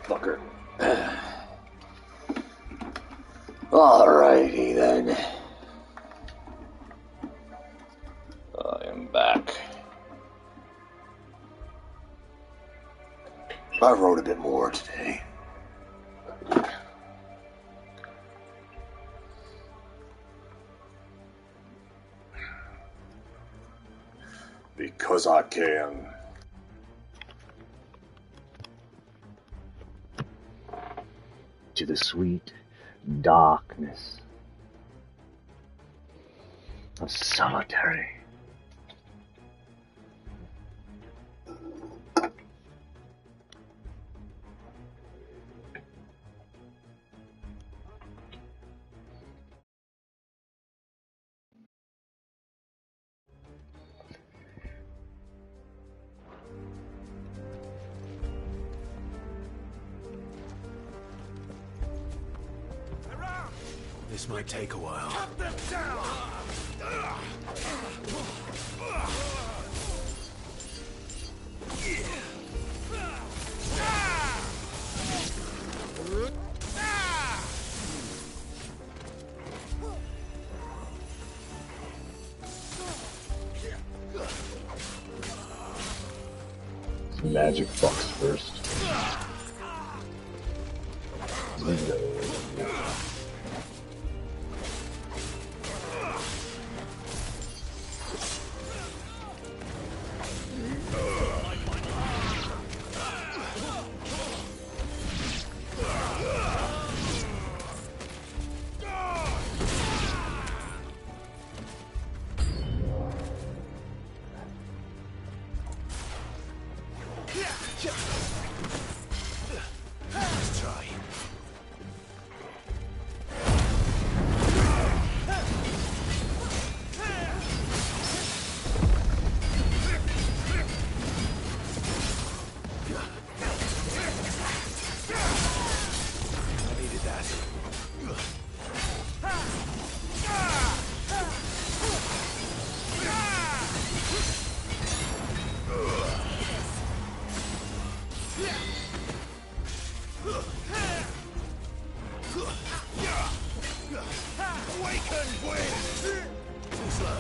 Fucker. Alrighty then. I am back. I wrote a bit more today. Because I can. To the sweet darkness of solitary. This might take a while. Cut them down! Magic fucks first. Let's try. I needed that. Awaken, Gwen! Too slow.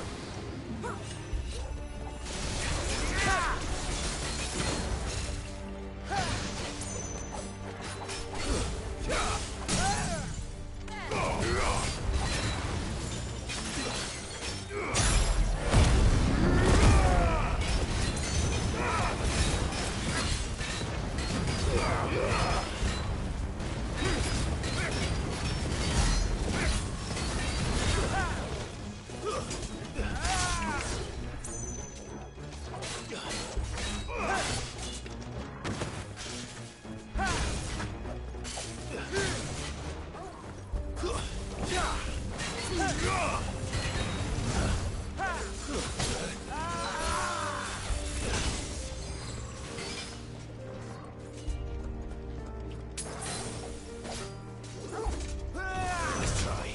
Let's try.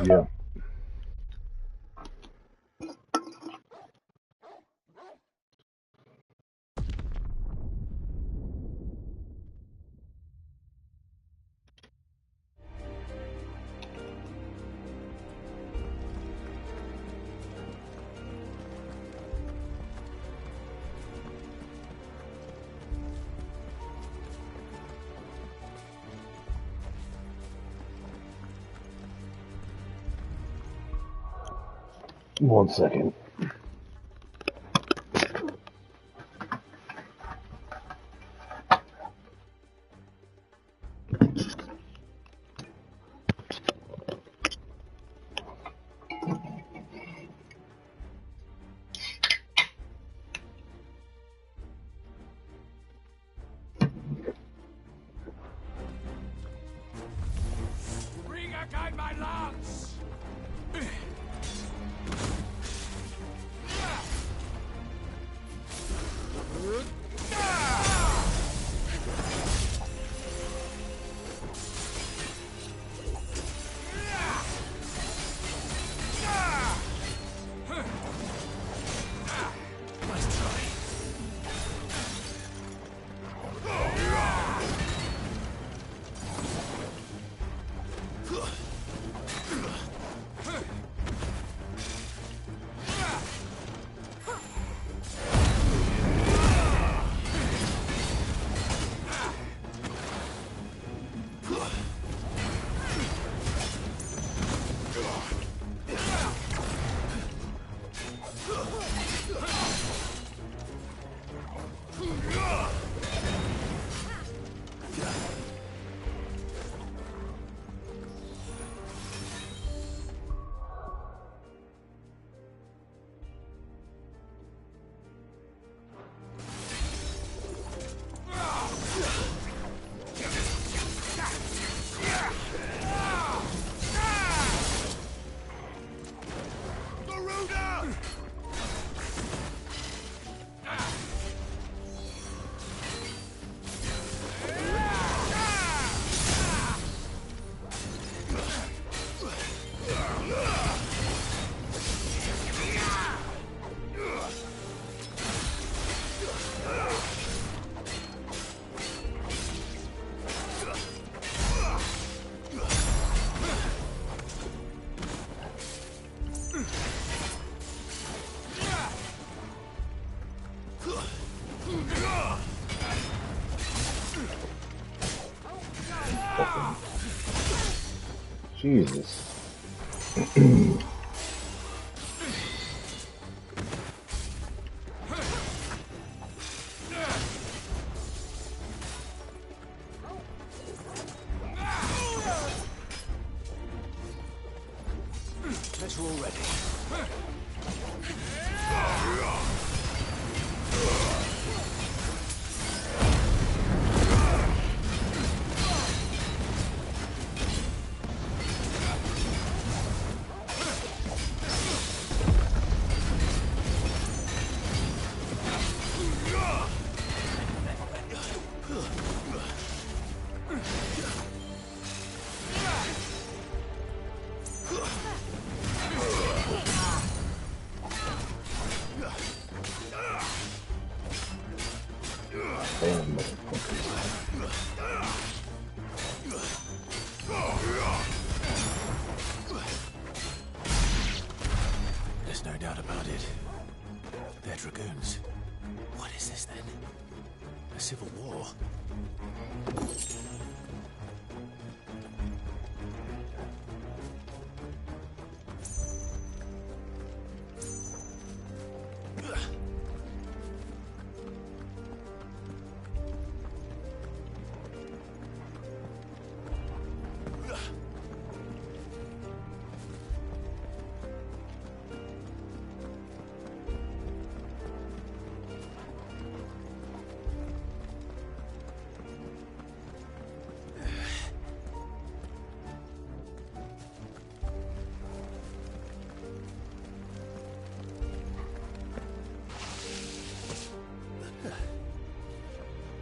Yeah. One second. Jesus. Guess we're all ready. Damn, motherfucker. There's no doubt about it. They're dragoons. What is this then? A civil war?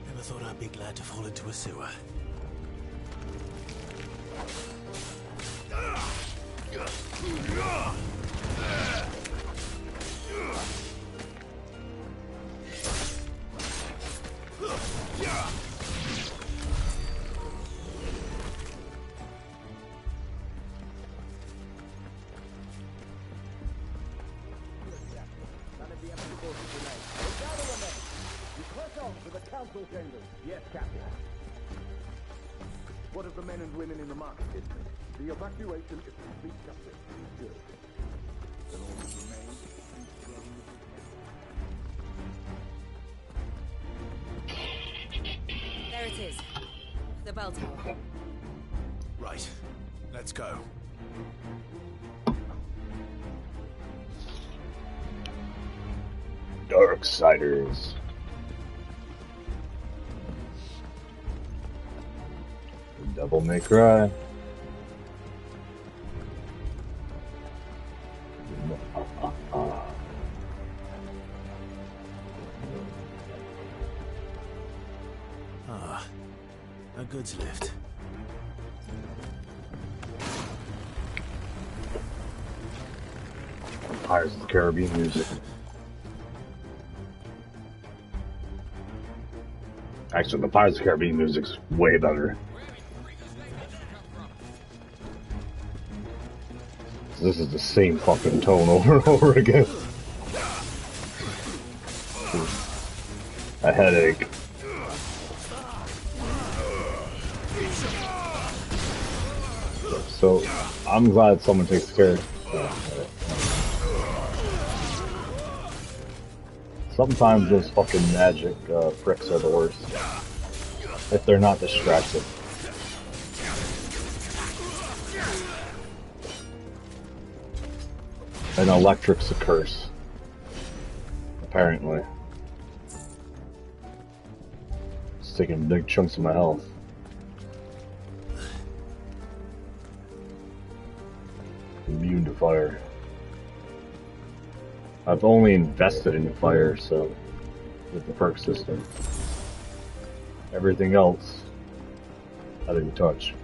Never thought I'd be glad to fall into a sewer. Yes, Captain. What of the men and women in the market district? The evacuation is complete justice. Good. Then all that remains is There it is. The bell tower. Right. Let's go. Darksiders. The devil may cry. Ah, a goods lift. Pirates of the Caribbean music. Actually, the Pirates of the Caribbean music's way better. This is the same fucking tone over and over again. A headache. So, I'm glad someone takes care of Sometimes those fucking magic pricks are the worst. If they're not distracted. And electric's a curse. Apparently. It's taking big chunks of my health. Immune to fire. I've only invested in fire, so with the perk system. Everything else, I didn't touch.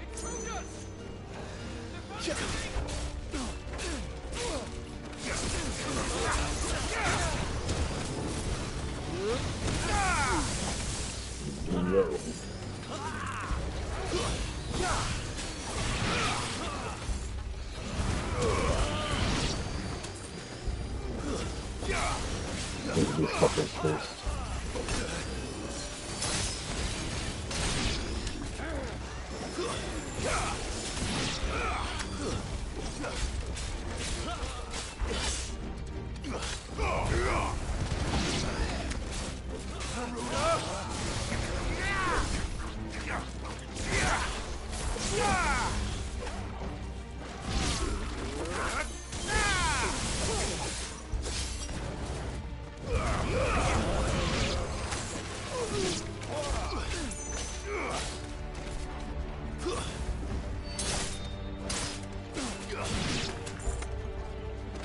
These fuckers first.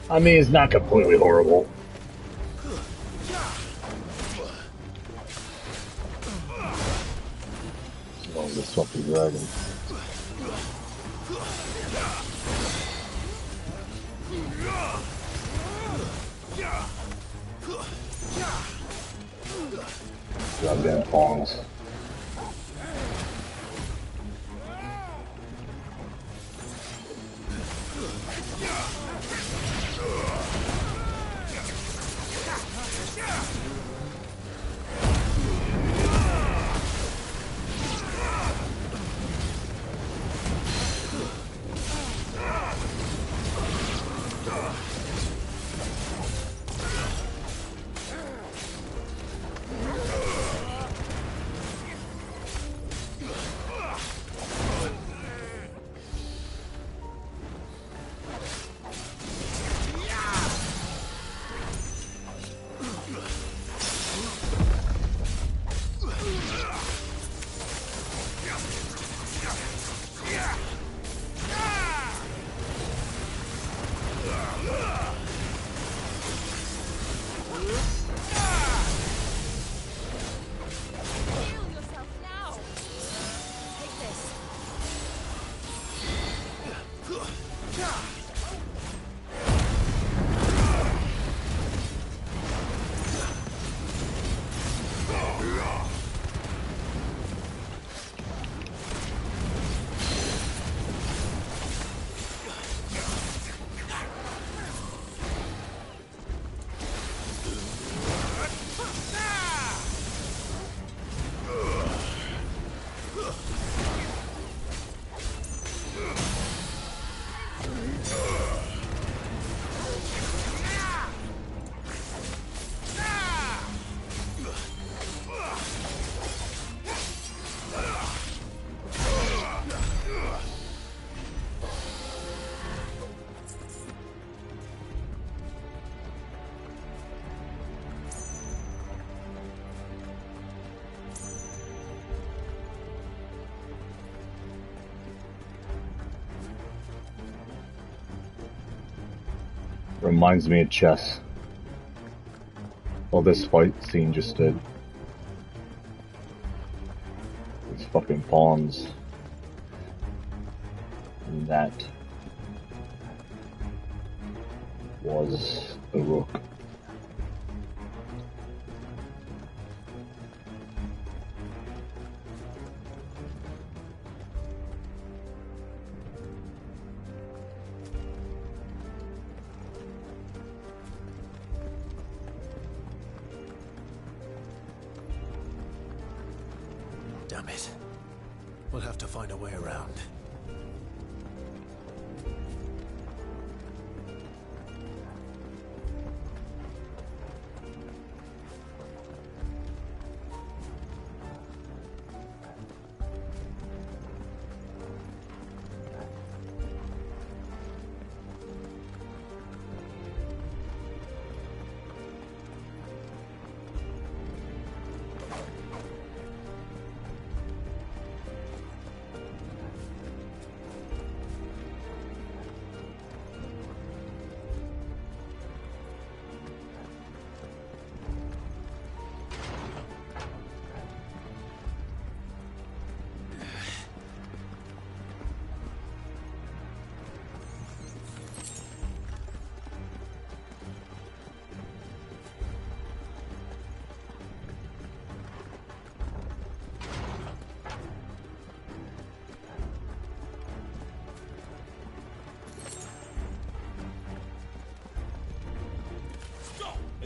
I mean, it's not completely horrible. Oh, this fucking dragon. Goddamn pawns. Reminds me of chess. Well, this fight scene just did. These fucking pawns. And that was the rook. Damn it. We'll have to find a way around.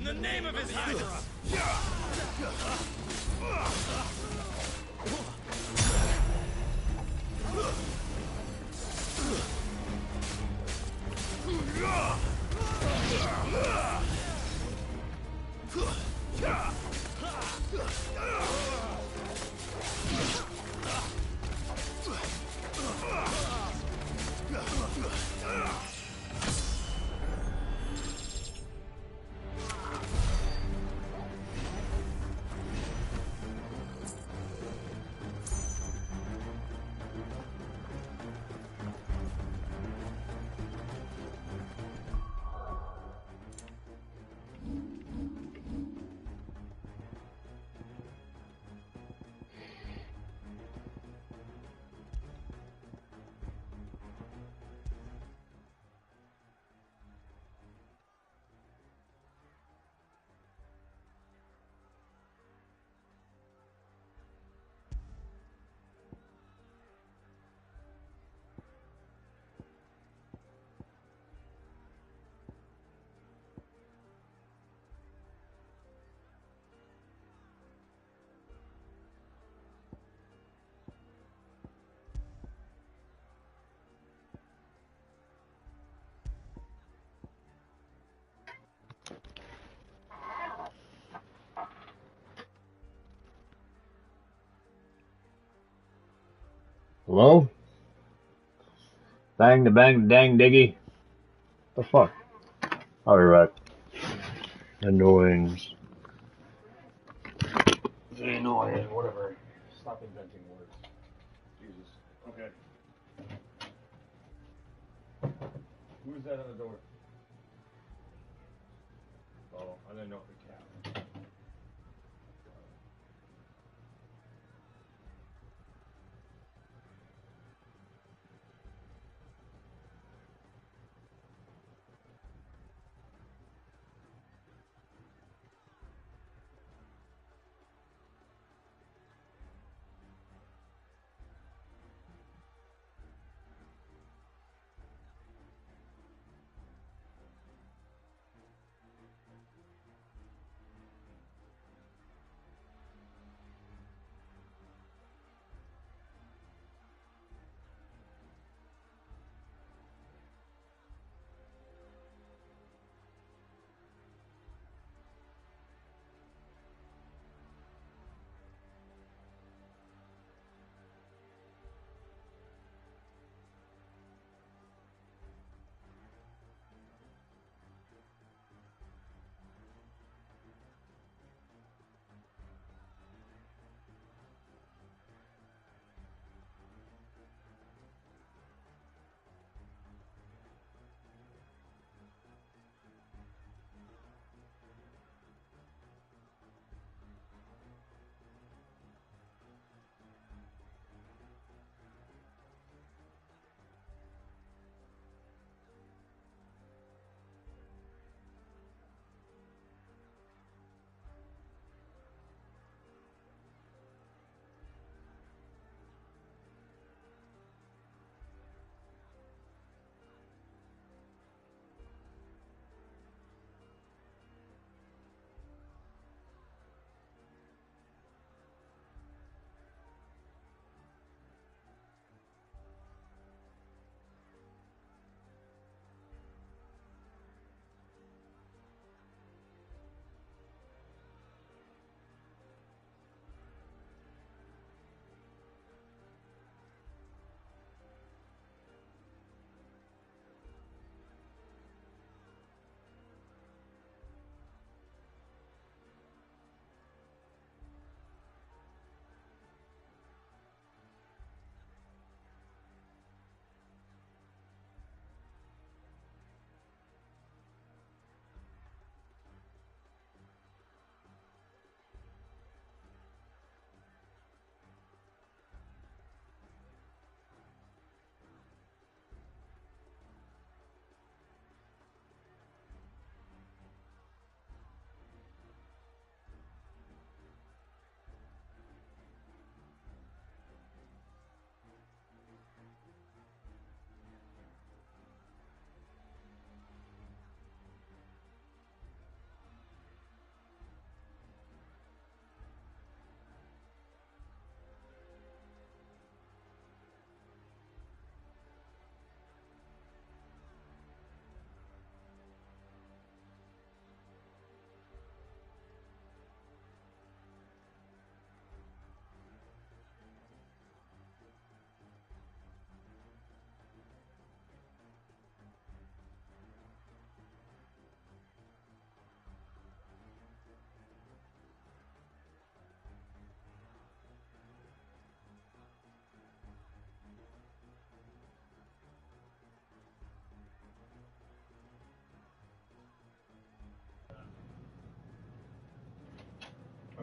the name of his Hydra! Hello? Bang the bang dang diggy. The fuck? I'll be right. Annoying. Annoying, whatever. Stop inventing words. Jesus. Okay. Who's that on the door? Oh, I didn't know if the cat.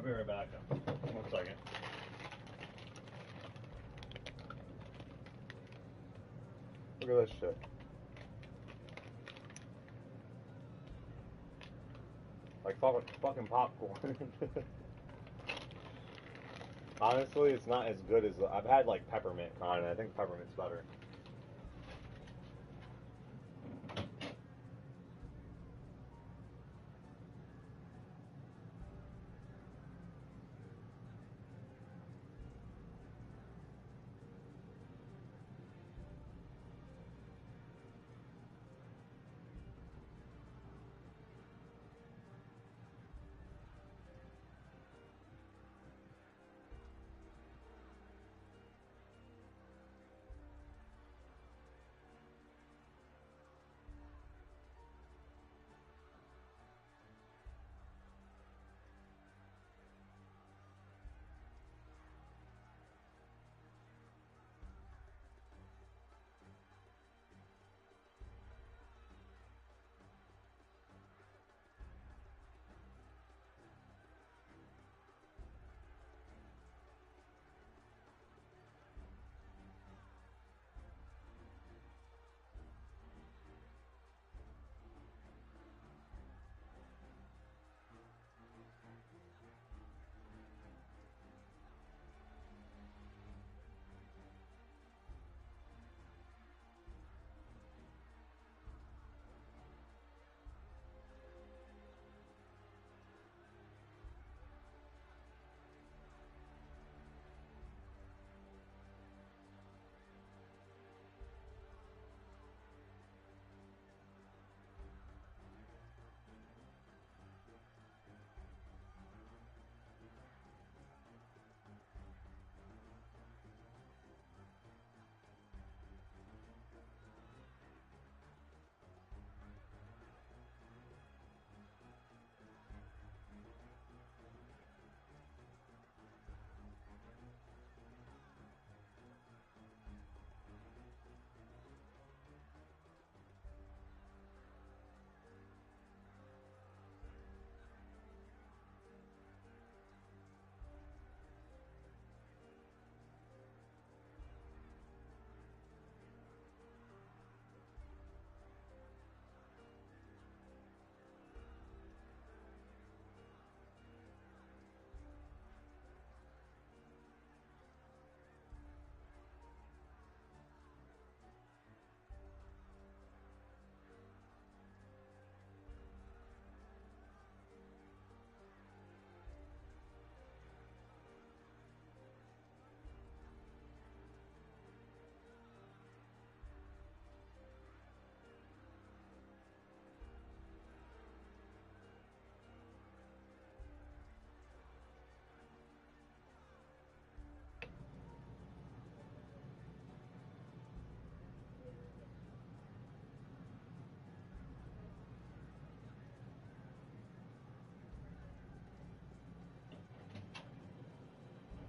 be right back. 1 second. Look at this shit. Like fucking popcorn. Honestly, it's not as good as I've had like peppermint on it. I think peppermint's better.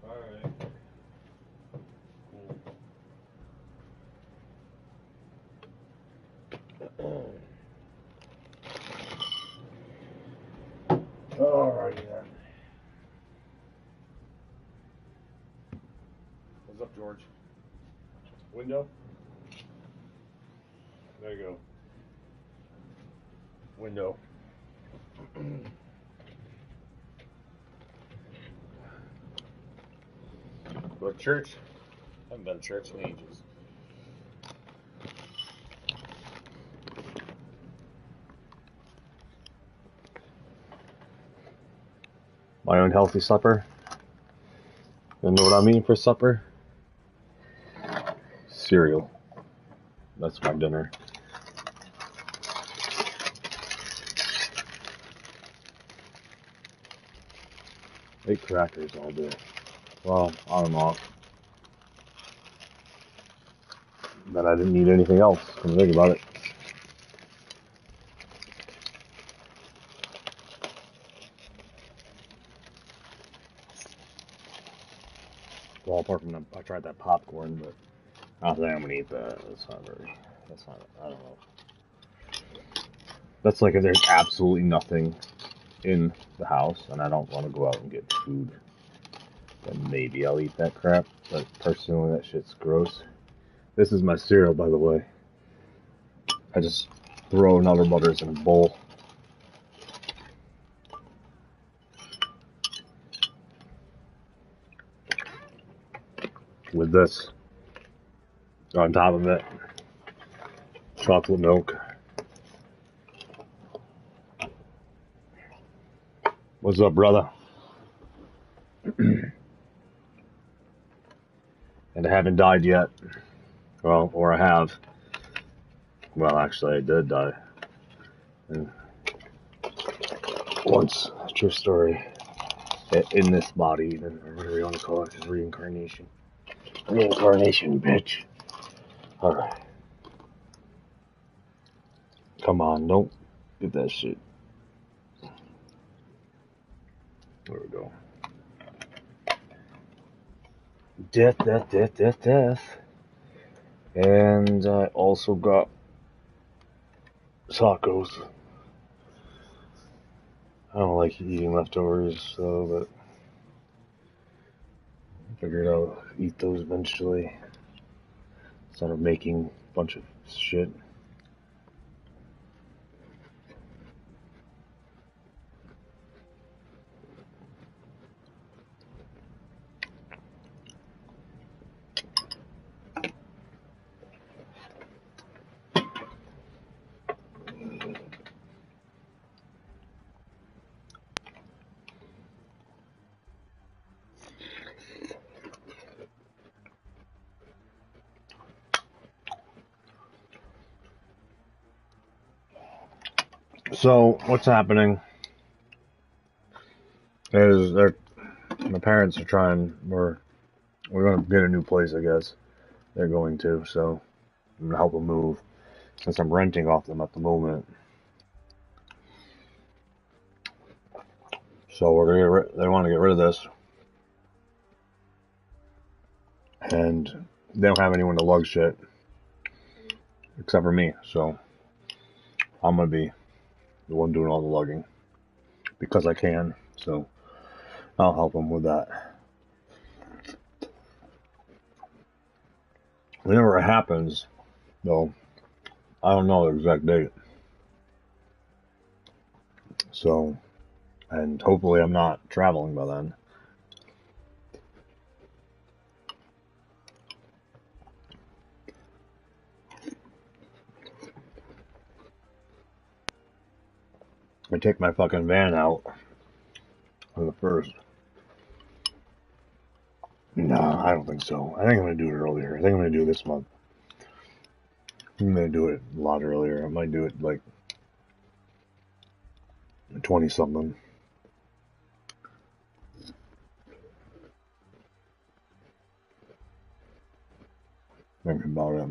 Alright. Cool. Alrighty then. What's up, George? Window? There you go. Window. Go to church? I haven't been to church in ages. My unhealthy supper. You know what I mean for supper? Cereal. That's my dinner. Ate crackers all day. Well, on and off. But I didn't eat anything else. Come to think about it. Well, apart from I tried that popcorn, but I don't think I'm gonna eat that. That's not, I don't know. That's like if there's absolutely nothing in the house, and I don't want to go out and get food, then maybe I'll eat that crap. But personally, that shit's gross. This is my cereal, by the way. I just throw Nutter Butters in a bowl. With this on top of it, chocolate milk. What's up, brother? And I haven't died yet. Well, or I have. Well, actually, I did die. And once, true story. In this body, or whatever you want to call it, is reincarnation. Reincarnation, bitch. Alright. Come on, don't get that shit. There we go. Death, death, death, death, death. And I also got tacos. I don't like eating leftovers, so, but I figured I'll eat those eventually. Instead of making a bunch of shit. So, what's happening is my parents are trying, we're going to get a new place, I guess. They're going to, so I'm going to help them move, since I'm renting off them at the moment. So they want to get rid of this. And they don't have anyone to lug shit, except for me, so I'm going to be the one doing all the lugging, because I can, so I'll help them with that. Whenever it happens, though, I don't know the exact date. So, and hopefully I'm not traveling by then. I take my fucking van out on the 1st. No, I don't think so. I think I'm going to do it earlier. I think I'm going to do it this month. I'm going to do it a lot earlier. I might do it like 20-something. Think about it.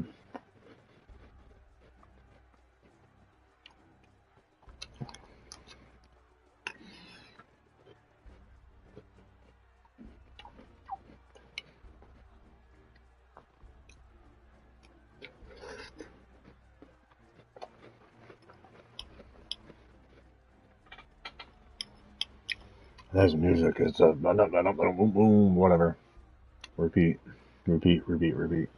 That's music. It's a boom, boom, whatever. Repeat, repeat, repeat, repeat.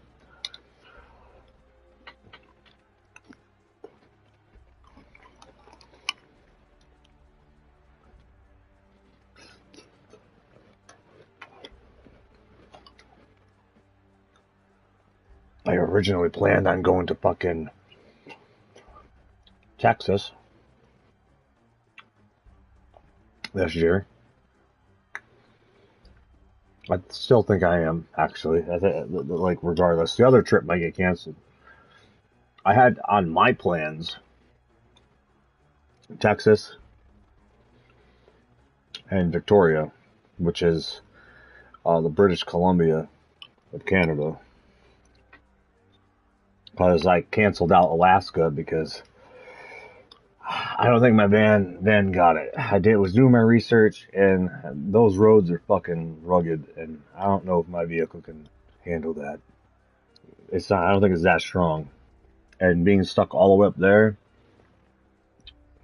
I originally planned on going to fucking Texas this year. I still think I am, actually. Like, regardless. The other trip might get canceled. I had on my plans Texas and Victoria, which is the British Columbia of Canada. Because I canceled out Alaska because I don't think my van got it. Was doing my research, and those roads are fucking rugged, and I don't know if my vehicle can handle that. It's not. I don't think it's that strong. And being stuck all the way up there,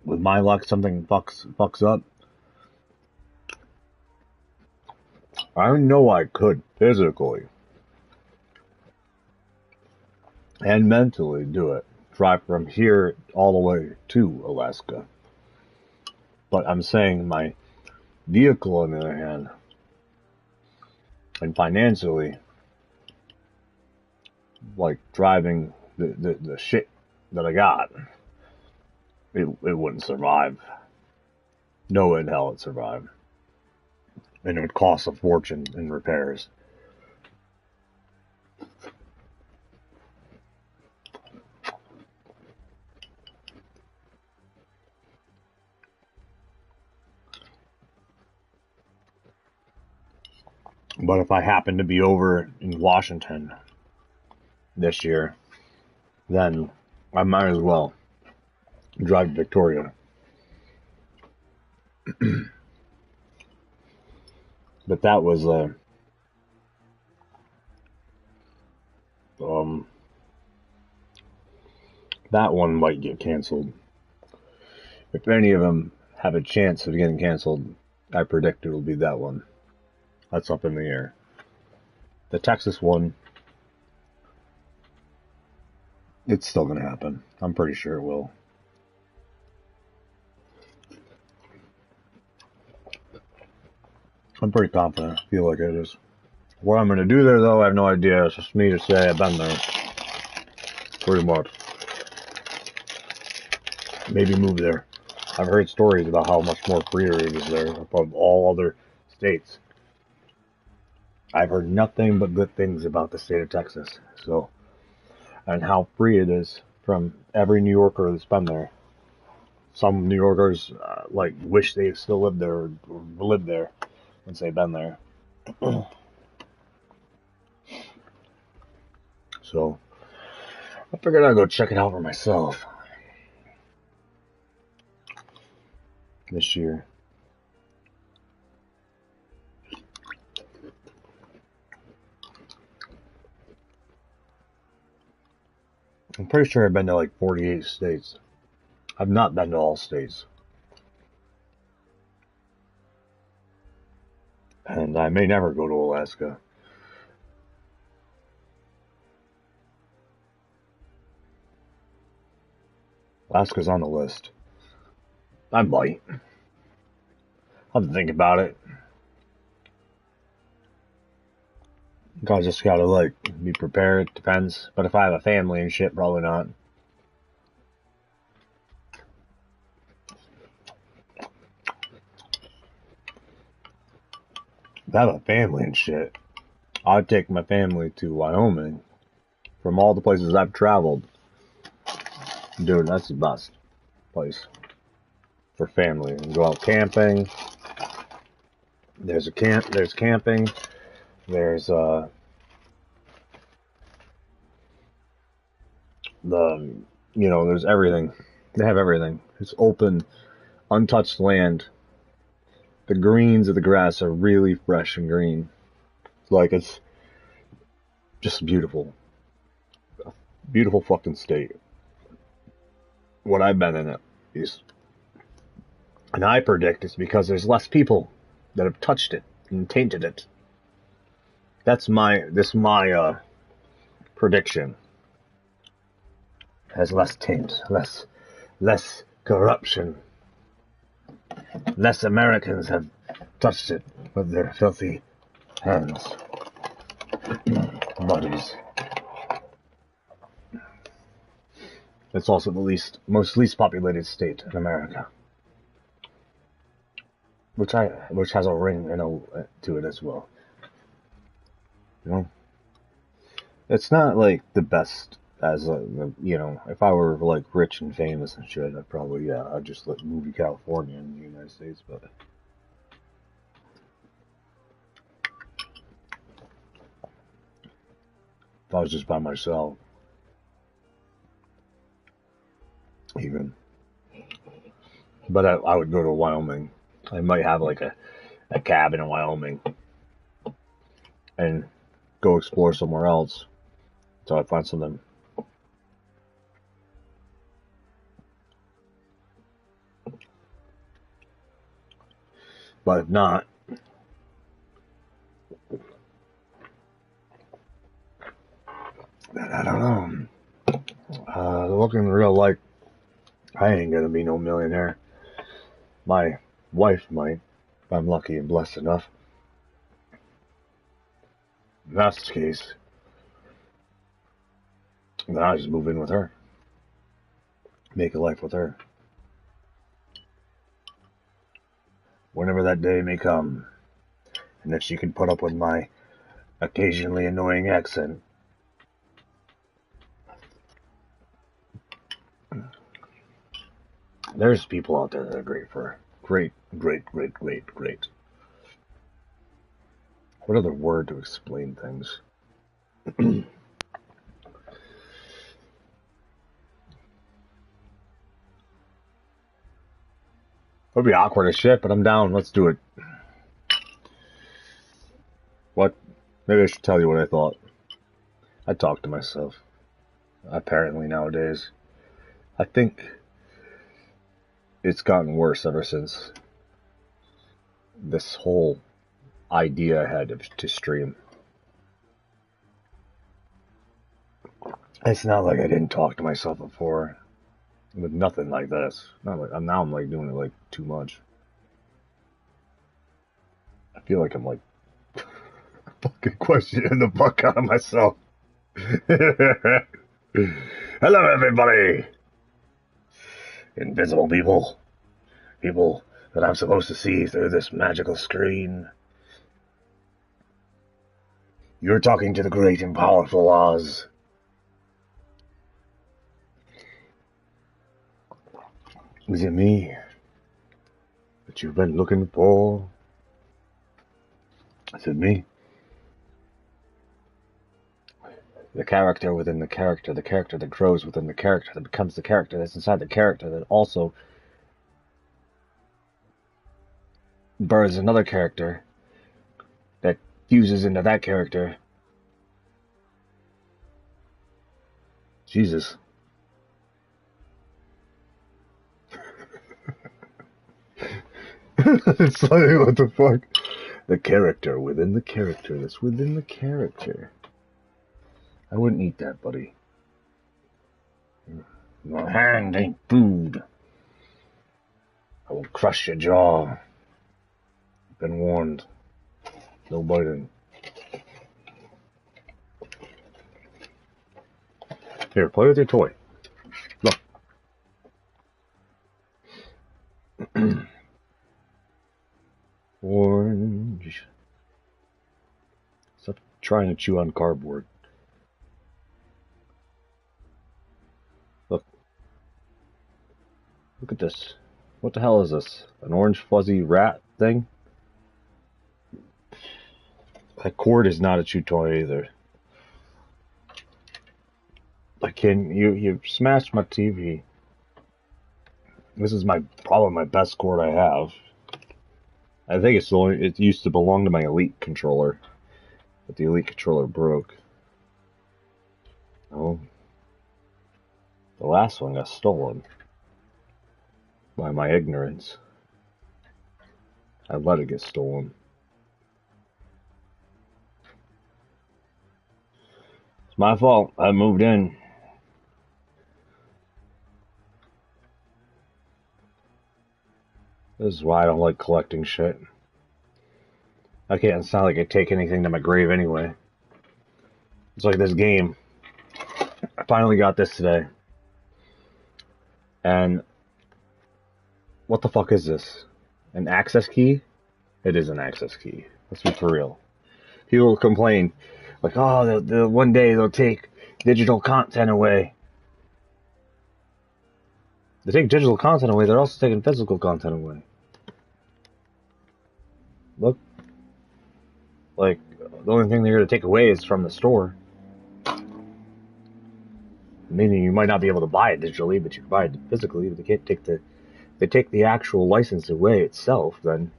with my luck, something fucks up. I know I could physically and mentally do it. Drive from here all the way to Alaska. But I'm saying my vehicle, on the other hand, and financially, like driving the shit that I got, it wouldn't survive. No way in hell it'd survive. And it would cost a fortune in repairs. But if I happen to be over in Washington this year, then I might as well drive to Victoria. But that was that one might get canceled. If any of them have a chance of getting canceled, I predict it'll be that one. That's up in the air. The Texas one, it's still gonna happen. I'm pretty sure it will. I'm pretty confident. I feel like it is. What I'm gonna do there, though, I have no idea. It's just me to say I've been there. Pretty much. Maybe move there. I've heard stories about how much more freer it is there above all other states. I've heard nothing but good things about the state of Texas. So, and how free it is from every New Yorker that's been there. Some New Yorkers like wish they still lived there or lived there once they've been there. So, I figured I'd go check it out for myself this year. I'm pretty sure I've been to like 48 states. I've not been to all states. And I may never go to Alaska. Alaska's on the list. I might. I'll have to think about it. I just gotta like be prepared. Depends. But if I have a family and shit, probably not. If I have a family and shit, I'd take my family to Wyoming. From all the places I've traveled, dude, that's the best place for family. And go out camping. There's camping. There's there's everything. They have everything. It's open, untouched land. The greens of the grass are really fresh and green. It's just beautiful. A beautiful fucking state. What I've been in it is, and I predict it's because there's less people that have touched it and tainted it. That's my prediction. Has less taint, less corruption. Less Americans have touched it with their filthy hands, bodies. It's also the most least populated state in America, which has a ring to it as well. It's not like the best as if I were like rich and famous and shit, I'd just move to California in the United States, but if I was just by myself, even. But I would go to Wyoming. I might have like a cabin in Wyoming and go explore somewhere else until I find something. But if not, I don't know. Looking real like I ain't gonna be no millionaire. My wife might, if I'm lucky and blessed enough. If that's the case, then I just move in with her. Make a life with her. Whenever that day may come, and that she can put up with my occasionally annoying accent. There's people out there that are great for great. What other word to explain things? It'll be awkward as shit, but I'm down. Let's do it. What? Maybe I should tell you what I thought. I talk to myself. Apparently nowadays. I think it's gotten worse ever since this whole idea I had to stream. It's not like I didn't talk to myself before. With nothing like this. Not like now I'm like doing it like too much. I feel like I'm like fucking questioning the fuck out of myself. Hello everybody! Invisible people. People that I'm supposed to see through this magical screen. You're talking to the great and powerful Oz. Is it me that you've been looking for? Is it me? The character within the character that grows within the character, that becomes the character that's inside the character, that also births another character that fuses into that character. Jesus. It's like, what the fuck? The character within the character that's within the character. I wouldn't eat that, buddy. Your hand ain't food. I will crush your jaw. Been warned. No biting. Here, play with your toy. Look. Orange. Stop trying to chew on cardboard. Look. Look at this. What the hell is this? An orange fuzzy rat thing? That cord is not a chew toy either. You smashed my TV. This is probably my best cord I have. I think it used to belong to my Elite controller, but the Elite controller broke. Oh, the last one got stolen by my ignorance. I let it get stolen. It's my fault. I moved in. This is why I don't like collecting shit. It's not like I take anything to my grave anyway. It's like this game. I finally got this today. And what the fuck is this? An access key? It is an access key. Let's be for real. People complain, like, oh, one day they'll take digital content away. They take digital content away, they're also taking physical content away. Look. Like, the only thing they're going to take away is from the store. Meaning you might not be able to buy it digitally, but you can buy it physically. But they can't take they take the actual license away itself, then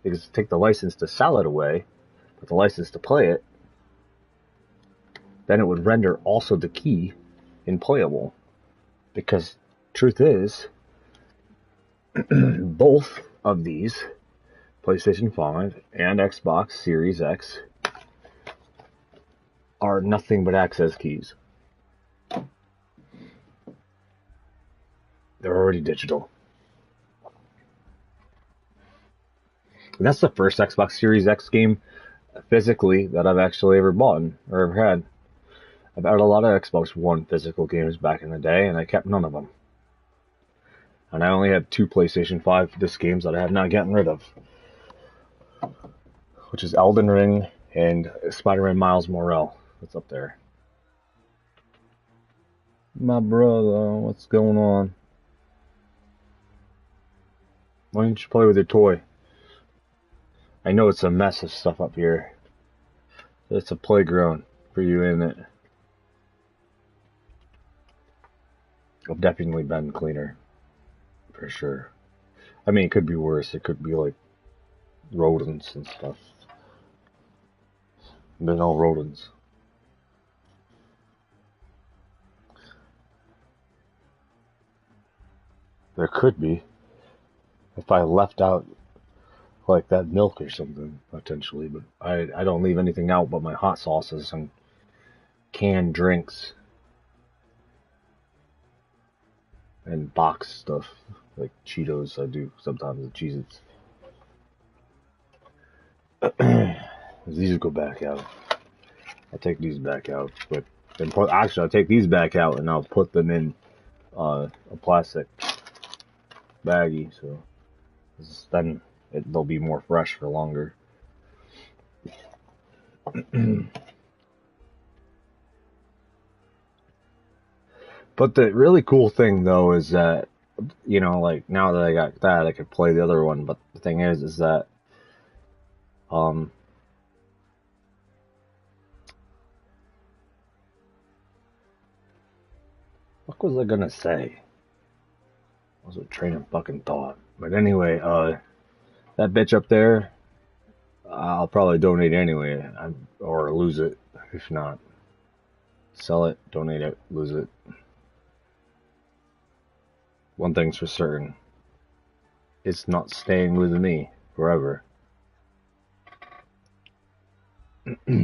they just take the license to sell it away, but the license to play it, then it would render also the key unplayable. Because truth is, both of these, PlayStation 5 and Xbox Series X, are nothing but access keys. They're already digital. And that's the first Xbox Series X game physically that I've actually ever bought or ever had. I've had a lot of Xbox One physical games back in the day, and I kept none of them. And I only have 2 PlayStation 5 disc games that I have not gotten rid of, which is Elden Ring and Spider-Man Miles Morales. That's up there. My brother, what's going on? Why don't you play with your toy? I know it's a mess of stuff up here. It's a playground for you, isn't it? I've definitely been cleaner. For sure. I mean, it could be worse. It could be like rodents and stuff. But no rodents. There could be. If I left out like that milk or something, potentially. But I don't leave anything out but my hot sauces and canned drinks. And box stuff. Like Cheetos, I do sometimes, the Cheez-Its. These go back out. I'll take these back out. But actually, I'll take these back out and I'll put them in a plastic baggie. So then they'll be more fresh for longer. But the really cool thing, though, is that, you know, like, now that I got that, I could play the other one. But the thing is that, what was I gonna say? I was a train of fucking thought. But anyway, that bitch up there, I'll probably donate anyway, or lose it, if not. Sell it, donate it, lose it. One thing's for certain. It's not staying with me forever. What's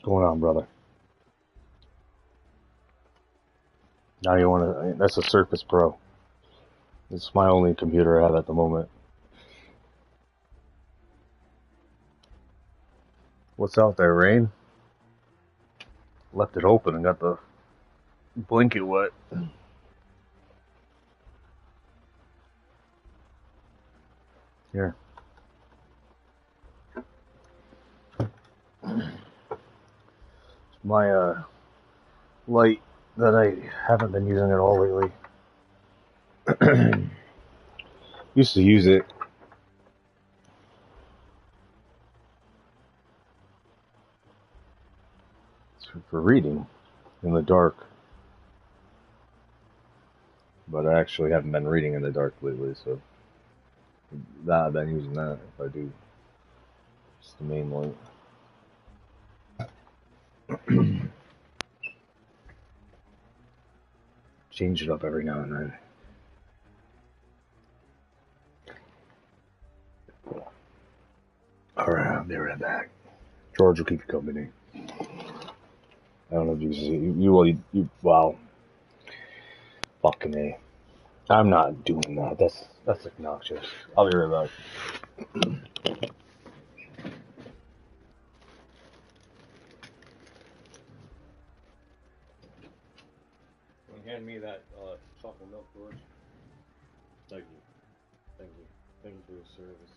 going on, brother? Now you wanna... That's a Surface Pro. It's my only computer I have at the moment. What's out there, rain? Left it open and got the blanket wet. Here. It's my light that I haven't been using at all lately. Used to use it. It's for reading in the dark. But I actually haven't been reading in the dark lately, so I've been using that if I do. Just the main light. Change it up every now and then. Alright, I'll be right back. George will keep you company. I don't know if you see. Wow. Fucking A. I'm not doing that. That's obnoxious. I'll be right back. Hand me that chocolate milk, George. Thank you. Thank you. Thank you for your service.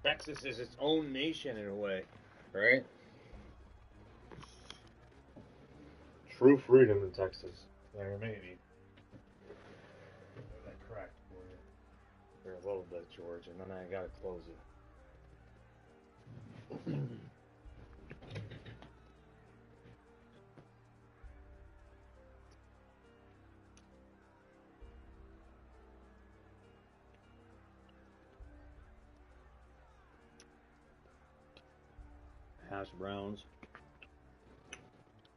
Texas is its own nation in a way, right? True freedom in Texas. There may be. That cracked for you. For a little bit, George, and then I gotta close it. Hash browns,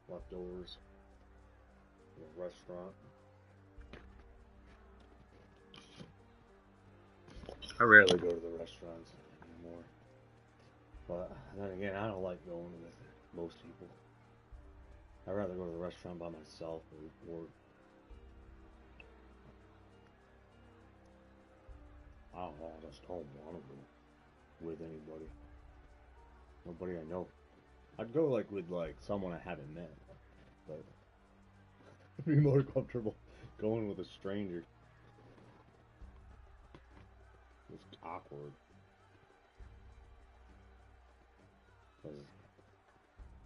leftovers, from a restaurant. I rarely go to the restaurants anymore. But then again, I don't like going with most people. I'd rather go to the restaurant by myself or I don't know, I just don't want to go with anybody. Nobody I know. I'd go like with like someone I haven't met, but I'd be more comfortable going with a stranger. It's awkward. Cause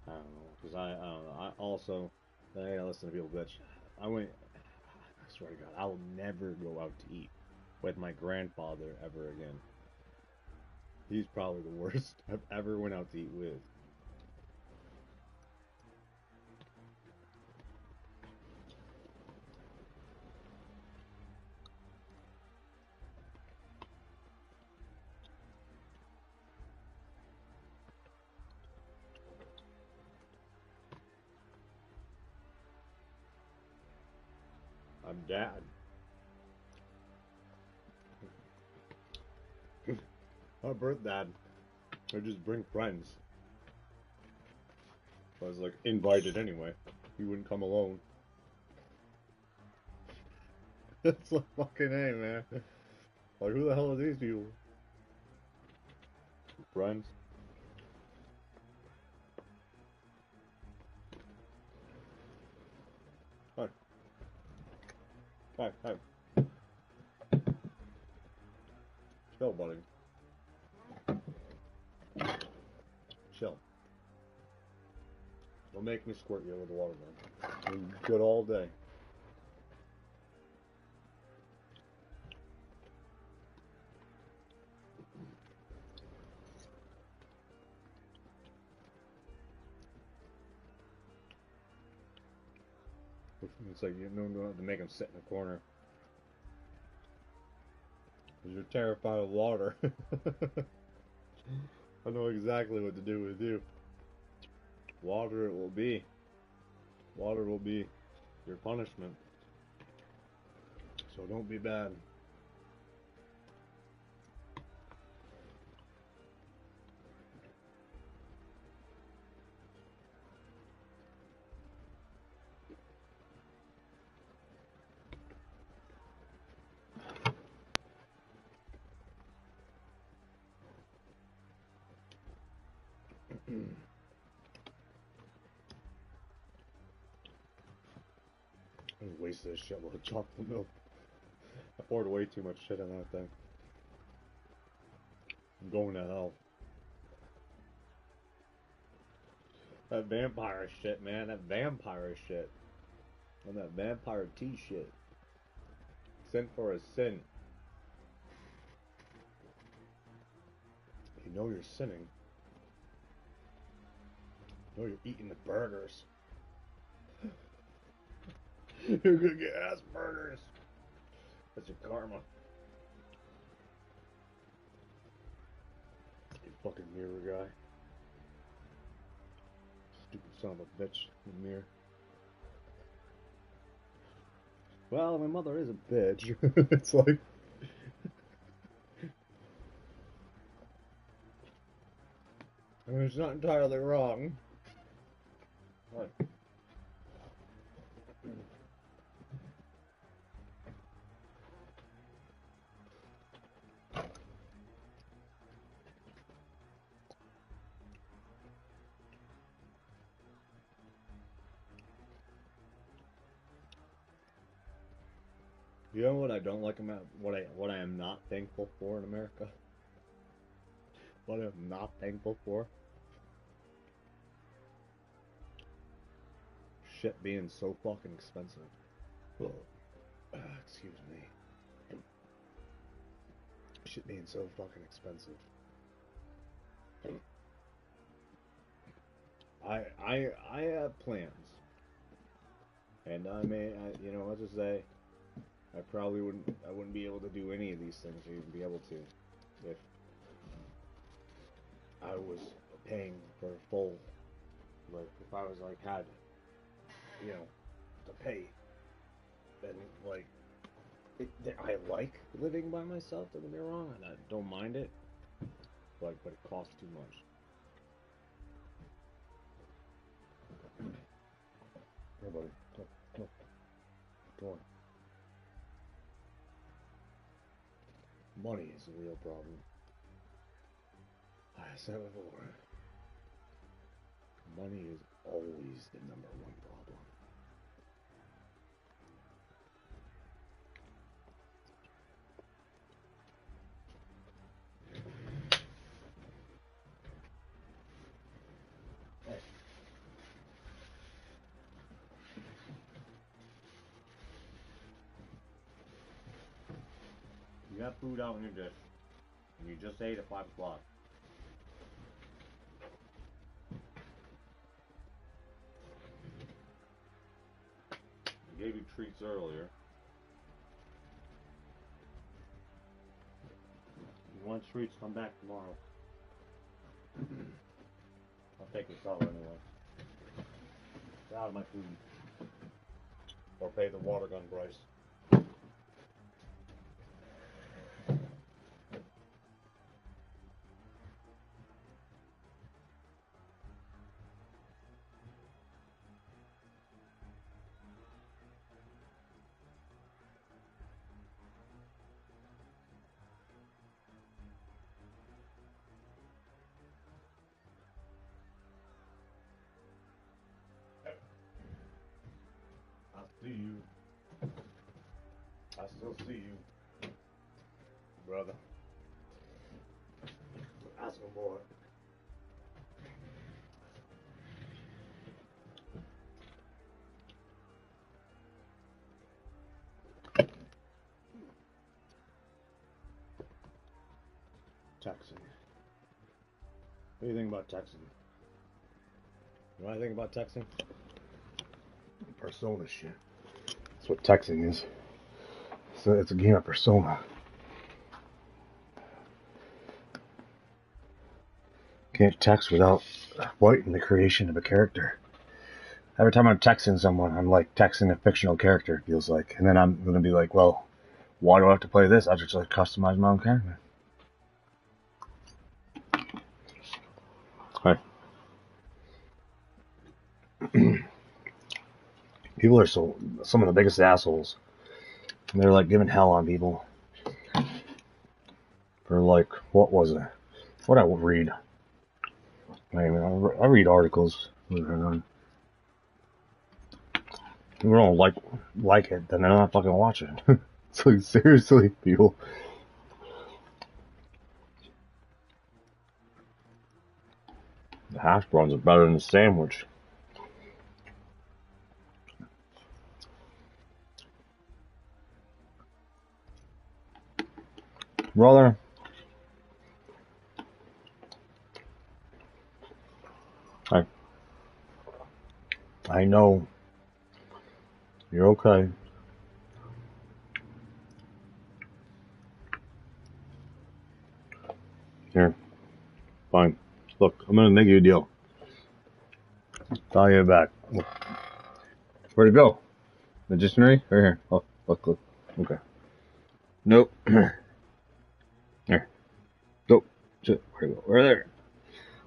I don't know. Cause I don't know. I also I gotta listen to people bitch. I swear to God, I will never go out to eat with my grandfather ever again. He's probably the worst I've ever went out to eat with. I'm dad. Our birth dad. I just bring friends. I was like invited anyway. He wouldn't come alone. It's like fucking A, man. Like who the hell are these people? Friends. Hi. Hi, hi. Chill, buddy. Chill. Don't make me squirt you with water, man. I'm good all day. It's like you don't have to make him sit in the corner. Because you're terrified of water. I know exactly what to do with you. Water it will be. Water will be your punishment. So don't be bad. I wasted a shitload of chocolate milk. I poured way too much shit in that thing. I'm going to hell. That vampire shit, man. That vampire shit. And that vampire tea shit. Sin for a sin. You know you're sinning. You know you're eating the burgers. You're gonna get Asperger's. That's your karma. You fucking mirror guy. Stupid son of a bitch in the mirror. Well, my mother is a bitch. It's like... I mean, it's not entirely wrong. What? You know what I don't like about what I am not thankful for in America? What I'm not thankful for? Shit being so fucking expensive. Excuse me. Shit being so fucking expensive. I have plans, and you know, let's just say, I wouldn't be able to do any of these things, or even be able to, if I was paying for full, like, if I was, like, had, you know, to pay, then, like, I like living by myself, don't get me wrong, and I don't mind it, but it costs too much. Here, buddy. Come on. Money is the real problem. I said before. Money is always the number one problem. Hey. You got food out in your dish, and you just ate at 5 o'clock. I gave you treats earlier. You want treats, come back tomorrow. I'll take this out anyway. Get out of my food. Or pay the water gun price. I see you. I still see you, brother. Ask him, boy. Texan. What do you think about Texan? You know what I think about Texan? Persona shit. That's what Texan is. So it's a game of Persona. Can't text without writing the creation of a character. Every time I'm texting someone, I'm like texting a fictional character, it feels like. And then I'm going to be like, well, why do I have to play this? I just like customize my own character. Hi. People are some of the biggest assholes. And they're like giving hell on people. For like, what was it? What I would read. I read articles. People don't like it, then they're not fucking watching. It's like, seriously, people. The hash browns are better than the sandwich. Brother. I know. You're okay. Here. Fine. Look, I'm gonna make you a deal. I'll get it back. Look. Where'd it go? The dictionary? Right here. Oh, look. Okay. Nope. Here. Go. Shit. Where'd it go? Right there.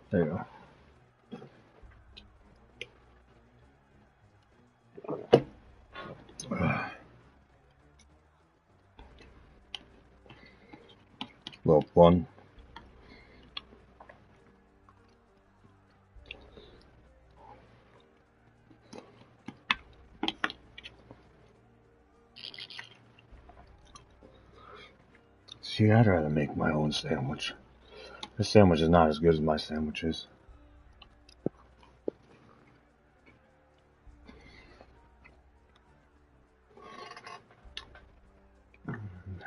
There you go. Little fun. See, I'd rather make my own sandwich. This sandwich is not as good as my sandwiches.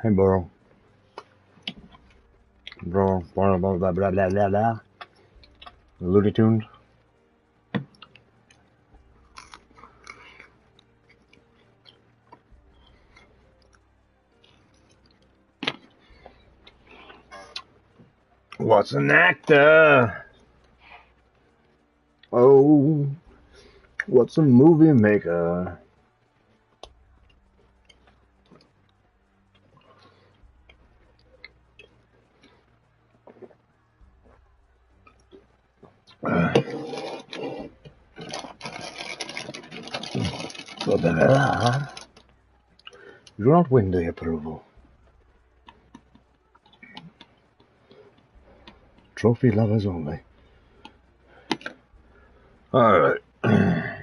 Hey, bro. Bro, blah, blah, blah, blah, blah, blah, blah. Looney Tunes. What's an actor? Oh, what's a movie maker? You don't win the approval. Trophy lovers only. Alright. I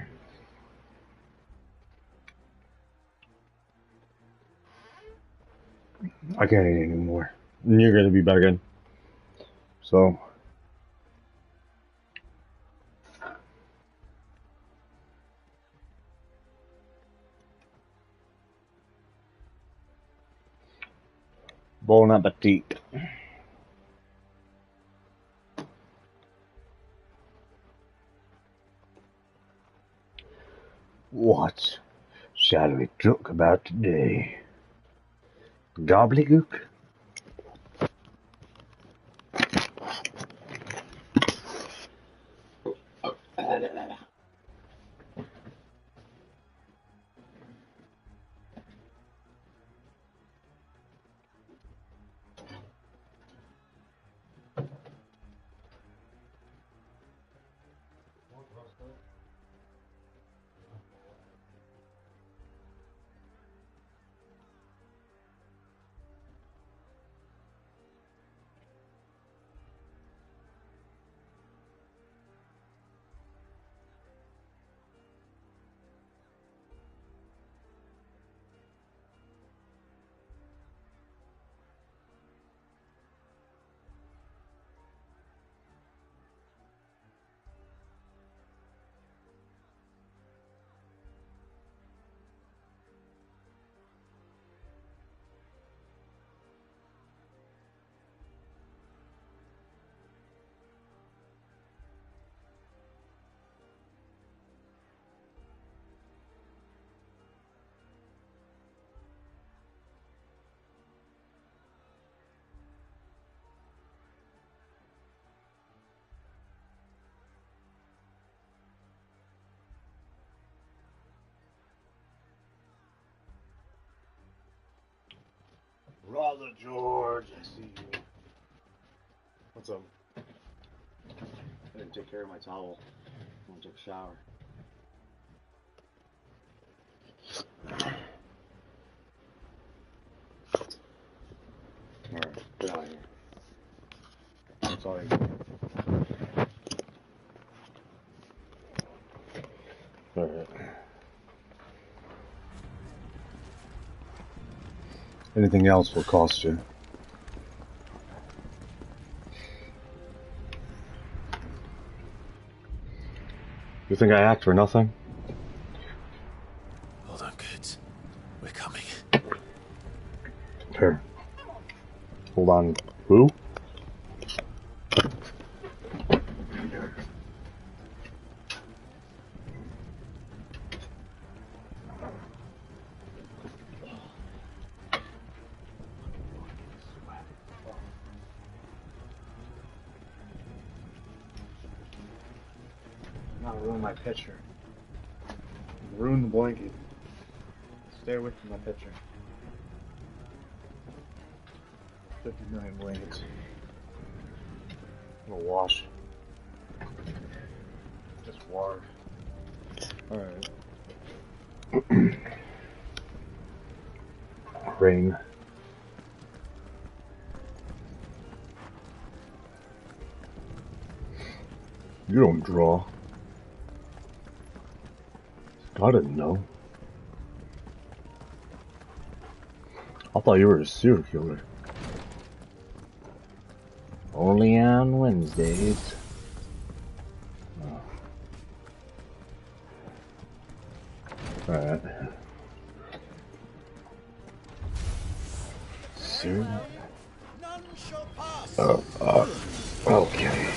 can't eat anymore. And you're gonna be back in. So. Bon appetit. What shall we talk about today? Gobbledygook? Brother George, I see you. What's up? I didn't take care of my towel when I took a shower. Alright, get out of here. That's all I get. Alright. Anything else will cost you. You think I act for nothing? Hold on, kids. We're coming. Here. Hold on. Who? Not ruin my picture. Ruin the blanket. Stay away from my picture. 50 million blankets. I'm gonna wash. Just water. Alright. Rain. You don't draw. I didn't know. I thought you were a serial killer. I don't only on Wednesdays. Oh. Alright. Sir. None shall pass. Okay.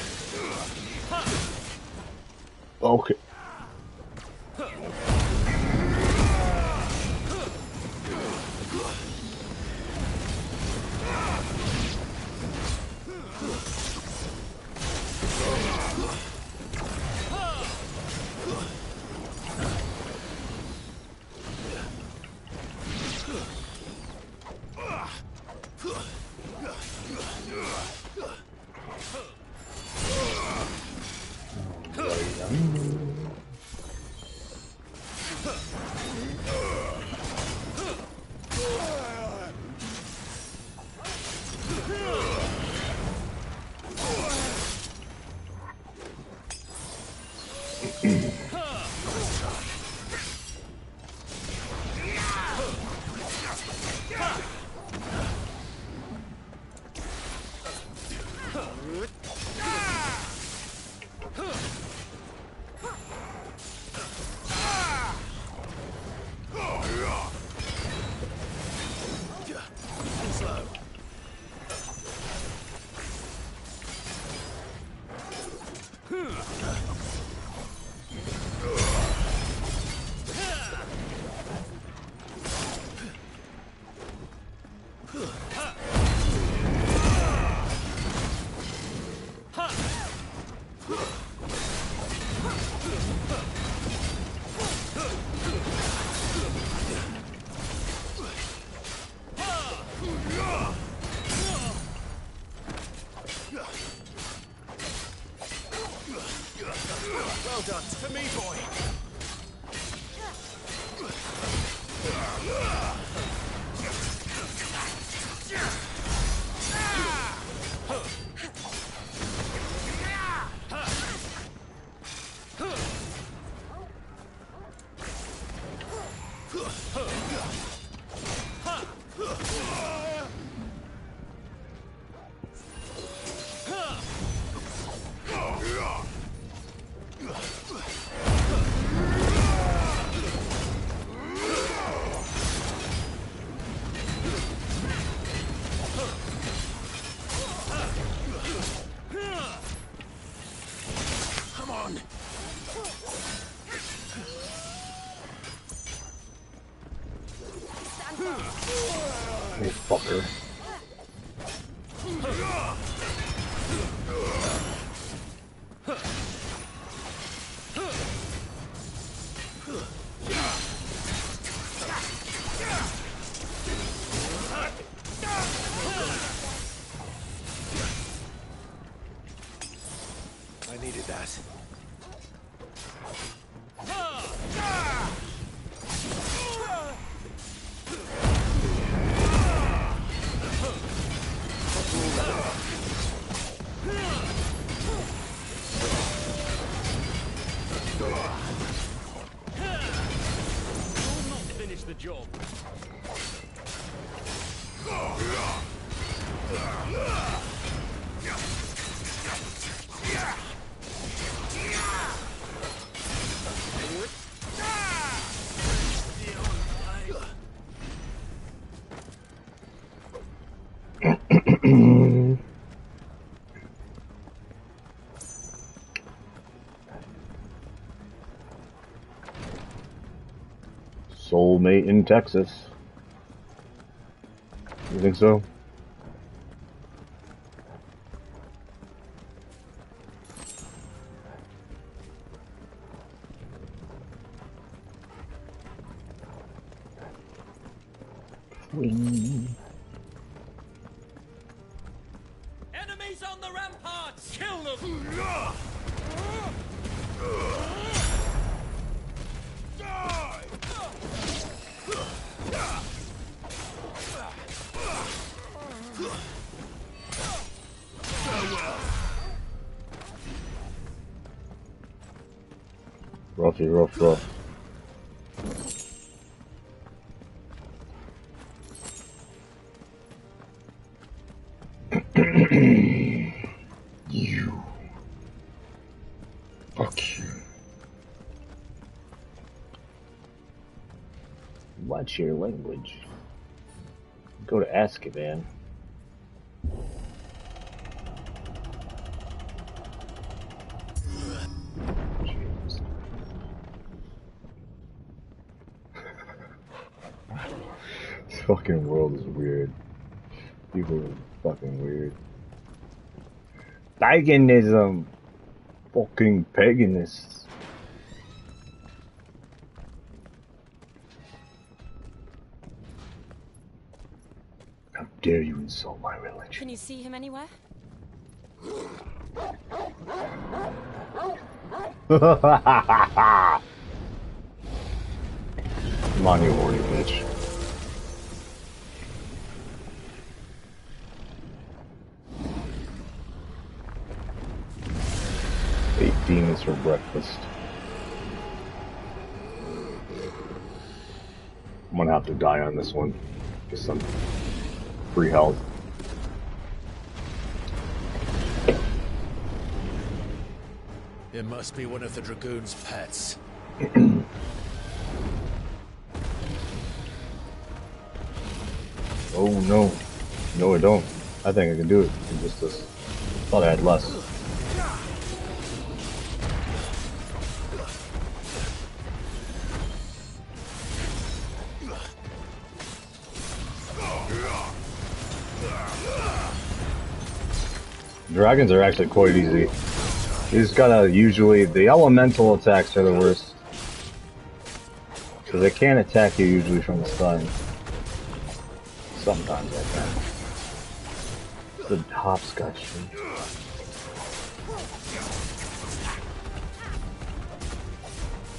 Okay. Well done. To me, boy. Come on. You fucker. I needed that. Finish the job. Soulmate in Texas. You think so? Enemies on the ramparts! Kill them! Rough. Watch your language. Go to Azkaban. Jeez. This fucking world is weird. People are fucking weird. Paganism! Fucking paganists. How dare you insult my religion? Can you see him anywhere? Come on, you horny bitch. Ate demons for breakfast. I'm gonna have to die on this one. Get some free health. It must be one of the Dragoon's pets. Oh no. No, I don't. I think I can do it in just this. Thought I had less. Dragons are actually quite easy. You just gotta usually, the elemental attacks are the worst. Because they can't attack you usually from the stun. Sometimes I can. The hopscotch.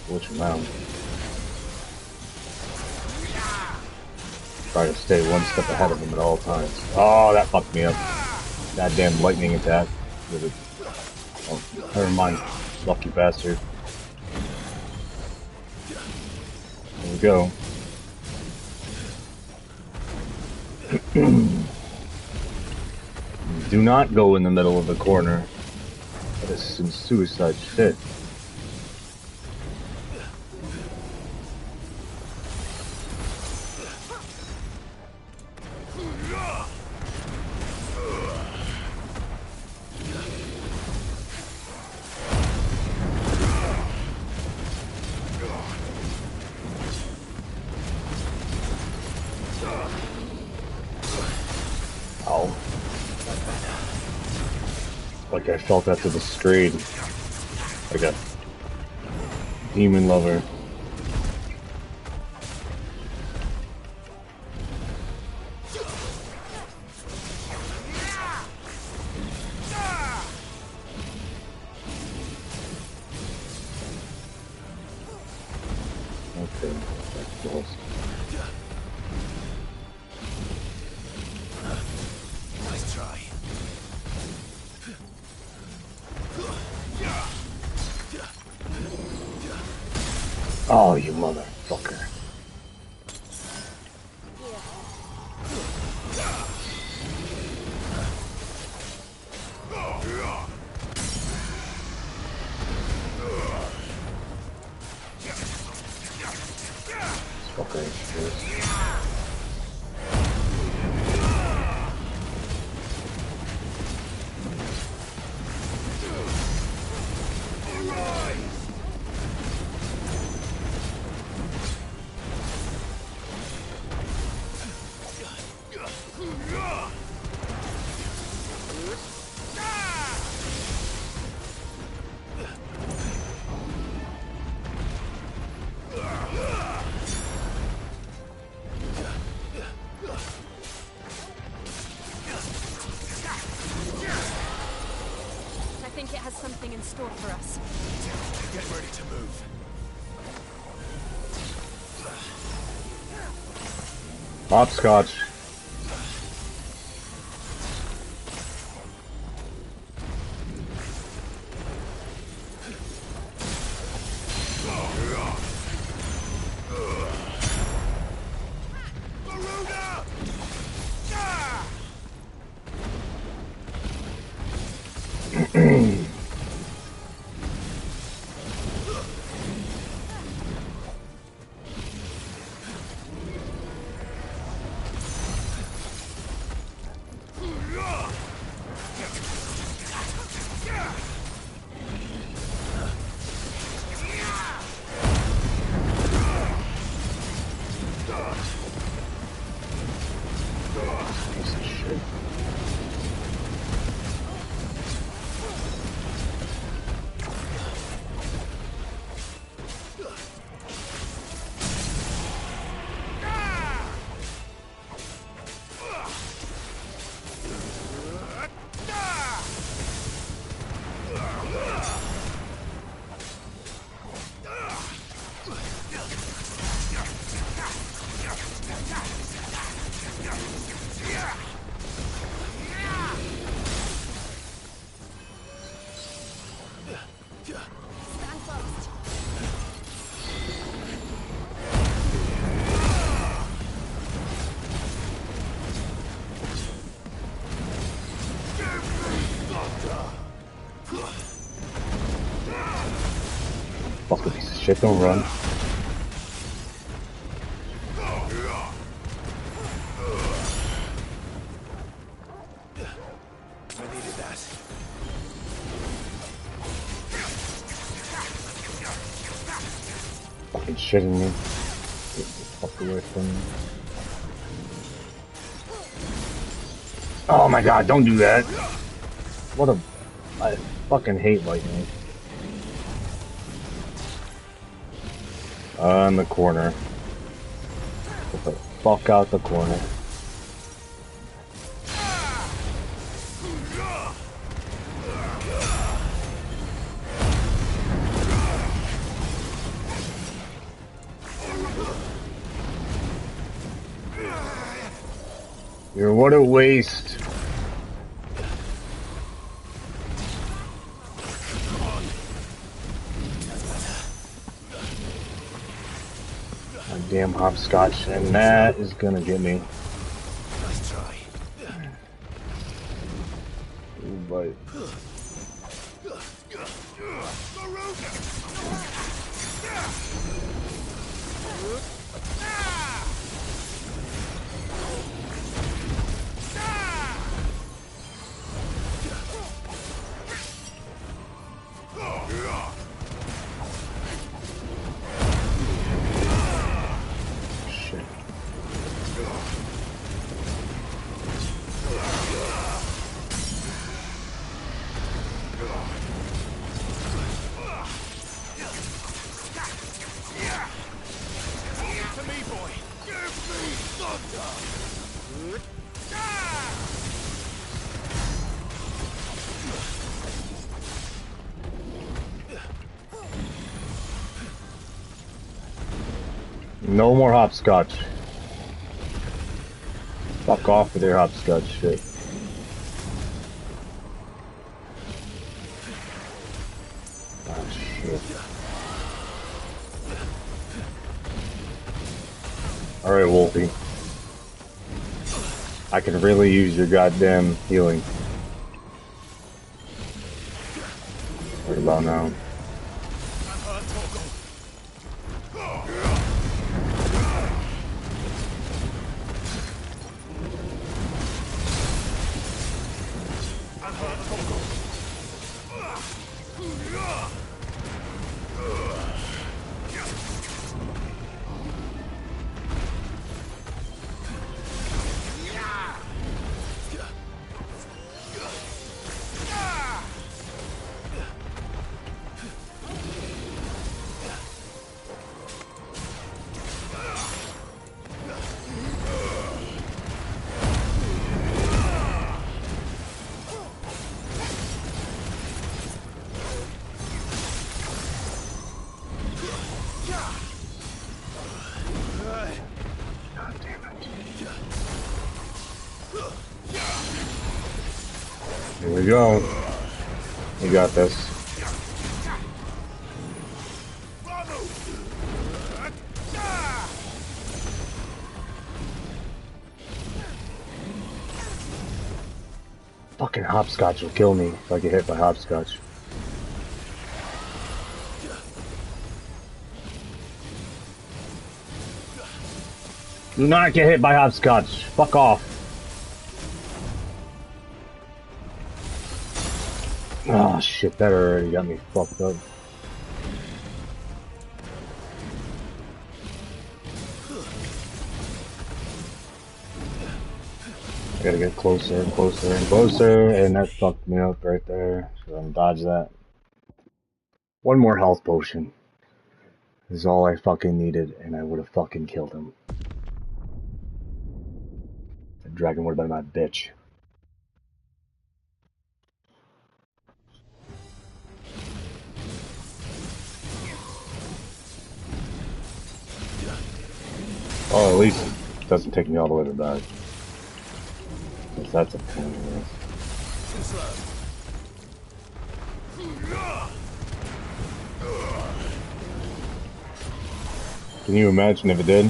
Which round? Try to stay one step ahead of him at all times. Oh, that fucked me up. That damn lightning attack. With it. Oh, never mind. Lucky bastard. There we go. Do not go in the middle of the corner. That is some suicide shit. Ow. Like I felt after the strayed. Like a demon lover. Okay, that's close. Nice try. Oh, you motherfucker. Okay, I think it has something in store for us. Get ready to move. hopscotch. Stand fast. Fucking piece of shit, don't run. I needed that. Fucking shitting me. Get the fuck away from me. Oh my god, don't do that. What a... I fucking hate lightning. In the corner. Get the fuck out the corner. You're what a waste. Damn hopscotch, and that is gonna get me. Nice try. Ooh, boy. No more hopscotch. Fuck off with your hopscotch shit. Oh shit. Alright, Wolfie. I can really use your goddamn healing. Right about now. Here we go. We got this. Fucking hopscotch will kill me if I get hit by hopscotch. Do not get hit by hopscotch. Fuck off. Oh shit, that already got me fucked up. I gotta get closer and closer and closer, and that fucked me up right there. So I'm gonna dodge that. One more health potion is all I fucking needed, and I would have fucking killed him. The dragon would have been my bitch. Oh, at least it doesn't take me all the way to die. Because that's a pain in the ass. Can you imagine if it did?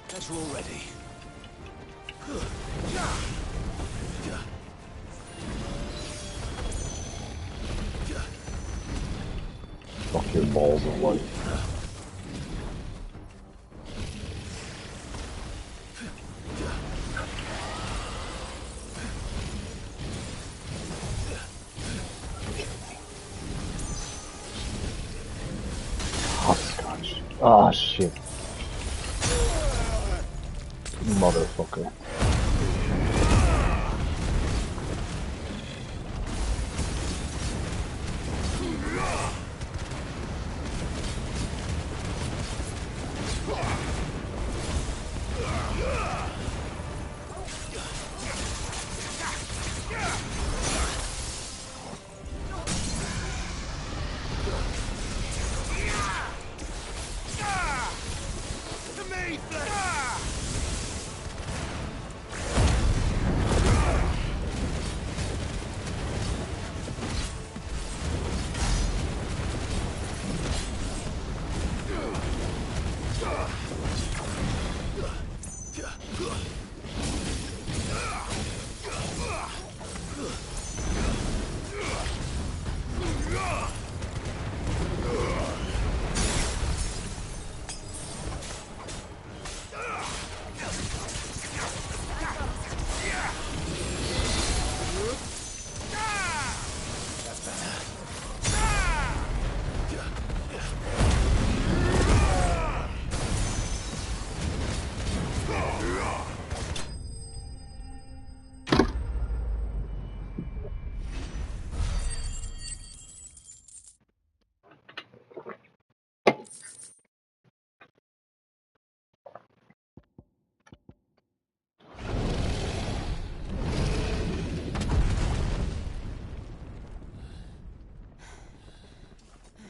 Guess we're all ready. Fuck your balls and what? Hopscotch. Ah, shit. Motherfucker.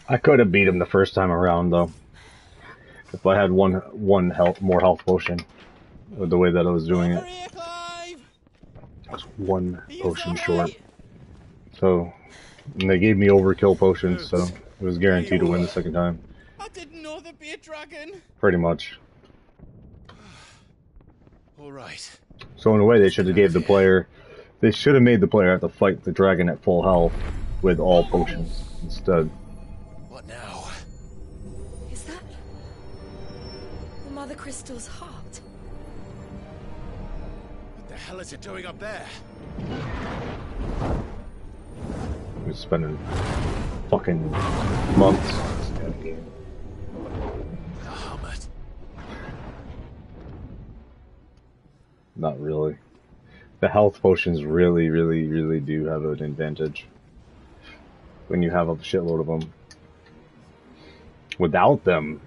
I could have beat him the first time around though, if I had more health potion, with the way that I was doing it. I was one potion short, so and they gave me overkill potions, so it was guaranteed to win the second time. I didn't know there'd be a dragon. Pretty much. All right. So in a way, they should have made the player have to fight the dragon at full health with all potions instead. What now? Is that the Mother Crystal's heart? What the hell is it doing up there? We're spending fucking months on this damn game. The helmet. Not really. The health potions really do have an advantage when you have a shitload of them. Without them,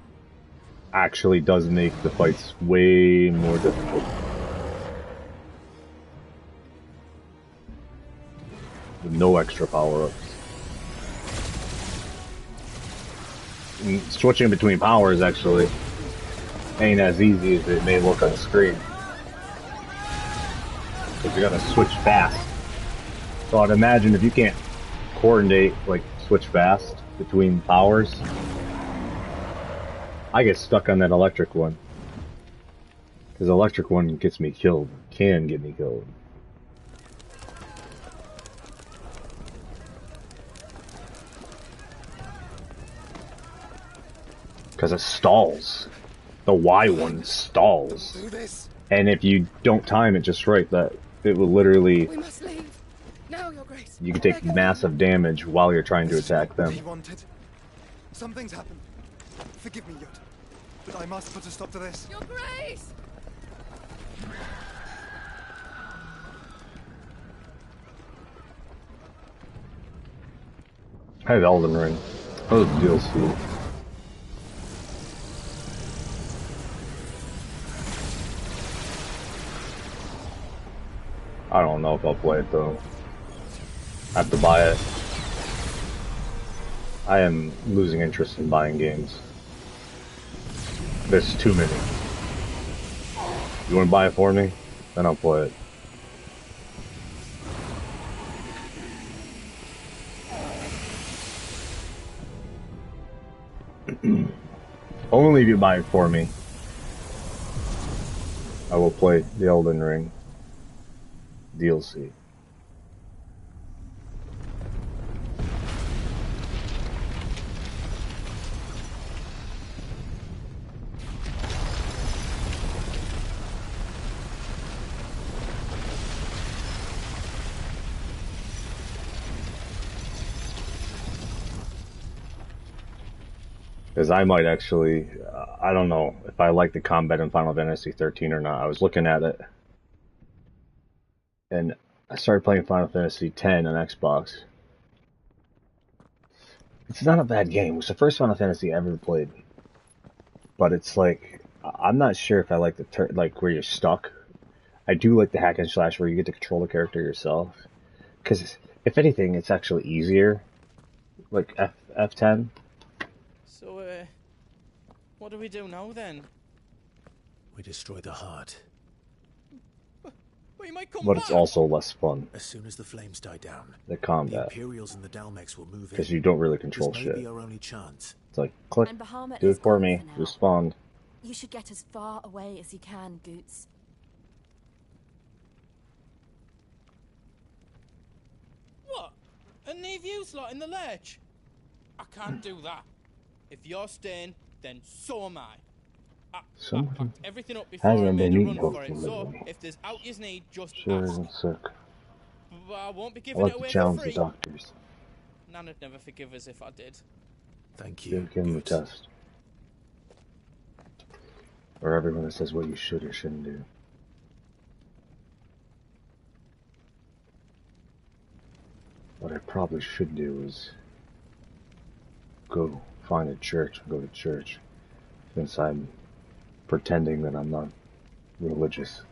actually does make the fights way more difficult. With no extra power-ups. Switching between powers actually ain't as easy as it may look on the screen. Because you gotta switch fast. So I'd imagine if you can't coordinate, like switch fast between powers, I get stuck on that electric one. Because the electric one gets me killed. Can get me killed. Because it stalls. The Y one stalls. And if you don't time it just right, that it will literally... We must leave. Now. now, Your Grace. You can take massive damage while you're trying to attack them. He wanted. Something's happened. Forgive me, Yod, but I must put a stop to this. Your Grace! I had Elden Ring. That was DLC. I don't know if I'll play it though. I have to buy it. I am losing interest in buying games. There's too many. You want to buy it for me? Then I'll play it. Only if you buy it for me, I will play the Elden Ring DLC. Because I might actually, I don't know if I like the combat in Final Fantasy 13 or not. I was looking at it, and I started playing Final Fantasy 10 on Xbox. It's not a bad game. It was the first Final Fantasy I ever played. But it's like, I'm not sure if I like the, like where you're stuck. I do like the hack and slash where you get to control the character yourself. Because if anything, it's actually easier. Like F10. So, what do we do now then? We destroy the heart. But he might come But back. it's also less fun. As soon as the flames die down, The the combat. Imperials and the Dalmex will move in. Because you don't really control This may shit. be our only chance. It's like, click, And Bahamut do is it for gone me, for now. respond. You should get as far away as you can, Goots. What? And leave you slot in the lurch? I can't do that. If you're staying, then so am I. I Someone packed everything up before I hasn't made been a run eating for it, healthy so lately. if there's out you need, just Sure ask. isn't sick. But I won't be I giving like it to away for challenge the free. doctors. Nana'd never forgive us if I did. Thank you. Give him a Good. test. Or everyone that says what you should or shouldn't do. What I probably should do is go find a church and go to church, since I'm pretending that I'm not religious.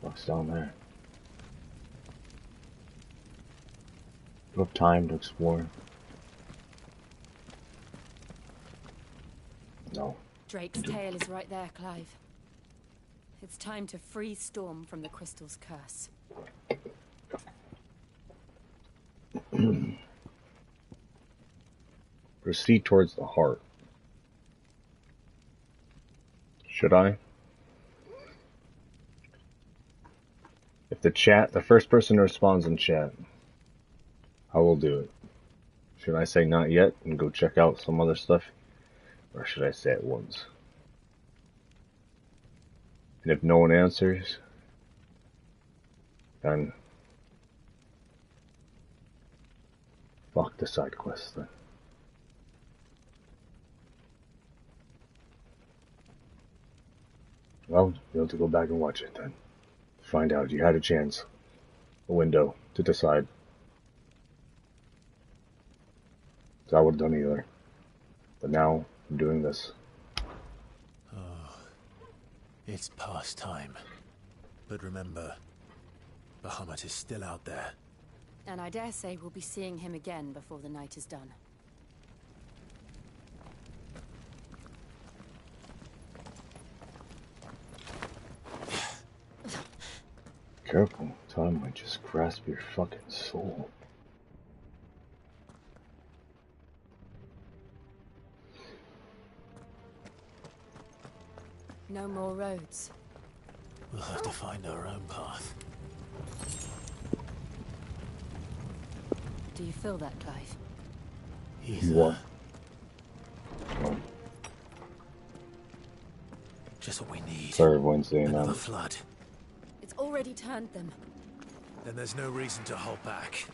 What's down there? You have time to explore? No. Drake's tail is right there, Clive. It's time to free Storm from the crystal's curse. Proceed towards the heart. Should I? If the first person who responds in chat, I will do it. Should I say not yet and go check out some other stuff? Or should I say it once? And if no one answers, then fuck the side quest then. Well, you'll have to go back and watch it then. Find out you had a chance, a window to decide. So I would have done either. But now I'm doing this. Oh, it's past time. But remember, Bahamut is still out there. And I dare say we'll be seeing him again before the night is done. Careful, time might just grasp your fucking soul. No more roads. We'll have to find our own path. Do you feel that, Clive? What? Just what we need. Sorry, everyone's saying Another that. flood. It's already turned them. Then there's no reason to hold back.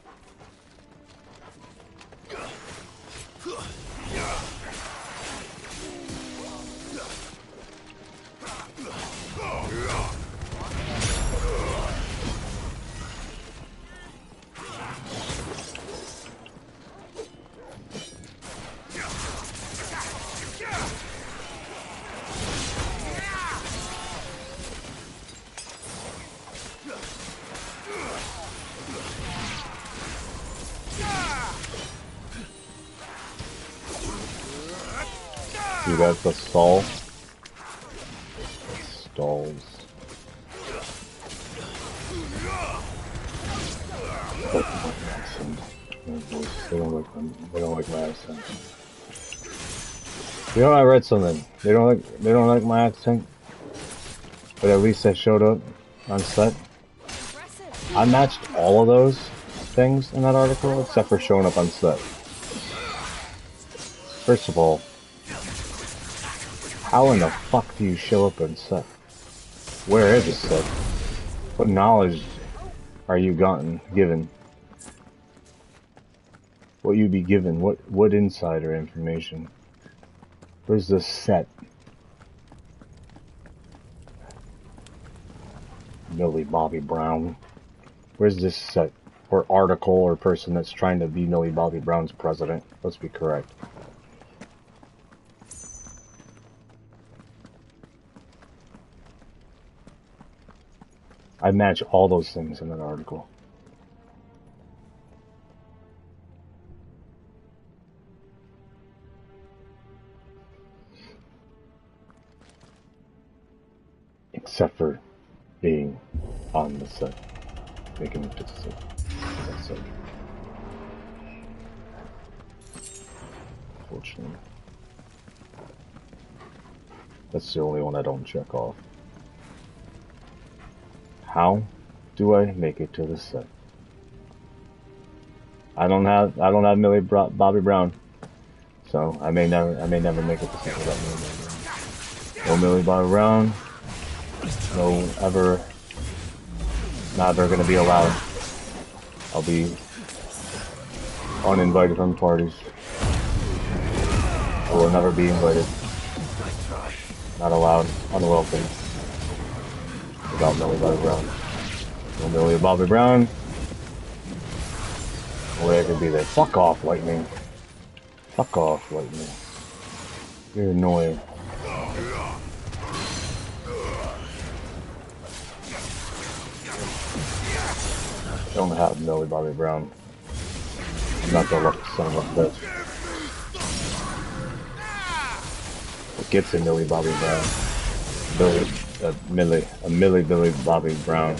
You got the stall. Stalls. They don't like my accent. You know, I read something. They don't like my accent. But at least I showed up on set. I matched all of those things in that article except for showing up on set. First of all, how in the fuck do you show up on set? Where is the set? What knowledge are you given? What you be given? What insider information? Where's the set? Millie Bobby Brown. Where's this set? Or article or person that's trying to be Millie Bobby Brown's president? Let's be correct. I match all those things in an article. Except for being on the set. Making it to the set. That's it. Unfortunately. That's the only one I don't check off. How do I make it to the set? I don't have Millie Bobby Brown, so I may never make it to set without Millie Bobby Brown. No Millie Bobby Brown. No ever. Not ever gonna be allowed. I'll be uninvited from parties. I will never be invited. Not allowed. Unwelcome. Without Millie Bobby Brown. No Millie Bobby Brown. No way I could be there. Fuck off, Lightning. Fuck off, Lightning. You're annoying. I don't have Millie Bobby Brown. I'm not the lucky son of a bitch. What gets a Millie Bobby Brown? A Millie Billy Bobby Brown.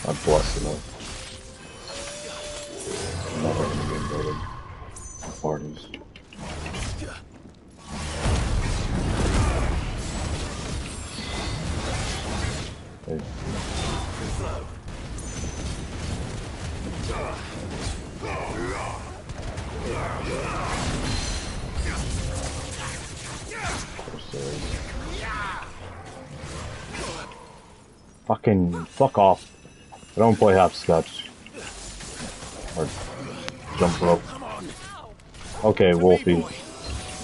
I'm blessed enough. I'm never gonna be invited to parties. Hey. Fucking fuck off. I don't play hopscotch. Or jump rope. Okay, Wolfie.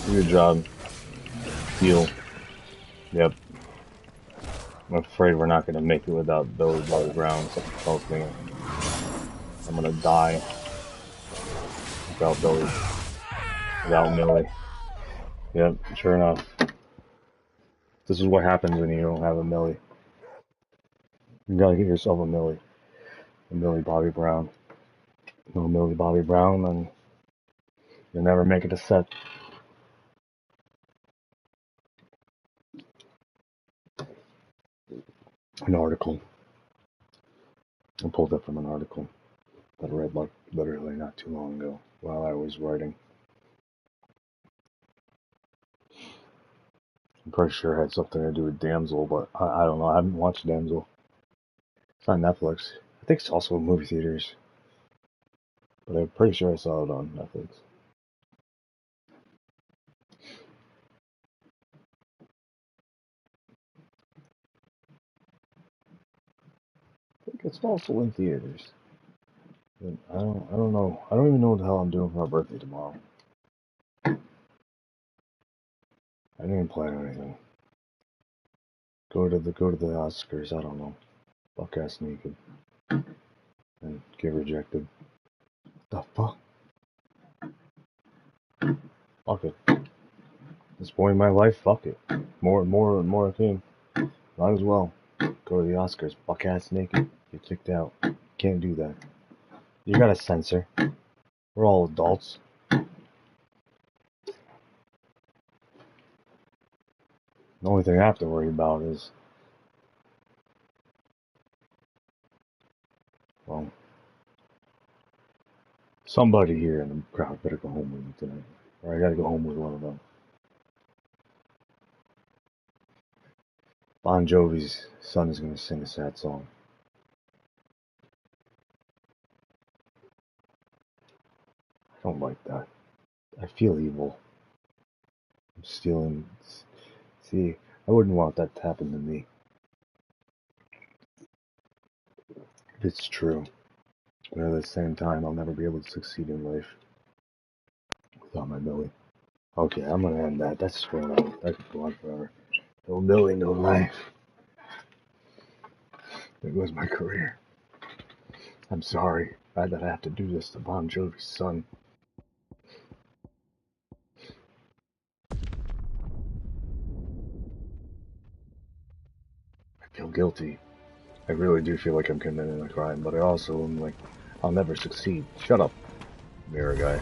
Do your job. Heal. Yep. I'm afraid we're not gonna make it without Billy Bobby Brown. Something tells me I'm gonna die without Billy. Without Millie. Yep, sure enough. This is what happens when you don't have a Millie. You gotta get yourself a Millie. A Millie Bobby Brown. No Millie Bobby Brown, and you'll never make it to set. An article. I pulled up from an article that I read like literally not too long ago while I was writing. I'm pretty sure it had something to do with Damsel, but I don't know. I haven't watched Damsel. It's on Netflix. I think it's also in movie theaters. But I'm pretty sure I saw it on Netflix. I think it's also in theaters. But I don't know. I don't even know what the hell I'm doing for my birthday tomorrow. I didn't even plan anything. Go to the Oscars, I don't know. Buck ass naked. And get rejected. The fuck? Fuck it. This point in my life, fuck it. More and more I came. Might as well. Go to the Oscars, buck ass naked. Get kicked out. Can't do that. You gotta censor. We're all adults. The only thing I have to worry about is, well, somebody here in the crowd better go home with me tonight. Or I gotta go home with one of them. Bon Jovi's son is gonna sing a sad song. I don't like that. I feel evil. I'm stealing. See, I wouldn't want that to happen to me. It's true. But at the same time, I'll never be able to succeed in life without my Millie. Okay, I'm gonna end that. That's just going on. That could go on forever. No Millie, no life. There goes my career. I'm sorry that I have to do this to Bon Jovi's son. I feel guilty. I really do feel like I'm committing a crime, but I also am like, I'll never succeed. Shut up, mirror guy.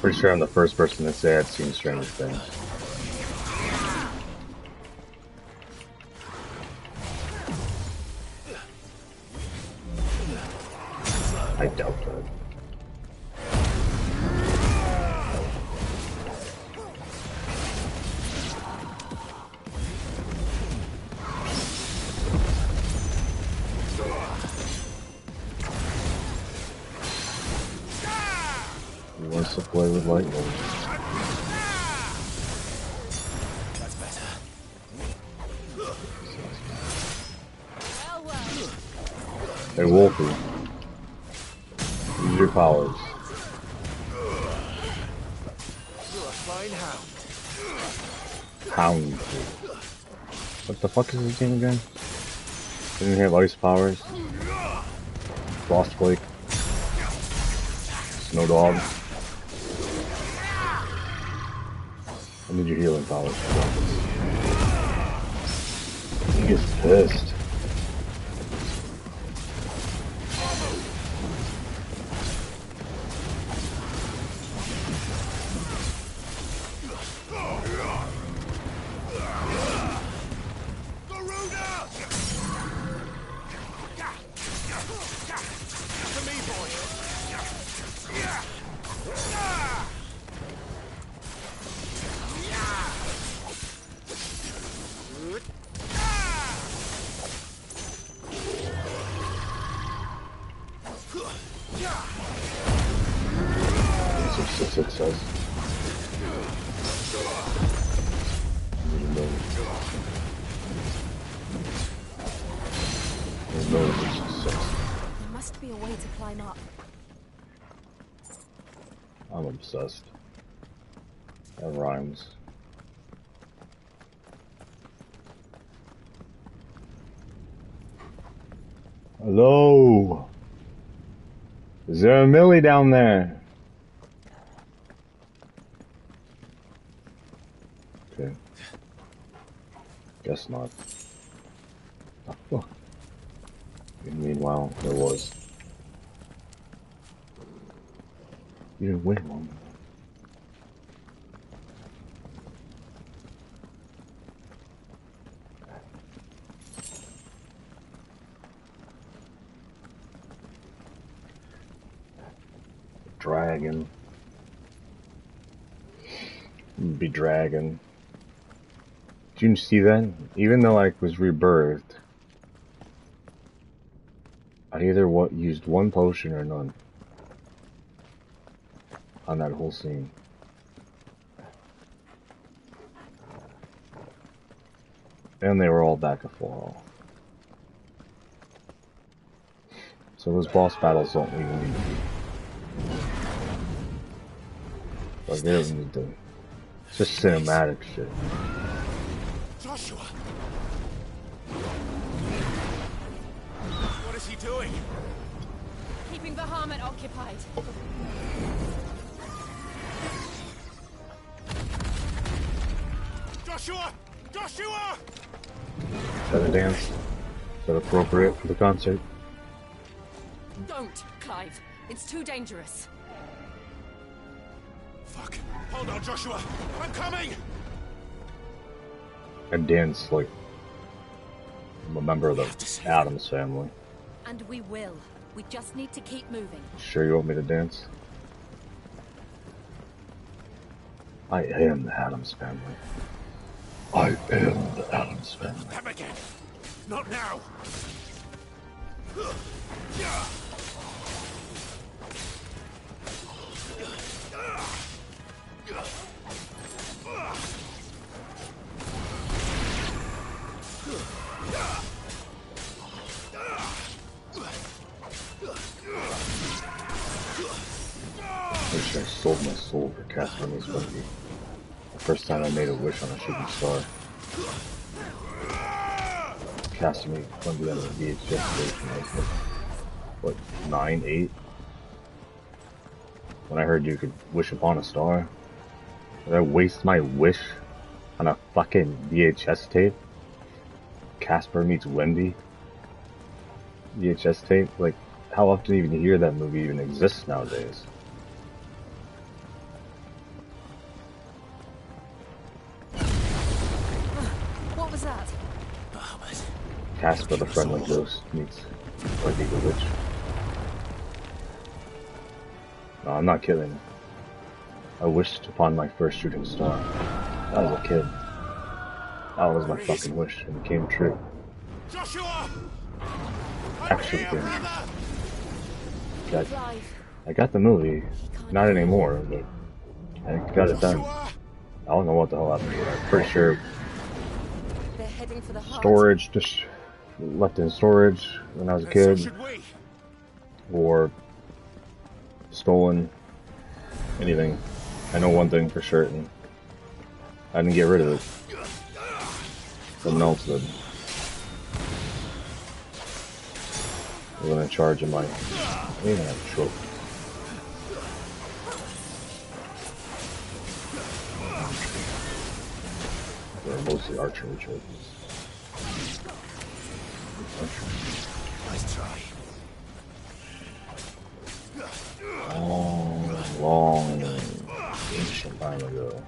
Pretty sure I'm the first person to say I've seen Stranger Things. I doubt that. He wants to play with lightning. That's better. Hey Wolfie, use your powers. You're a fine hound. Hound. What the fuck is his name again? Didn't he have ice powers? Frostquake. Snow dog. I need your healing powers. He gets pissed. Success. There must be a way to climb up. I'm obsessed. That rhymes. Hello? Is there a Millie down there? Okay. Guess not. Oh, fuck. Meanwhile, there was. You didn't wait long enough. Dragon. Be dragon. Did you see that? Even though I was rebirthed, I either used one potion or none on that whole scene. And they were all back at full health. So those boss battles don't even need to be. Like, they don't need to. It's just cinematic shit. Joshua! What is he doing? Keeping the Bahamut occupied. Joshua! Joshua! Is that a dance? Is that appropriate for the concert? Don't, Clive. It's too dangerous. Fuck. Hold on, Joshua. I'm coming! I dance like I'm a member of the Addams family. And we will. We just need to keep moving. Sure you want me to dance? I am the Addams family. I am the Addams family. Them again! Not now! I wish I sold my soul for casting this movie. The first time I made a wish on a shooting star. Casting me one of the VHS version. I was like, what, 9, 8? When I heard you could wish upon a star. Did I waste my wish on a fucking VHS tape? Casper meets Wendy? VHS tape? Like, how often even hear that movie even exists nowadays? What was that? Casper the Friendly Ghost meets Wendy the Witch. No, I'm not kidding. I wished upon my first shooting star. I was a kid. That was my fucking wish, and it came true. Joshua! Actually came true. I got the movie. Not anymore, but I got it done. I don't know what the hell happened to it. I'm pretty sure They're heading for the heart. storage, just left in storage when I was a kid, or stolen, anything. I know one thing for certain. I didn't get rid of it. Someone else did. I was in charge of my... I don't even have a trophy. They're mostly archery trophies. Nice try. Long, ancient time ago.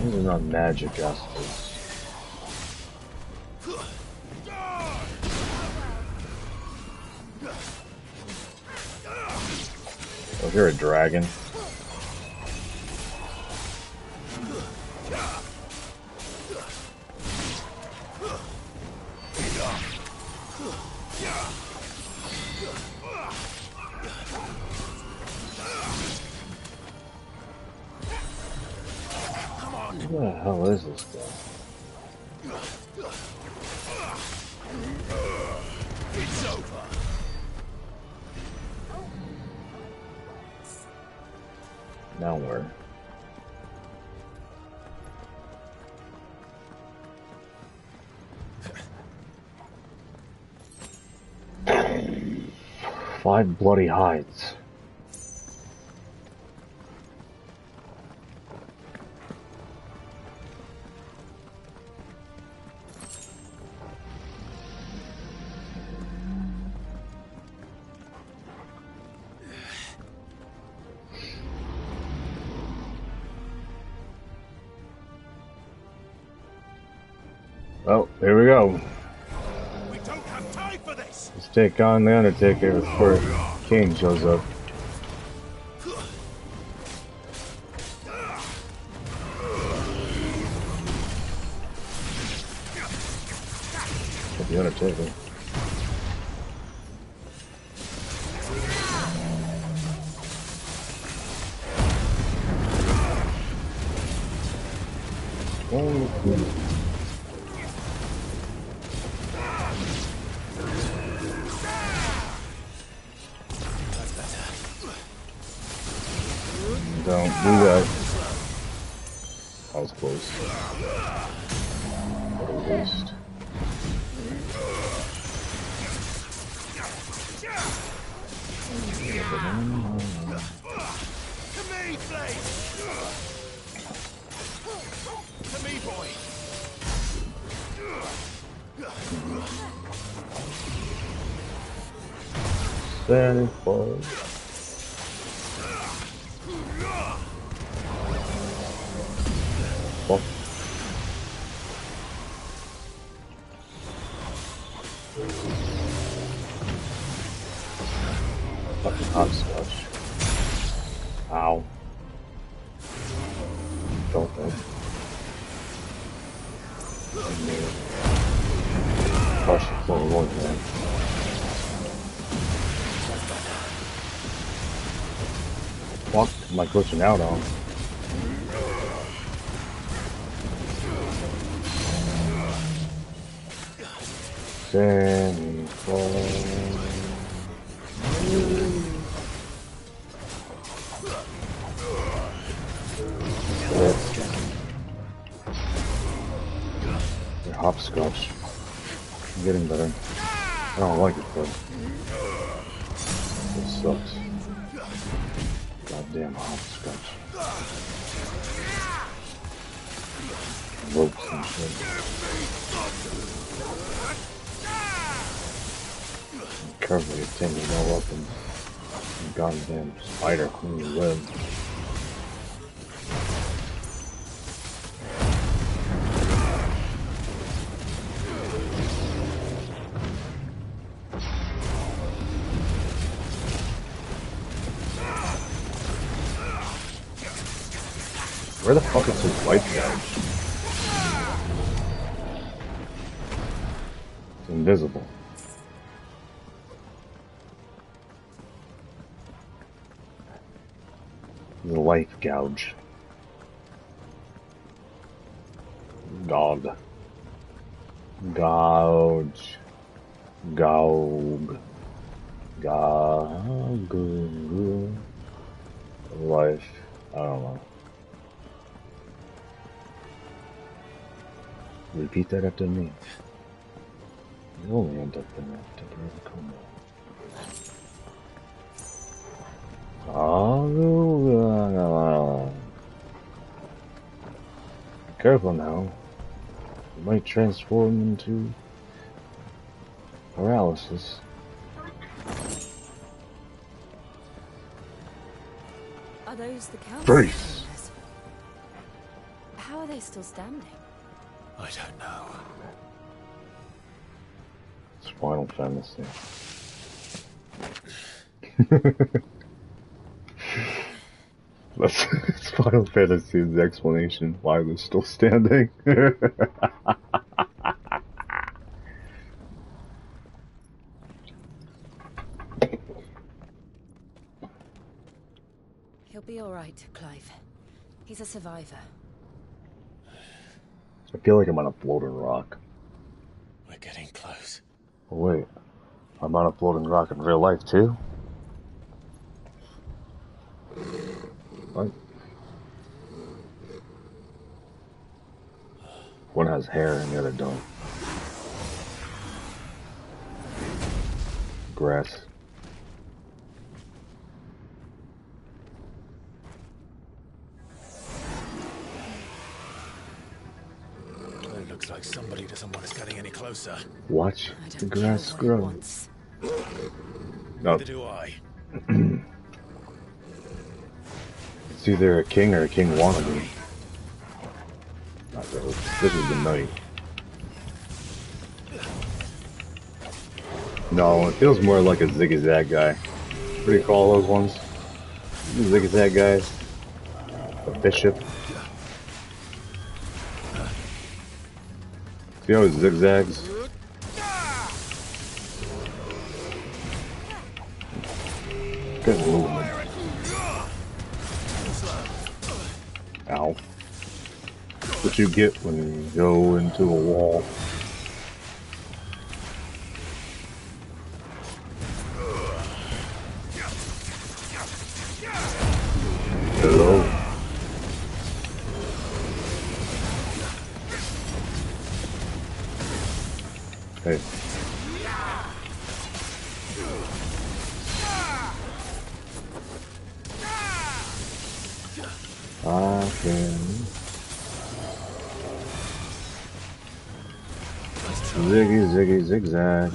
These are not magic aspects. Oh, you're a dragon. What the hell is this guy? It's over. Now where? Five bloody hides. Well, here we go. We don't have time for this. Let's take on the Undertaker before King shows up. The Undertaker. Don't do that. I was close. What a waste. To me, Blade. To me, boy. Santa Claus. Fuck. Fucking hopscotch. Ow. Felt that. Crush the floor, one man. What am I glitching out on? Santa Claus. They're hopscotch. I'm getting better. I don't like it though. It sucks. Goddamn hopscotch. Ropes and shit. Carefully get tangled all up in goddamn spider queen web. Where the fuck is his life gouge? It's invisible. The life gouge. God. Gouge. Gouge. Gouge. Life. I don't know. Repeat that after me. You only end up in a temporary coma. Oh, be careful now. You might transform into paralysis. Are those the council? Brace. How are they still standing? I don't know. It's Final Fantasy. It's Final Fantasy's explanation why they're still standing. He'll be all right, Clive. He's a survivor. I feel like I'm on a floating rock. We're getting close. Oh, wait, I'm on a floating rock in real life too? What? One has hair and the other don't. Grass. It looks like somebody doesn't want us getting any closer. Watch I the don't grass care what he grow. wants. No, Neither do I. it's either a king or a king wannabe. Not really. This is the night. No, it feels more like a zigzag guy. What do you call those ones? The zigzag guys? The bishop? See how it zigzags? Good movement. Ow. That's what you get when you go into a wall. Hello. Hey. I can ziggy ziggy zigzag.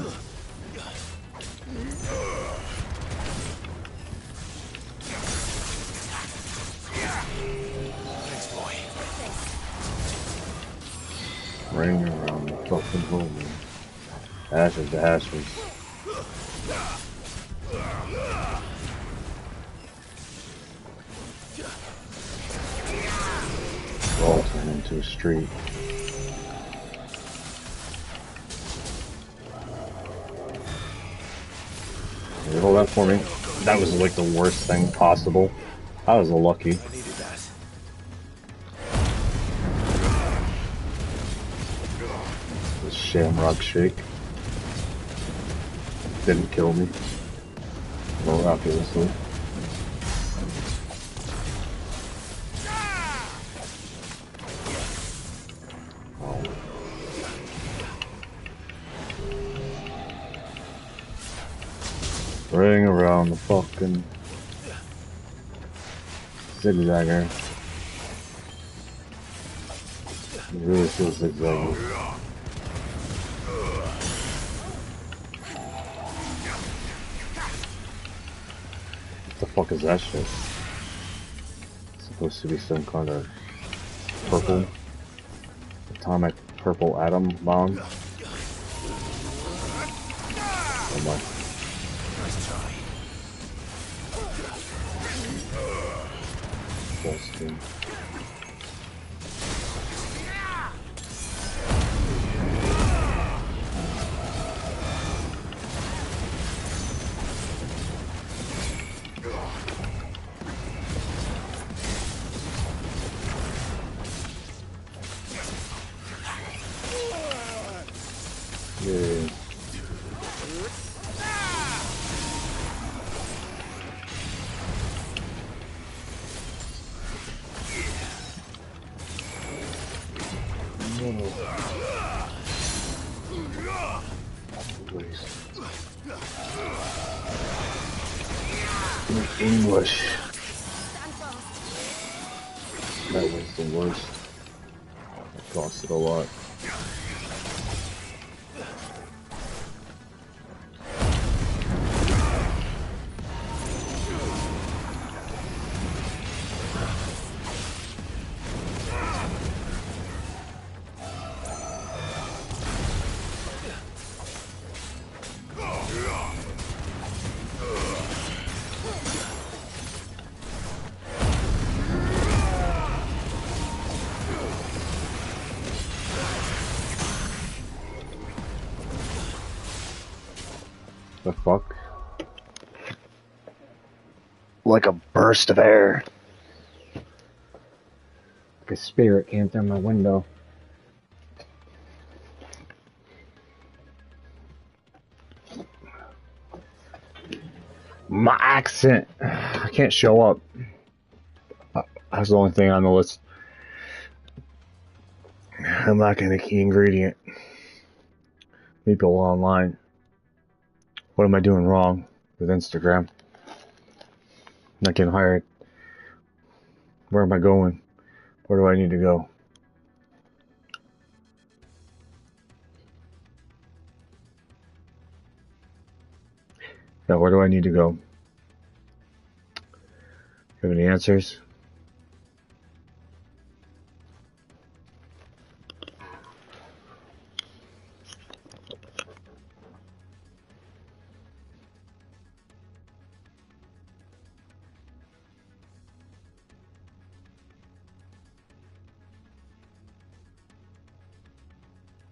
Ring around the fucking hole. Ashes to ashes. All turn into a street. You hold that for me. That was like the worst thing possible. I was lucky. I needed that. The shamrock shake didn't kill me. Miraculously. Ring around the fucking zigzagger. It really feels zigzaggy. What the fuck is that shit? It's supposed to be some kind of purple, atomic purple atom bomb. Oh my. Nice try. Interesting. Yeah. English. That was the worst. It costed a lot. The fuck? Like a burst of air. Like a spirit came through my window. My accent. I can't show up. That's the only thing on the list. I'm lacking a key ingredient. People online. What am I doing wrong with Instagram? Not getting hired. Where am I going? Where do I need to go? Yeah, where do I need to go? You have any answers?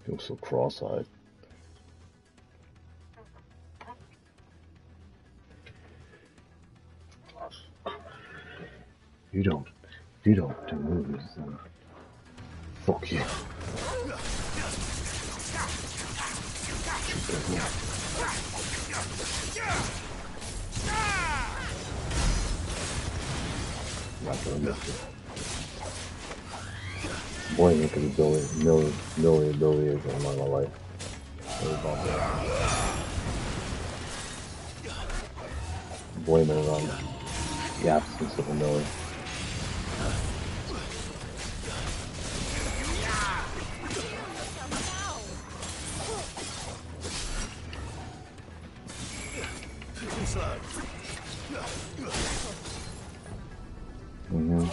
Feel so cross-eyed. You don't do movies, then fuck you. Not gonna miss it. Boy, look at the million abilities in my life. Blaming it on the absence of a million. Mm-hmm.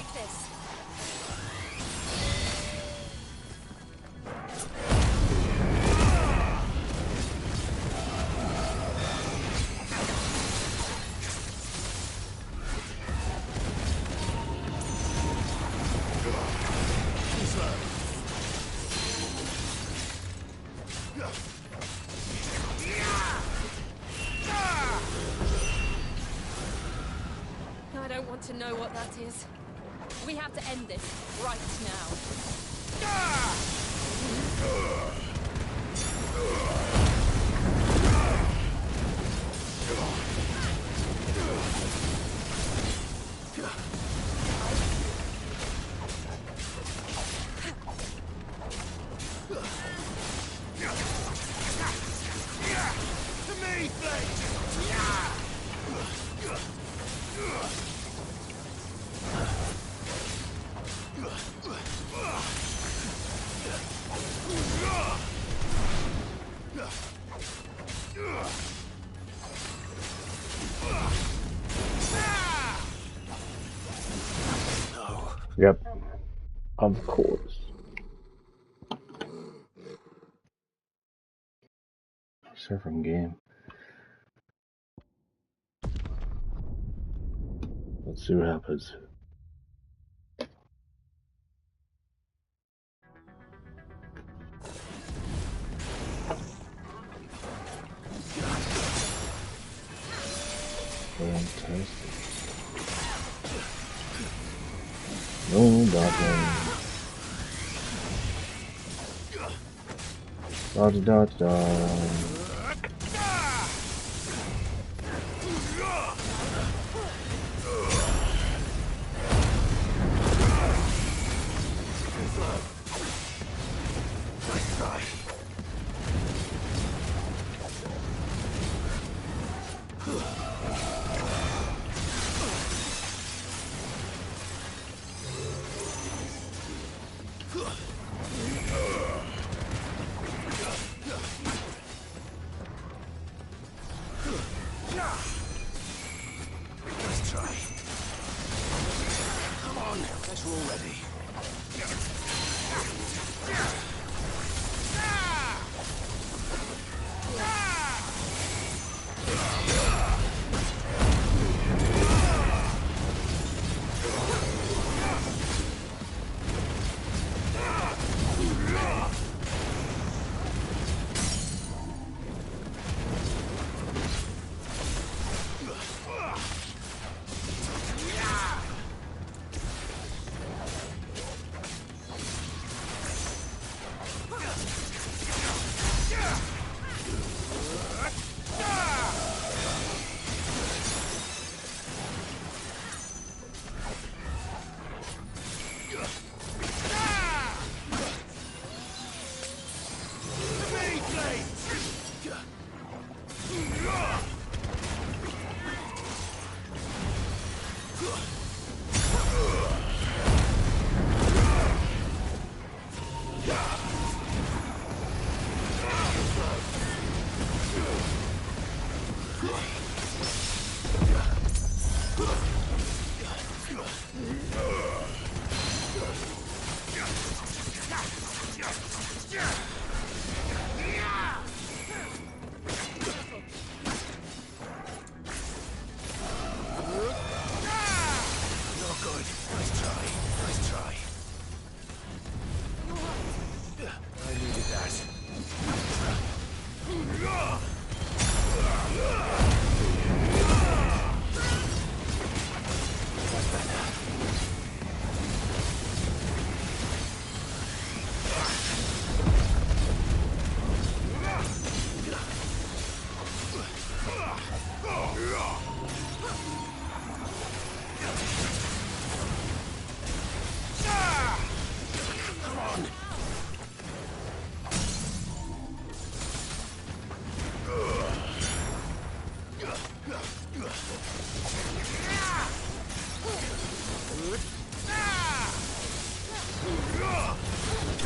I don't want to know what that is. We have to end this right now. Yep. Of course. Surfing game. Let's see what happens. Fantastic. No dodging. Dodge, dodge, dodge. Let's try. Come on, let's roll ready. I needed that. To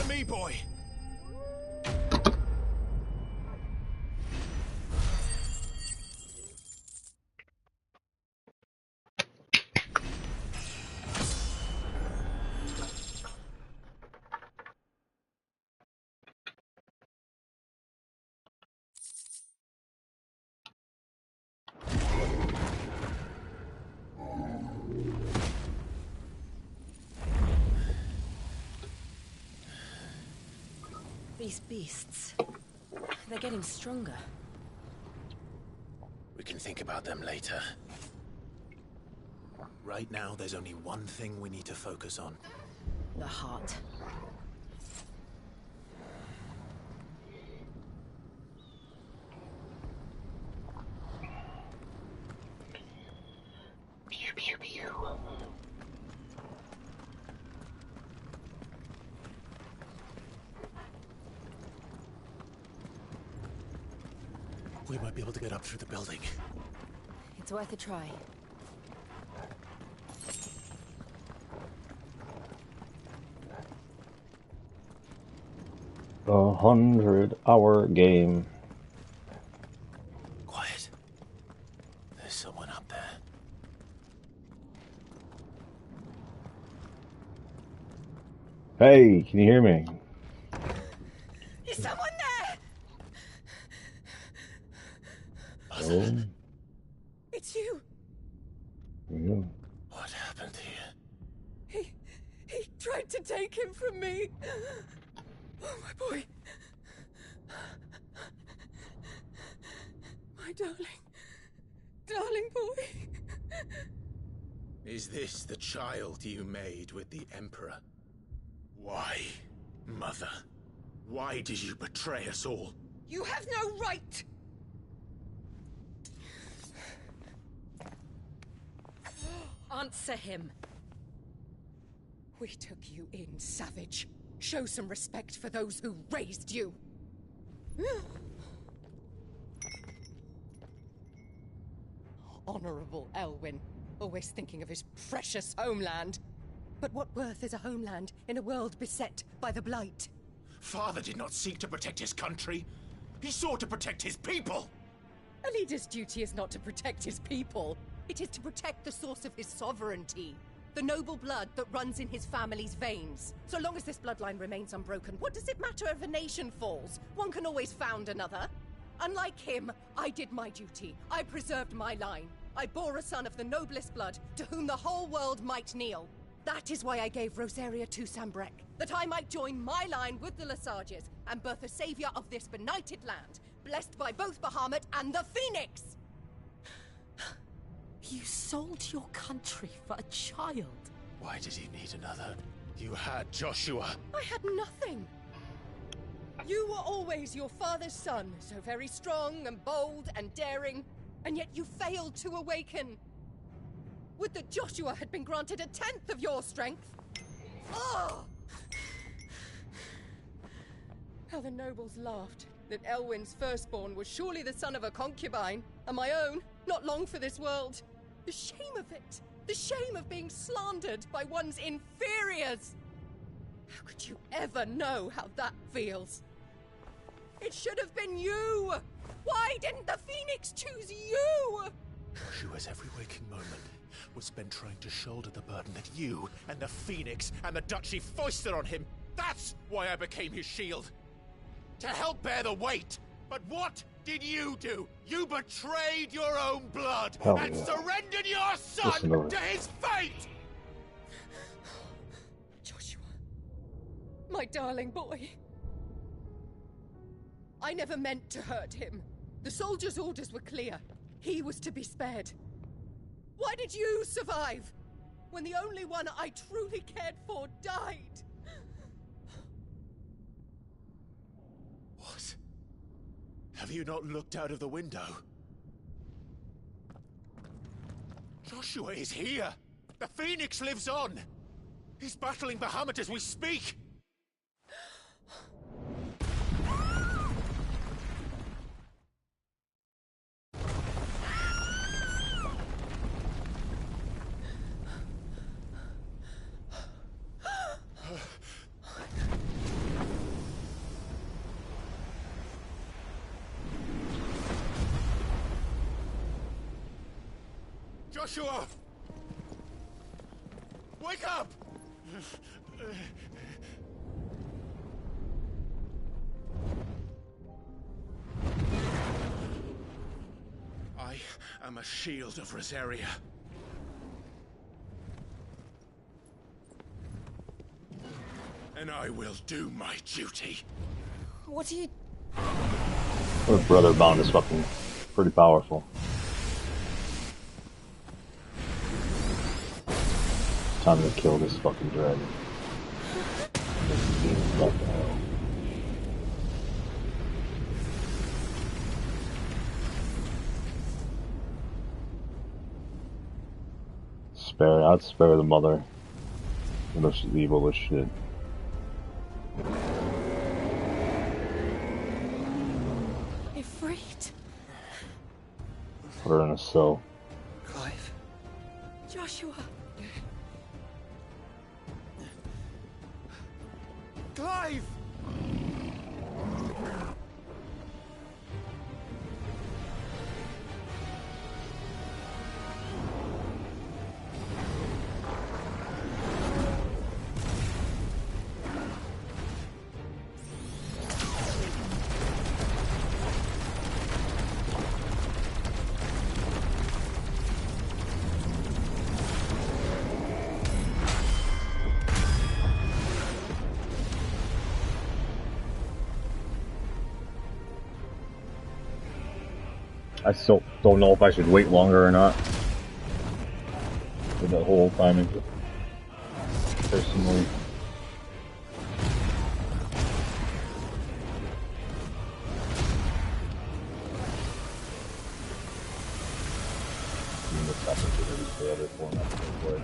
me, boy. These beasts, they're getting stronger. We can think about them later. Right now, there's only one thing we need to focus on. The heart. Pew, pew, pew. We might be able to get up through the building. It's worth a try. The 100-hour game. Quiet. There's someone up there. Hey, can you hear me? Is someone there? Oh, It's you. yeah. What happened here? He tried to take him from me. Oh, my boy. My darling boy. Is this the child you made with the Emperor? Why, Mother? Why did you betray us all? You have no right. Answer him. We took you in, savage. Show some respect for those who raised you. Honorable Elwyn, always thinking of his precious homeland. But what worth is a homeland in a world beset by the Blight? Father did not seek to protect his country. He sought to protect his people. A leader's duty is not to protect his people. It is to protect the source of his sovereignty. The noble blood that runs in his family's veins. So long as this bloodline remains unbroken, what does it matter if a nation falls? One can always found another. Unlike him, I did my duty. I preserved my line. I bore a son of the noblest blood, to whom the whole world might kneel. That is why I gave Rosaria to Sambrek, that I might join my line with the Lesages and birth a savior of this benighted land, blessed by both Bahamut and the Phoenix! You sold your country for a child. Why did he need another? You had Joshua. I had nothing. You were always your father's son, so very strong and bold and daring, and yet you failed to awaken. Would that Joshua had been granted 1/10 of your strength? Oh! How the nobles laughed that Elwyn's firstborn was surely the son of a concubine, and my own, not long for this world. The shame of it! The shame of being slandered by one's inferiors! How could you ever know how that feels? It should have been you! Why didn't the Phoenix choose you? Joshua's every waking moment was spent trying to shoulder the burden that you and the Phoenix and the Duchy foisted on him. That's why I became his shield. To help bear the weight. But what did you do? You betrayed your own blood Hell and yeah. surrendered your son Listen to to her. his fate! Joshua, my darling boy. I never meant to hurt him. The soldiers' orders were clear. He was to be spared. Why did you survive when the only one I truly cared for died? What? Have you not looked out of the window? Joshua is here! The Phoenix lives on! He's battling Bahamut as we speak! Joshua! Wake up! I am a shield of Rosaria. And I will do my duty. What are you... Her brother bond is fucking pretty powerful. Time to kill this fucking dragon. What the hell? I'd spare the mother. Even though she's evil as shit. Ifrit? Put her in a cell. Clive. Joshua. Clive! I still don't know if I should wait longer or not. For the whole timing. Personally. The other format to play.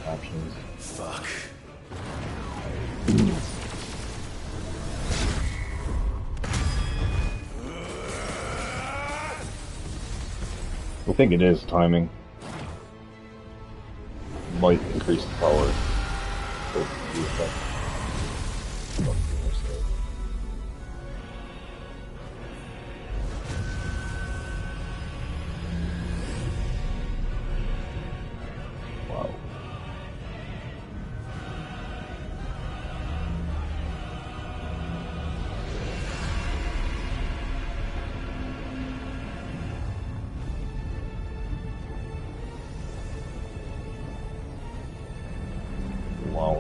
Options. Fuck. I think it is timing. Might increase the power. Of the effect. Wow. Wow.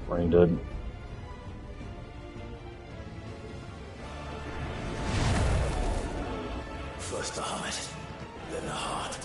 Brain dead. First the heart, then the heart.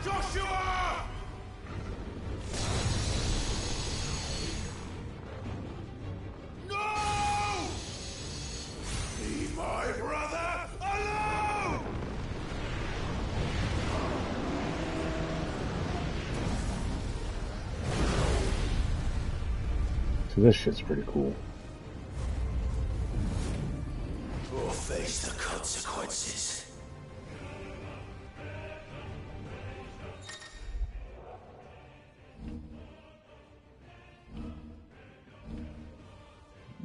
Joshua! No! Leave my brother alone! So this shit's pretty cool. Or face the consequences.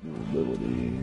Ability.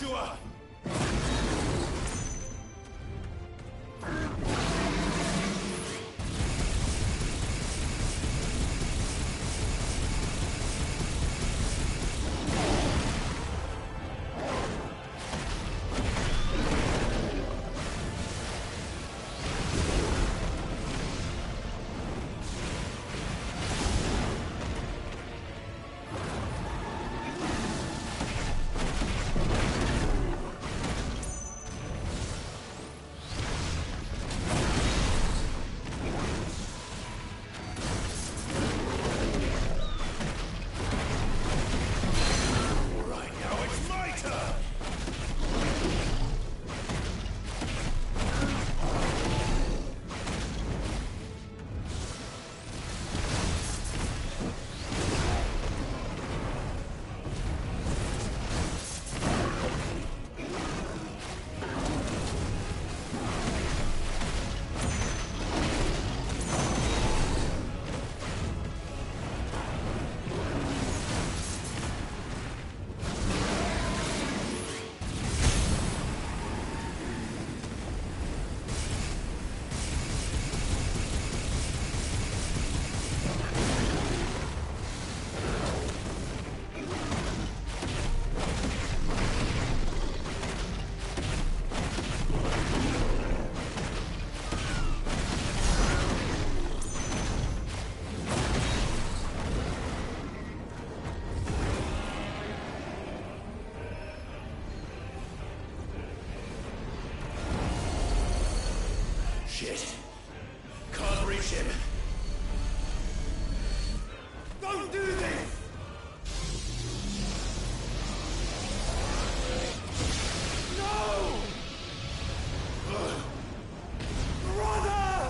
Joshua! Shit. Can't reach him. Don't do this! No! Brother!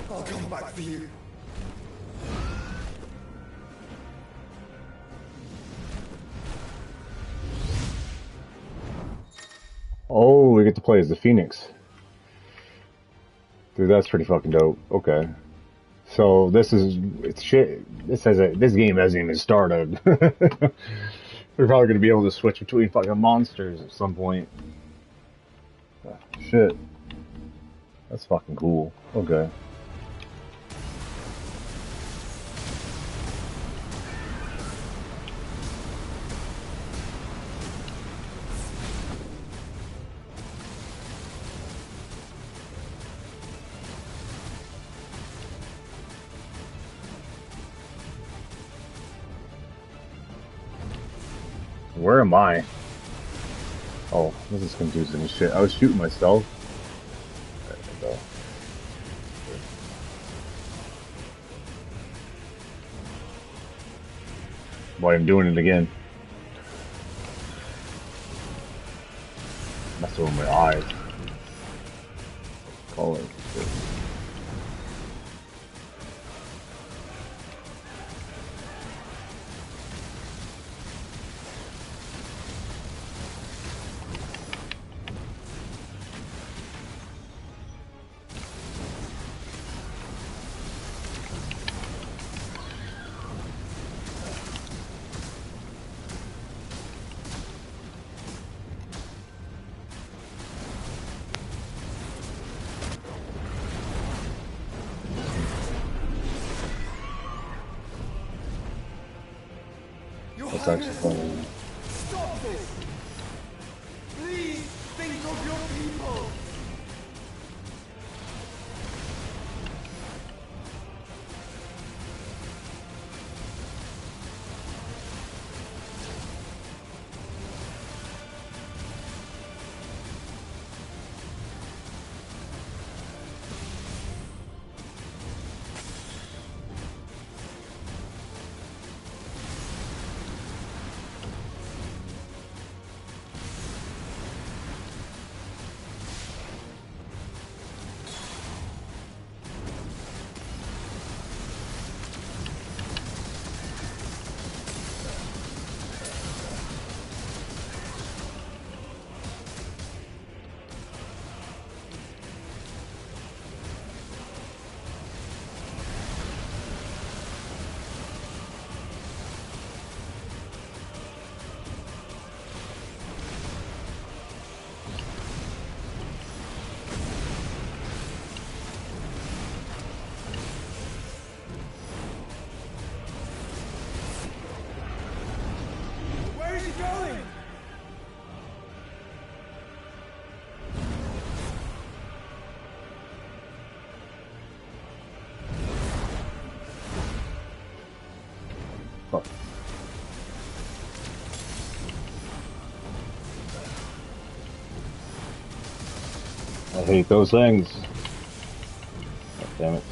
I'll come back for you. Oh, we get to play as the Phoenix. Dude, that's pretty fucking dope. Okay. So this is, it's shit. This game hasn't even started. We're probably gonna be able to switch between fucking monsters at some point. Shit. That's fucking cool. Okay. Where am I? Oh, this is confusing as shit. I was shooting myself. There we go. Boy, I'm doing it again. Messing with my eyes. Color. That's actually funny. Stop this! Please think of your people! going? Fuck. I hate those things. God damn it.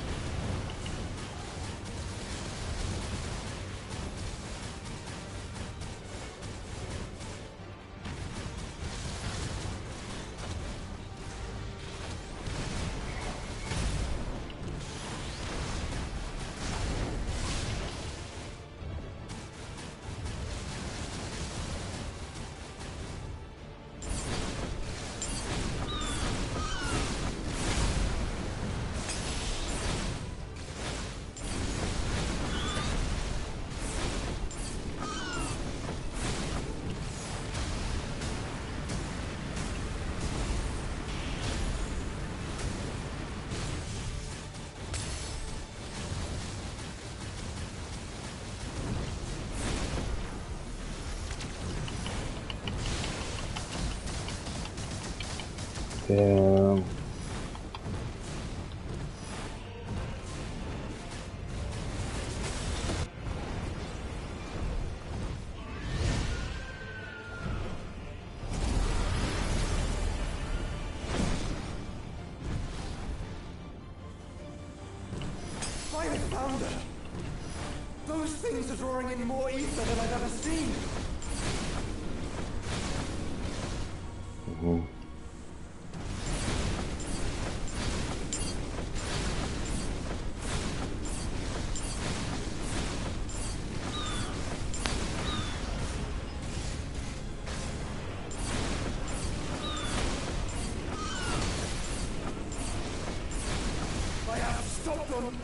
Damn. Finally found her! Those things are drawing in more ether than I've ever seen! Mm-hmm. I have to stop them!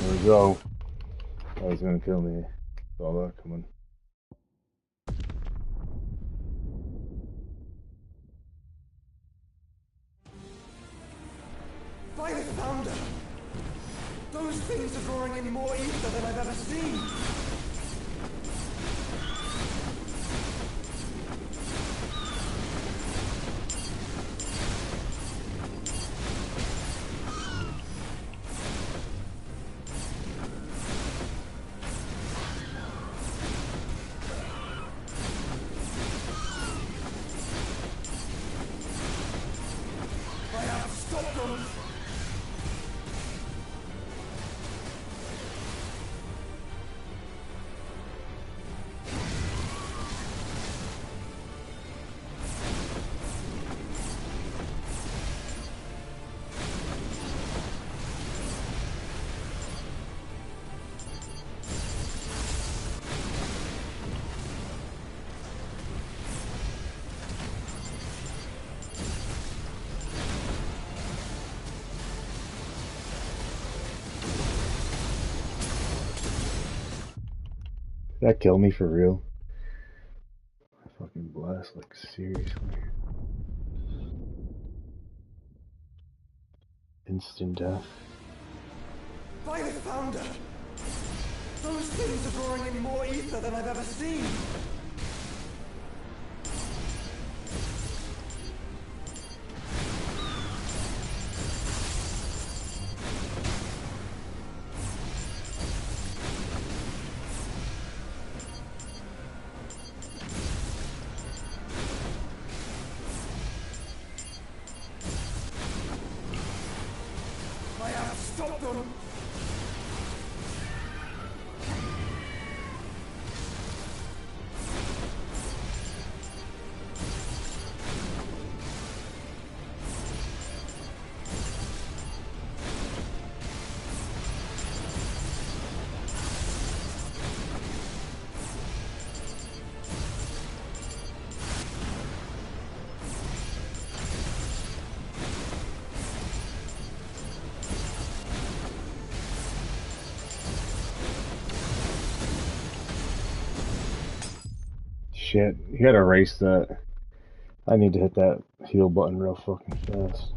There we go. Oh, he's gonna kill me. Saw that coming. Finally found her! Those things are drawing in more ether than I've ever seen! I have to stop them! Did that kill me for real? I fucking blast, like seriously. Instant death. Finally found her! Those things are drawing in more ether than I've ever seen! I have to stop them! shit. You gotta erase that. I need to hit that heal button real fucking fast.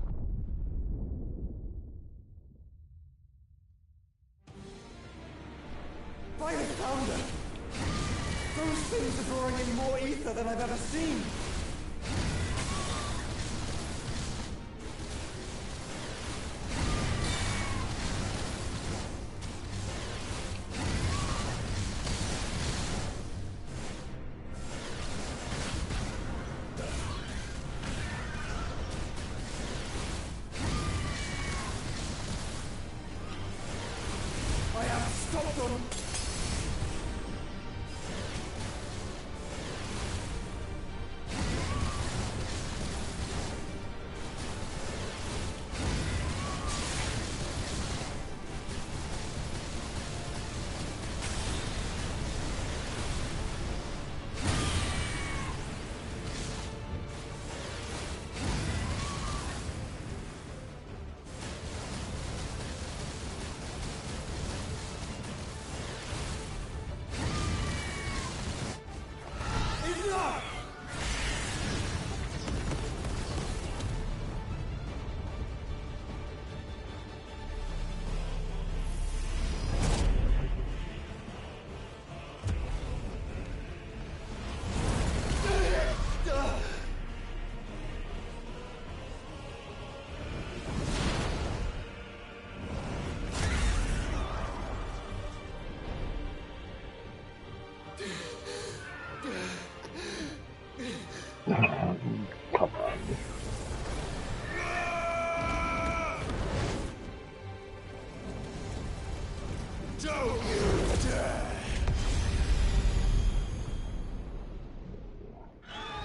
By the founder! Those things are drawing in more ether than I've ever seen! I have stopped them! Come on. Don't you dare!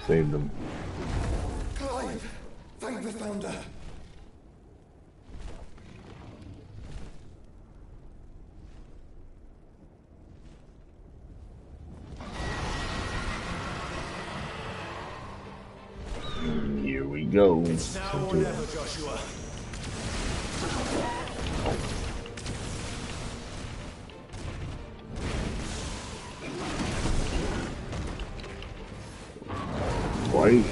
Saved them. Clive! Thank the founder! Here we go. It's now or never, Joshua. Why?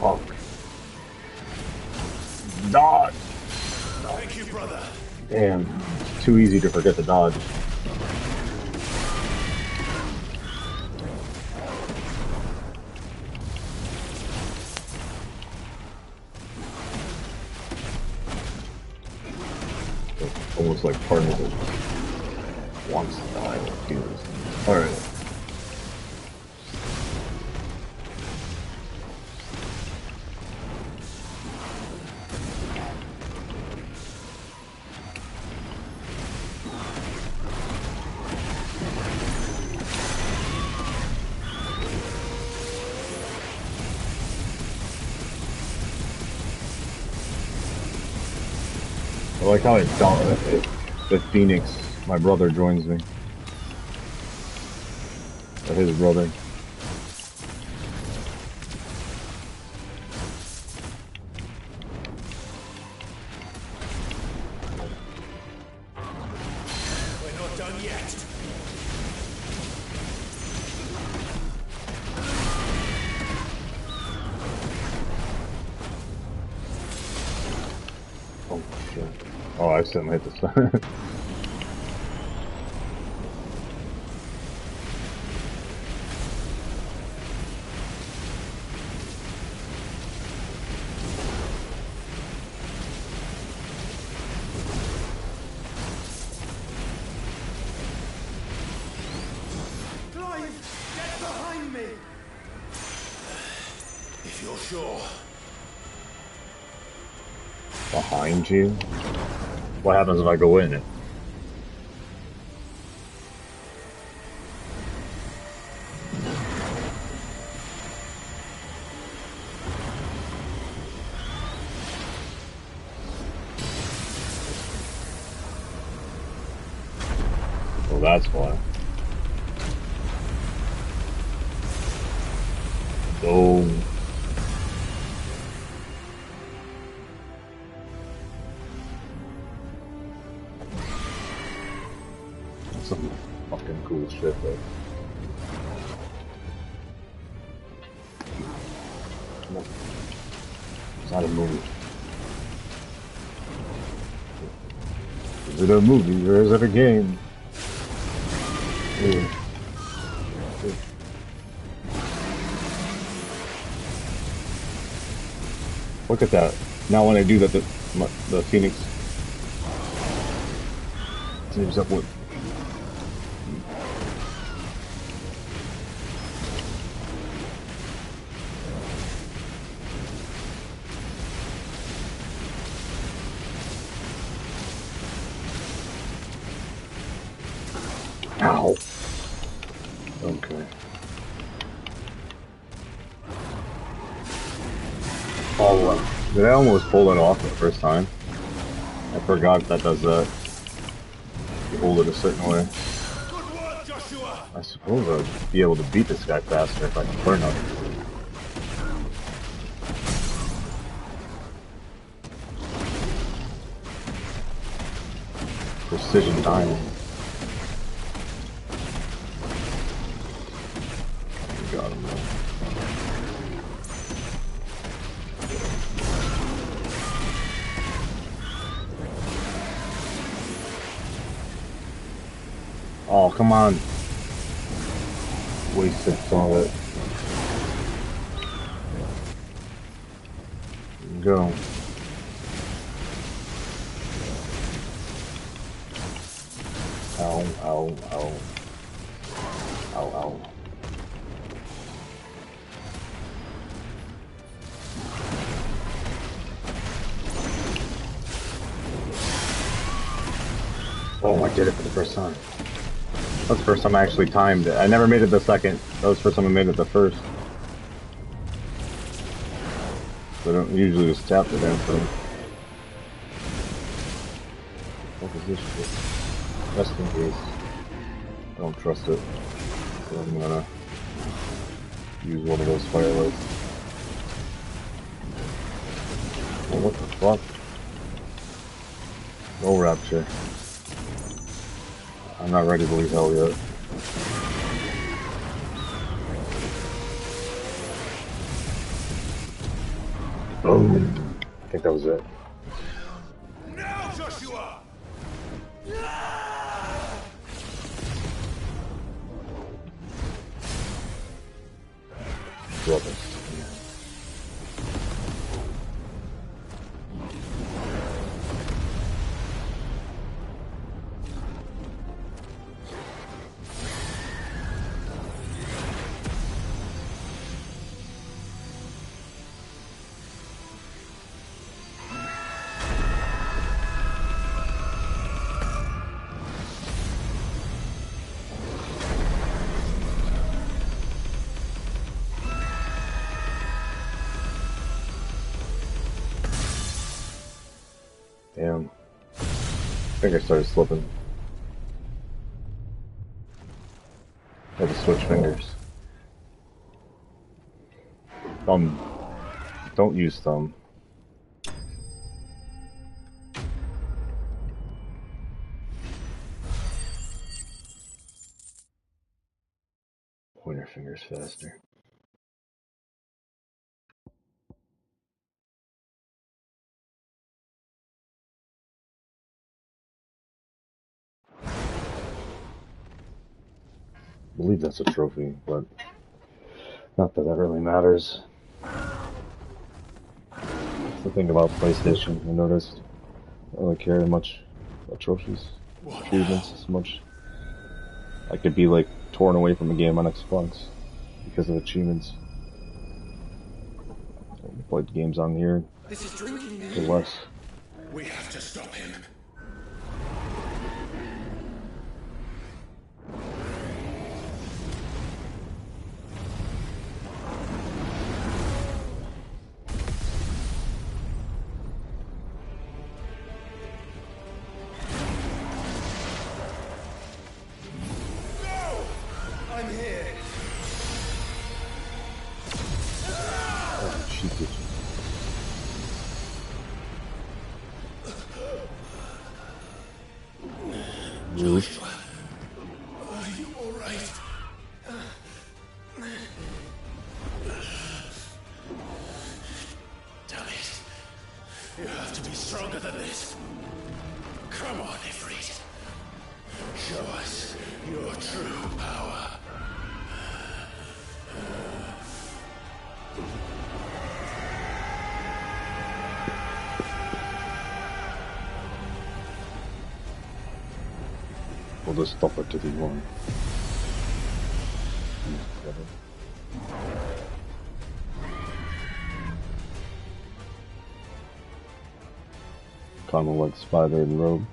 Fuck. Dodge! Thank you, brother. Damn, too easy to forget to dodge. It's almost like part of it wants to die. Like, Jesus. Alright. I like how the Phoenix, my brother, joins me. Or his brother. We're not done yet. Oh shit. Oh, I accidentally hit the sun. Clive! Get behind me! If you're sure. Behind you? What happens if I go in it? So that's why. So... That's some fucking cool shit though. It's not a movie. Is it a movie or is it a game? Ooh. Look at that. Now when I do that, the Phoenix teams up with... Ow. Okay. Oh, did I almost pull it off the first time? I forgot that does that. You hold it a certain way. I suppose I'd be able to beat this guy faster if I can learn how to do it. Precision timing. Got him though. Oh, come on. Wasted some of it. Go. Ow, ow, ow. Ow, ow. Oh, I did it for the first time. That's the first time I actually timed it. I never made it the second. That was the first time I made it the first. So I don't usually just tap the damn thing. What is this shit? Just in case. I don't trust it. So I'm gonna use one of those firelights. Oh, what the fuck? No rapture. I'm not ready to leave hell yet. Boom. I think that was it. Now, Joshua! Rubbish. Damn. I think I started slipping. I had to switch fingers. Thumb. Don't use thumb. Pointer fingers faster. I believe that's a trophy, but not that that really matters. That's the thing about PlayStation, I noticed. I don't really care much about trophies, achievements as much. I could be like torn away from a game on Xbox because of achievements. I played games on here for less. We have to stop him. Joshua, are you alright? Damn it. You have to be stronger than this. Come on, Ifrit. Show us your true power. We'll just stop it to the one. Kind of like Spider and Rogue.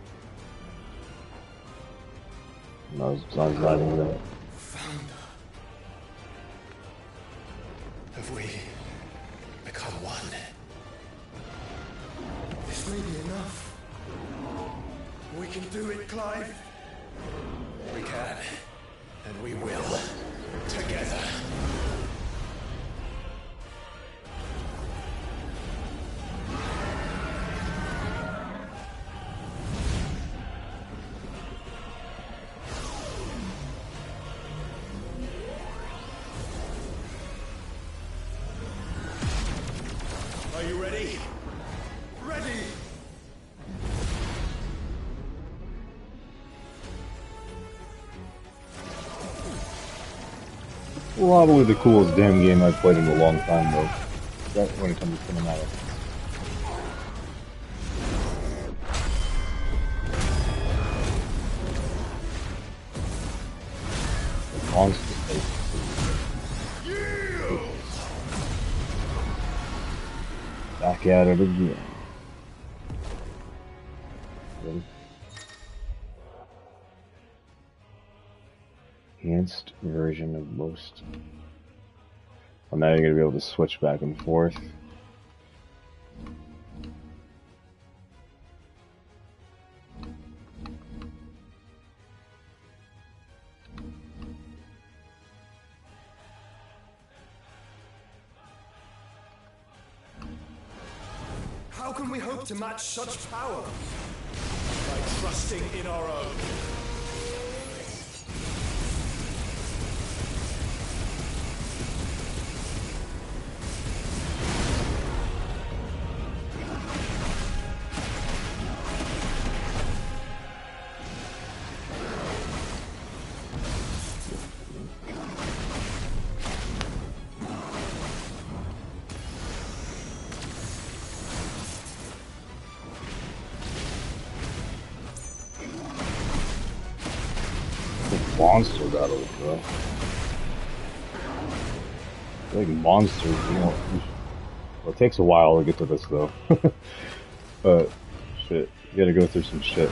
No, it's not riding that. Founder. Have we become one? This may be enough. We can do it, Clive. We can, and we will, together. Are you ready? Ready! Probably the coolest damn game I've played in a long time, though. That when it comes to cinematics. The monster face. Back at it again. Ready? Enhanced version of most. Well, now you're going to be able to switch back and forth. How can we hope to match such power? By trusting in our own. Monster battle, bro. Like monsters, you know. Well, it takes a while to get to this though. But shit, you gotta go through some shit.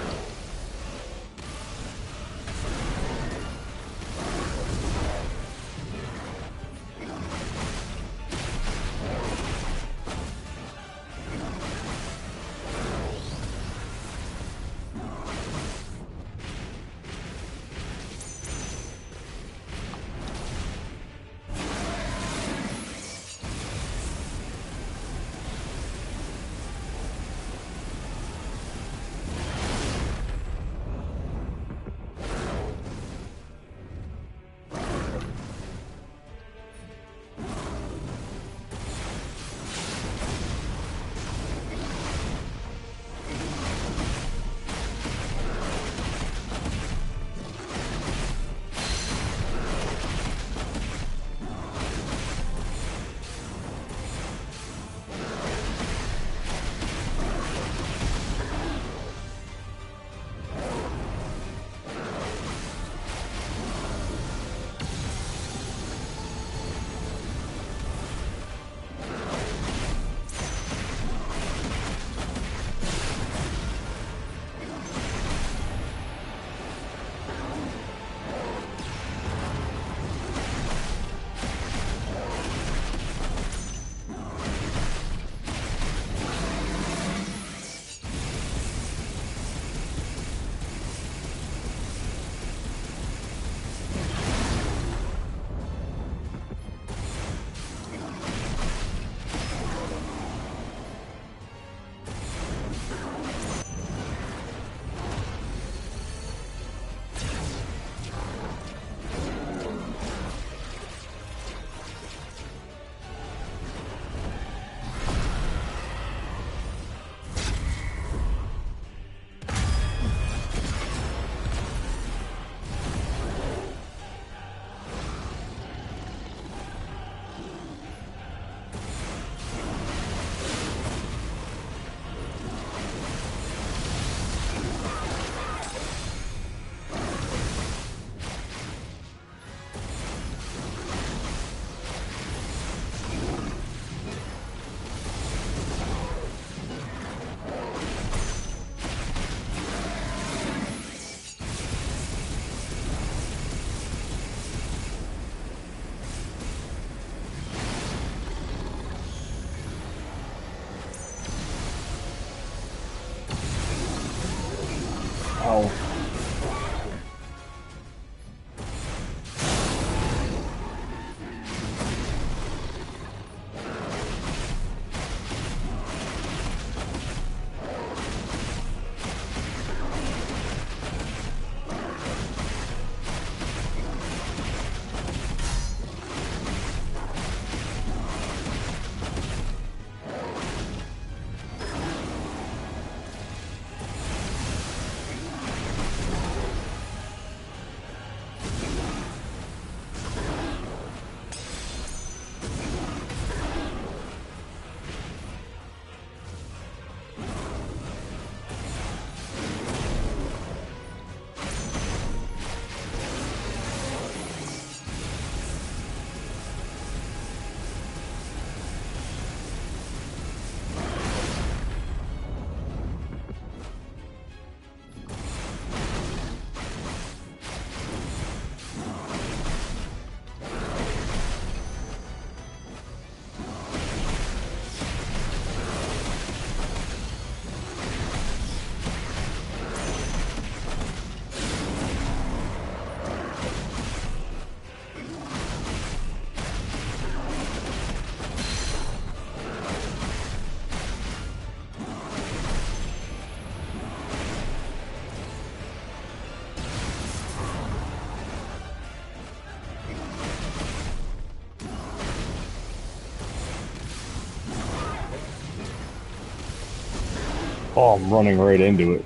Ow. Oh, I'm running right into it.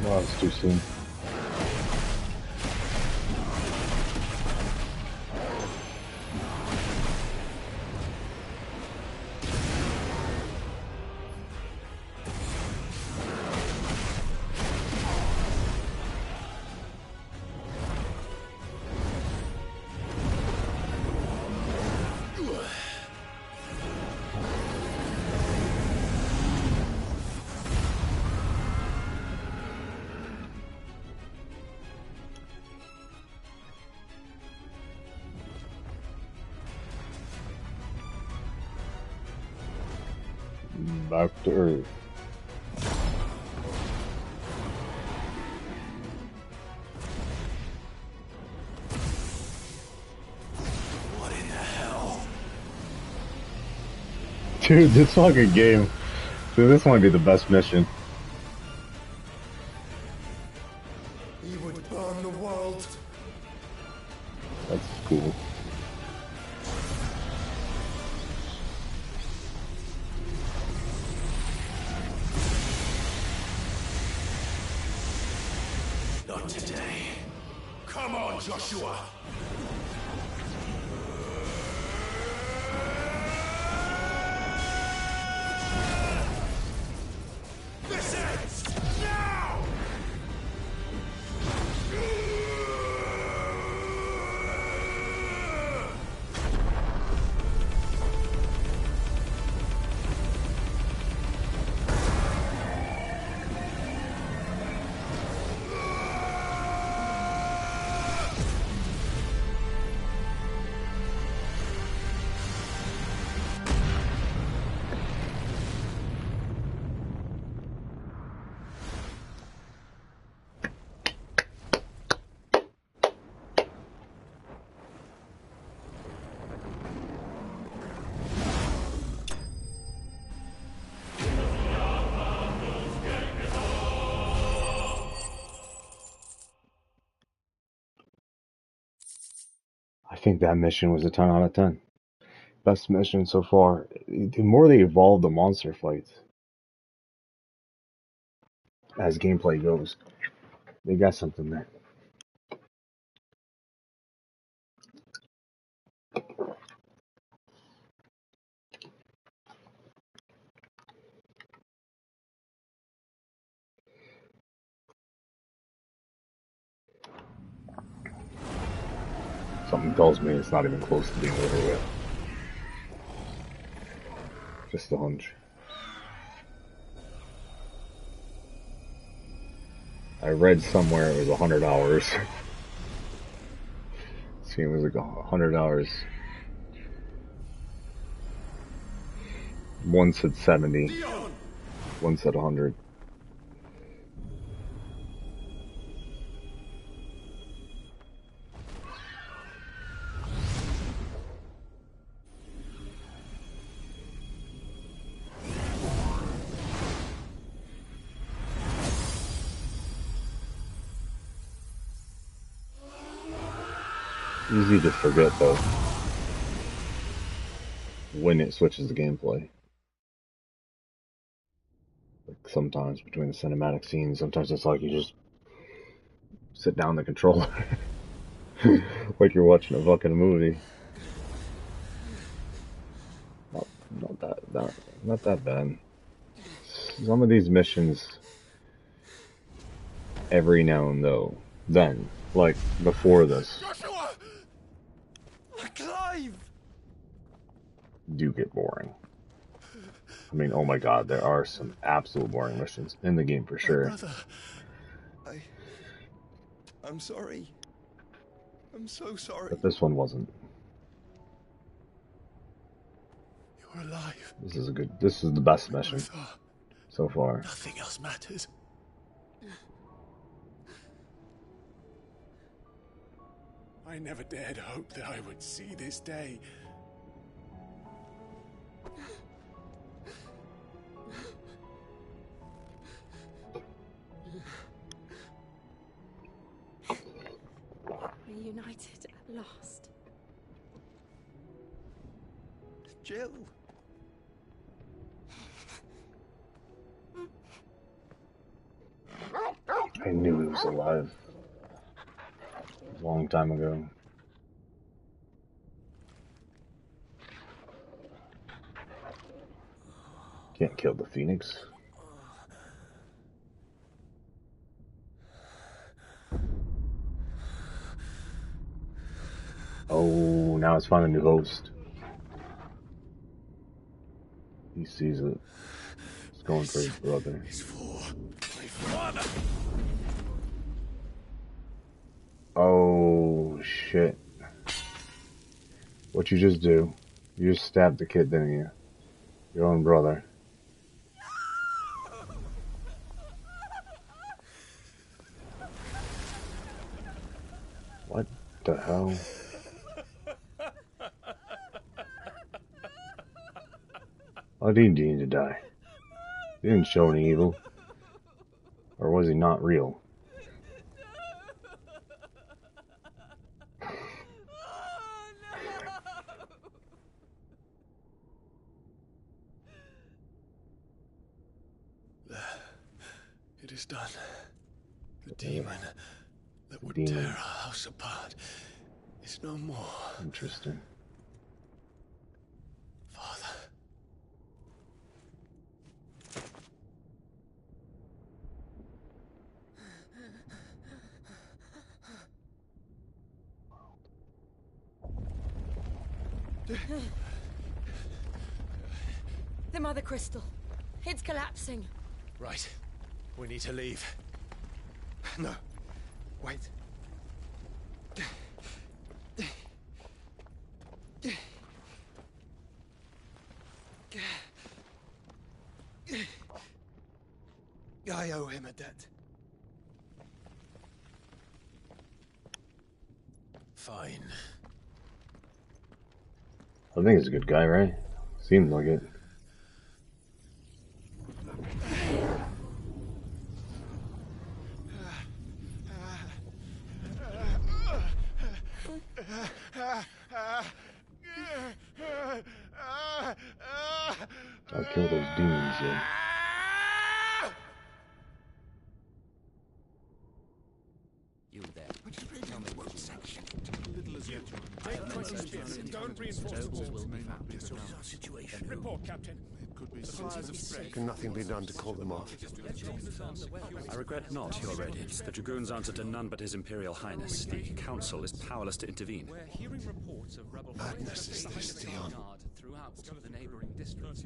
No, it's too soon. Back to Earth. What in the hell? Dude, this fucking game. Dude, this might be the best mission. He would burn the world. That's cool. Not today. Come on, Joshua! This ends now! I think that mission was a 10 out of 10. Best mission so far. The more they evolve the monster fights, as gameplay goes, they got something there. Something tells me it's not even close to being over with. Just a hunch. I read somewhere it was 100 hours. See, it was like 100 hours. One said 70. One said 100. Easy to forget though, when it switches the gameplay. Like sometimes between the cinematic scenes, sometimes it's like you just sit down the controller, like you're watching a fucking movie. Not that bad. Some of these missions, every now and then, like before this, Clive! do get boring. I mean, oh my god, there are some absolute boring missions in the game for sure. I'm sorry. I'm so sorry. But this one wasn't. You're alive. This is the best mission so far. Nothing else matters. I never dared hope that I would see this day. Reunited at last. Jill. I knew he was alive a long time ago. Can't kill the Phoenix. Oh, now it's finding a new host. He sees it. He's going for his brother. Oh, shit. What'd you just do? You just stabbed the kid, didn't you? Your own brother. the hell? Why did he need to die? He didn't show any evil. Or was he not real? It is done. The demon that would tear our house apart is no more. Interesting. Father. The Mother Crystal. It's collapsing. Right. We need to leave. No. Wait. I owe him a debt. Fine. I think he's a good guy, right? Seems like it. I'll kill those demons, yeah. You there. Tell me what section. Little as yet, take questions and don't reinforce the walls. Situation. Report, Captain. It could be supplies of spread. Can nothing be done to call them off? I regret not, Your Radiance. The Dragoons answer to none but His Imperial Highness. The Council is powerless to intervene. We're hearing reports of rebel Madness is this, Dion. throughout the neighboring districts.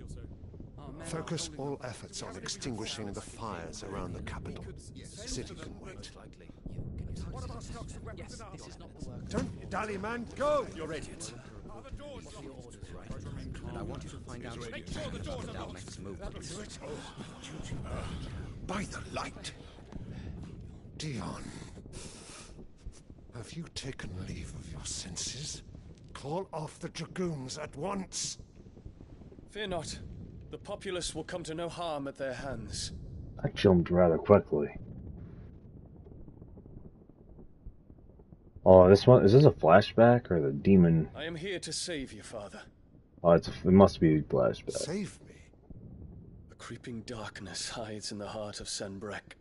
Focus all efforts on extinguishing the fires around the capital. The city can wait. What about stocks of weapons and armor? Don't dally, man. Go! Your Radiance. Are the doors locked? And I want you to find out Make sure the doors are our locked. next move. By the light. Dion. Have you taken leave of your senses? Call off the Dragoons at once. Fear not. The populace will come to no harm at their hands. I jumped rather quickly. Oh, this one, is this a flashback or the demon? I am here to save you, Father. Oh, it must be a flashback. Save me. A creeping darkness hides in the heart of Sanbreque.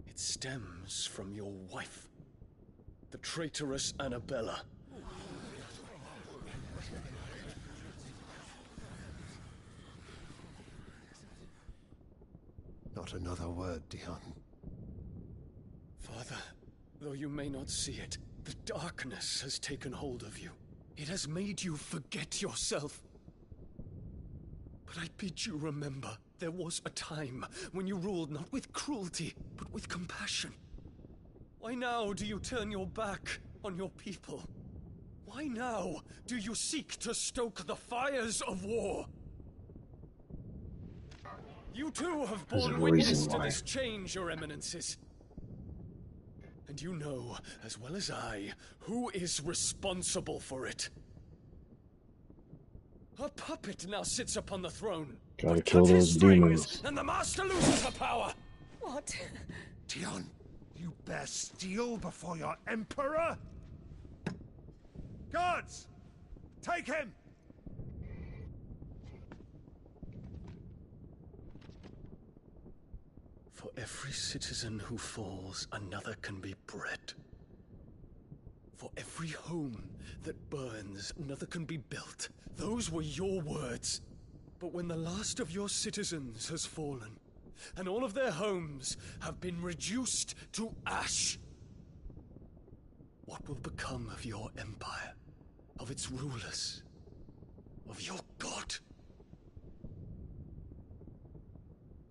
It stems from your wife, the traitorous Annabella. Not another word, Dion. Father, though you may not see it, the darkness has taken hold of you. It has made you forget yourself. But I bid you remember, there was a time when you ruled not with cruelty, but with compassion. Why now do you turn your back on your people? Why now do you seek to stoke the fires of war? You too have borne witness to this change, Your Eminences. And you know, as well as I, who is responsible for it. A puppet now sits upon the throne. Gotta kill those demons. And the Master loses her power! What? Dion, you bear steel before your Emperor? Guards! Take him! For every citizen who falls, another can be bred. For every home that burns, another can be built. Those were your words. But when the last of your citizens has fallen, and all of their homes have been reduced to ash, what will become of your empire, of its rulers, of your god?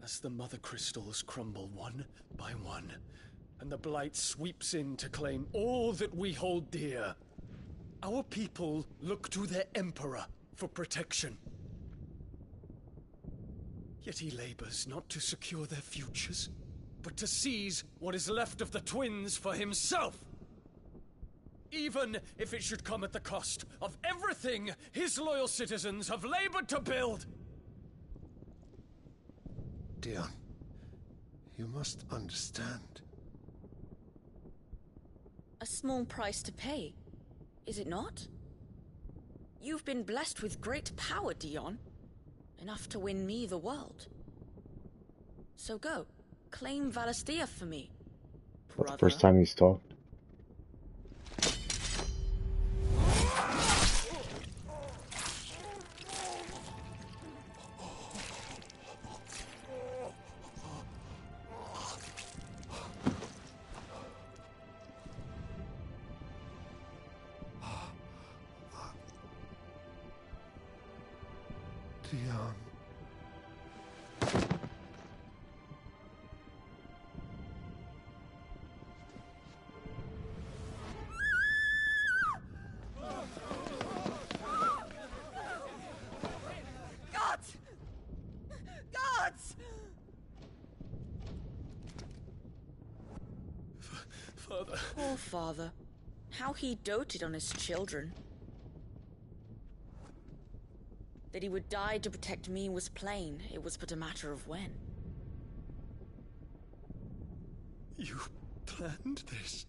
As the Mother Crystals crumble one by one, and the Blight sweeps in to claim all that we hold dear, our people look to their Emperor for protection. Yet he labors not to secure their futures, but to seize what is left of the twins for himself. Even if it should come at the cost of everything his loyal citizens have labored to build. Dion, you must understand. A small price to pay, is it not? You've been blessed with great power, Dion. Enough to win me the world. So go, claim Valisthea for me, That's brother. the first time he's talked. Dion. Gods! Gods! Father. Poor father. How he doted on his children. That he would die to protect me was plain. It was but a matter of when. You planned this?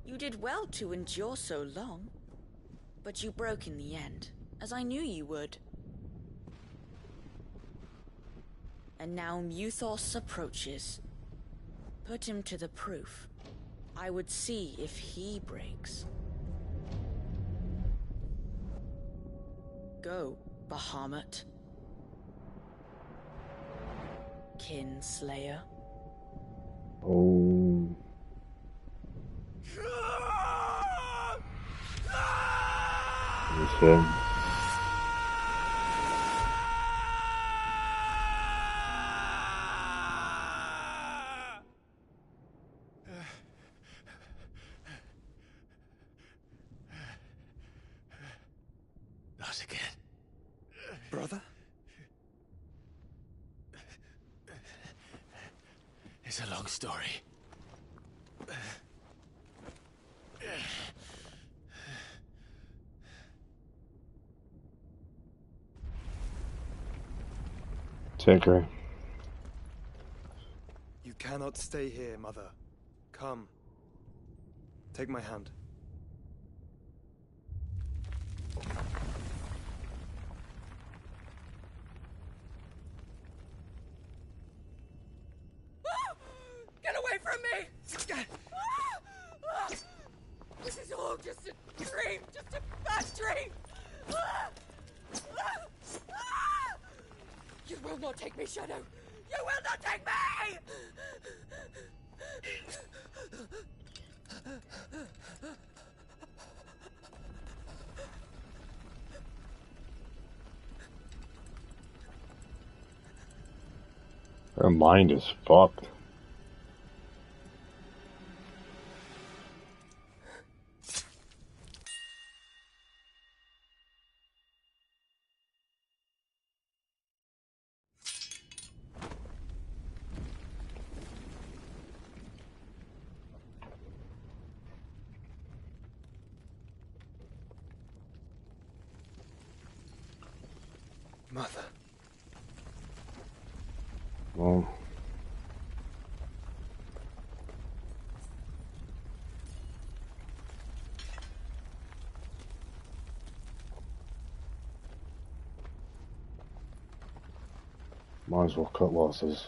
You did well to endure so long. But you broke in the end, as I knew you would. And now Muthos approaches. Put him to the proof. I would see if he breaks. Go, Bahamut. Kinslayer. Oh. Understood. Not again. Brother? It's a long story. Tinker. You cannot stay here, Mother. Come. Take my hand. Get away from me! This is all just a dream, just a bad dream! You will not take me, Shadow! You will not take me! Her mind is fucked. Mother. Well. Might as well cut losses.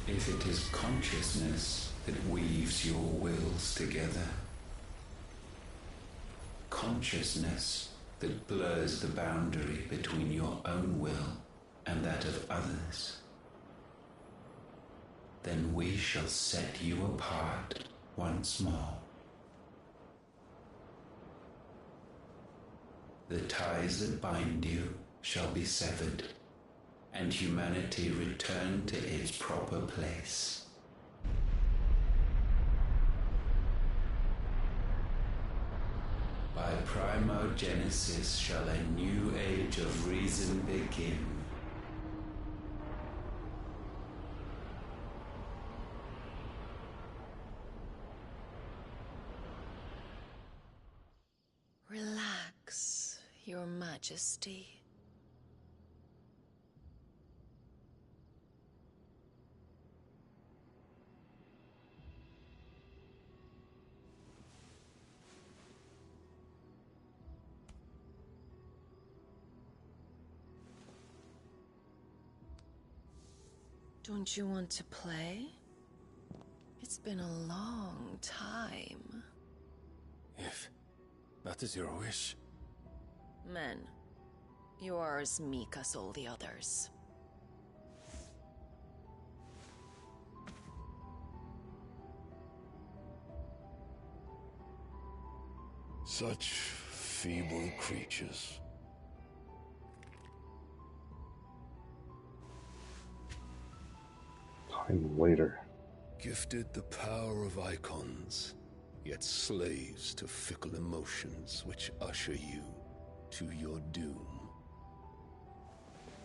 If it is consciousness that weaves your wills together, consciousness that blurs the boundary between your own will and that of others, then we shall set you apart once more. The ties that bind you shall be severed, and humanity return to its proper place. primogenesis shall a new age of reason begin. Relax, Your Majesty. Don't you want to play? It's been a long time. If that is your wish. Men, you are as meek as all the others. Such feeble creatures. Time later. Gifted the power of icons, yet slaves to fickle emotions which usher you to your doom.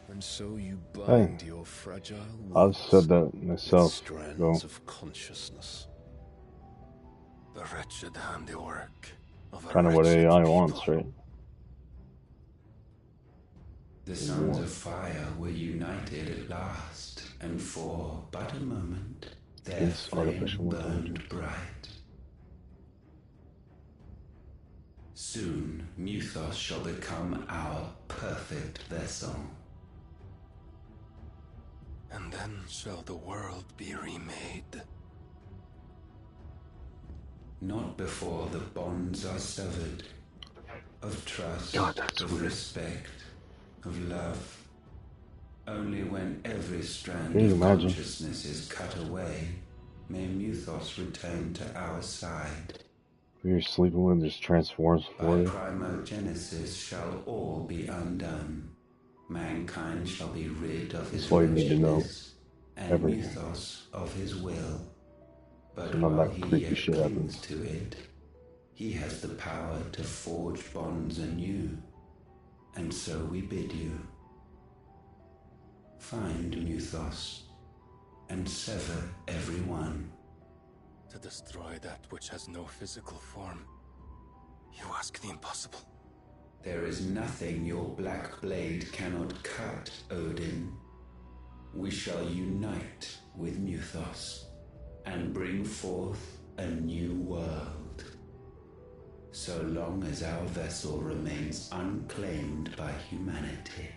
And so you bind your fragile I've wills said that with myself. strands of consciousness. The wretched handiwork of a Kind of what wretched AI people. wants, right? The sons of fire were united at last, and for but a moment their Against flame artificial burned intelligence. bright. Soon Muthos shall become our perfect vessel. And then shall the world be remade. Not before the bonds are severed, of trust, of respect, of love. Only when every strand Can you of imagine? consciousness is cut away, may Muthos return to our side. Who you're sleeping with just transforms for By you. primogenesis shall all be undone. Mankind shall be rid of his That's all you need to know. wretchedness, and Everything. Muthos of his will. But So none while of that he creepy yet shit clings happens. to it, he has the power to forge bonds anew. And so we bid you. Find Muthos, and sever every one. To destroy that which has no physical form. You ask the impossible. There is nothing your black blade cannot cut, Odin. We shall unite with Muthos, and bring forth a new world. So long as our vessel remains unclaimed by humanity.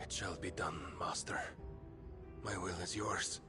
It shall be done, Master. My will is yours.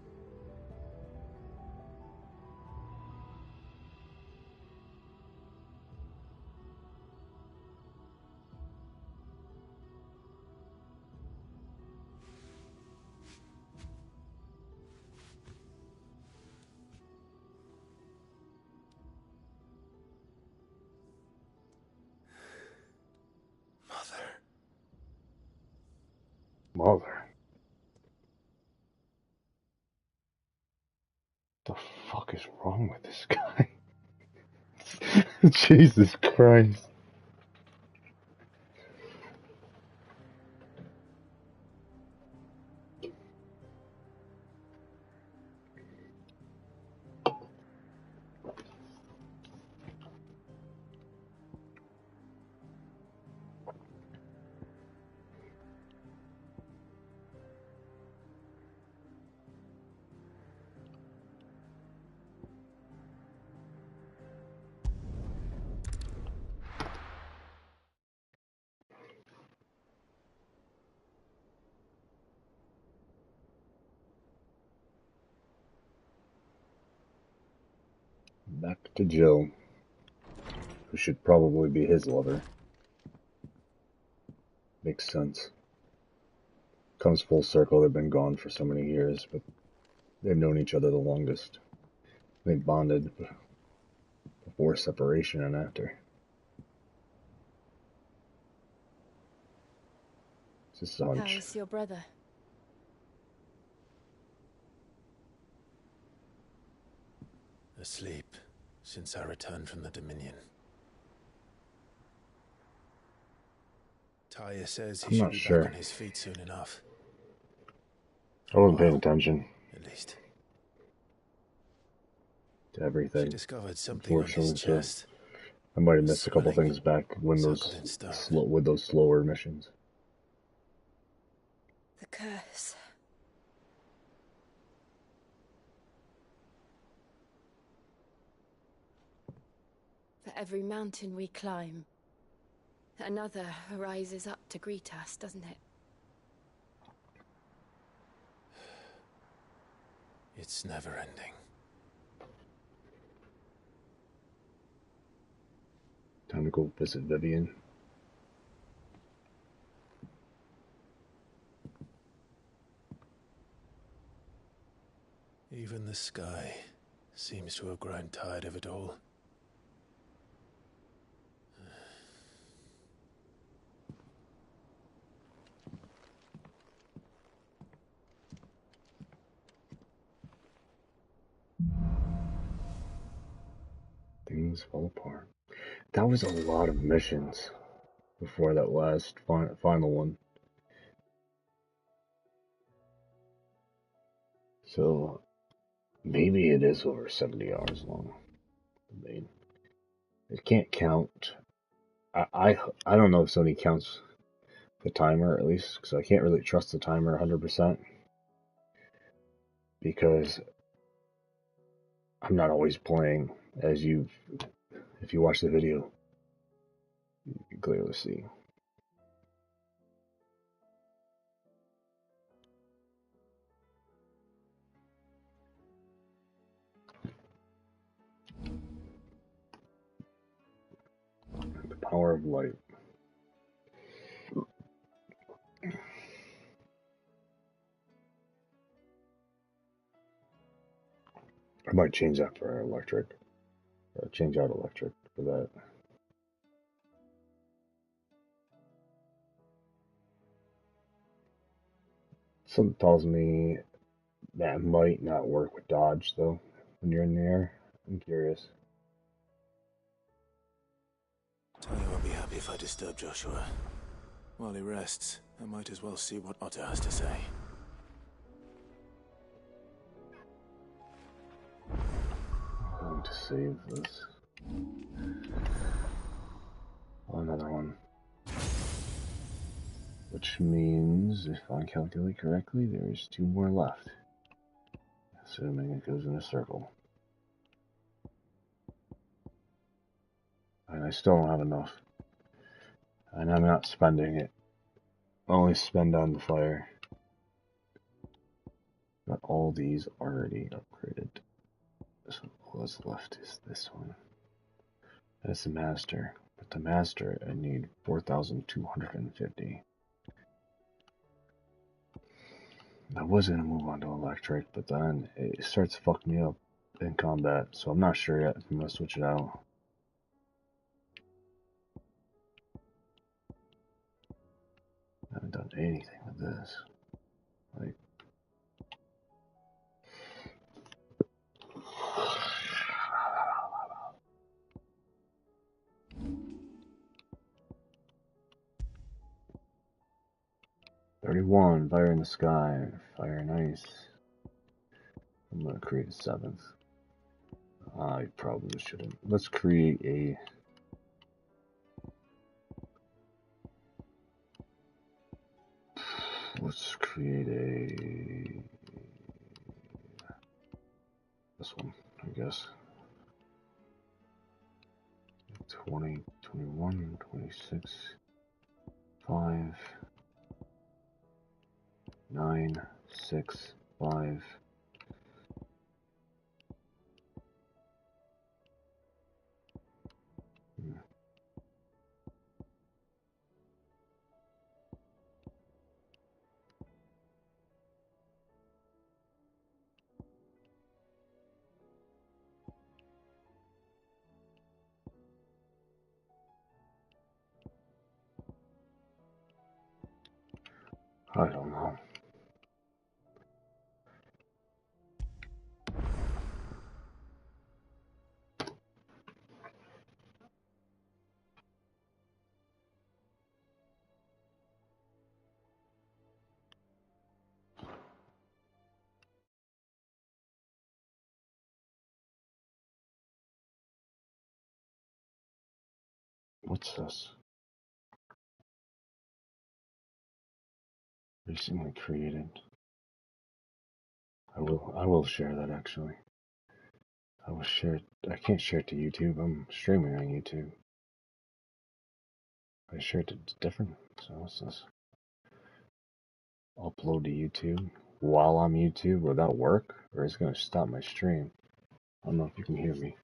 Mother. What the fuck is wrong with this guy? Jesus Christ. Back to Jill, who should probably be his lover. Makes sense. Comes full circle, they've been gone for so many years, but they've known each other the longest. They bonded before separation and after. It's just a hunch. How is your brother? Asleep since I returned from the Dominion. Kaya says he I'm should not be sure. back on his feet soon enough. I wasn't paying attention At least. to everything. She discovered something on his Unfortunately, so chest. I might have missed a couple Swelling, things back when circled those in stone. with those slower missions. The curse. For every mountain we climb, another rises up to greet us, doesn't it? It's never ending. Time to go visit Vivian. Even the sky seems to have grown tired of it all. Things fall apart. That was a lot of missions before that last final one. So maybe it is over 70 hours long. I mean, it can't count. I don't know if Sony counts the timer, at least, because I can't really trust the timer 100%, because I'm not always playing, as if you watch the video, you can clearly see. The power of light. I might change that for electric. Change out electric for that. Something tells me that might not work with dodge, though, when you're in the air. I'm curious. Talia won't be happy if I disturb Joshua. While he rests, I might as well see what Otto has to say. I'm going to save this. Another one. Which means, if I calculate correctly, there's 2 more left. Assuming it goes in a circle. And I still don't have enough. And I'm not spending it. I only spend on the fire. Got all these already upgraded. So what's left is this one. That's the master. But the master, I need 4,250. I was going to move on to electric, but then it starts to fuck me up in combat, so I'm not sure yet if I'm going to switch it out. I haven't done anything with this. Like, $31, fire in the sky, fire and ice. I'm going to create a 7th. I probably shouldn't. Let's create a... Let's create a... This one, I guess. 20, 21, 26, 5, 9, 6, 5. I don't know. What's this? Recently created. I will share that actually. I will share it. I can't share it to YouTube. I'm streaming on YouTube. I share it to different. So what's this? Upload to YouTube while I'm YouTube. Will that work? Or is it gonna stop my stream? I don't know if you can hear me.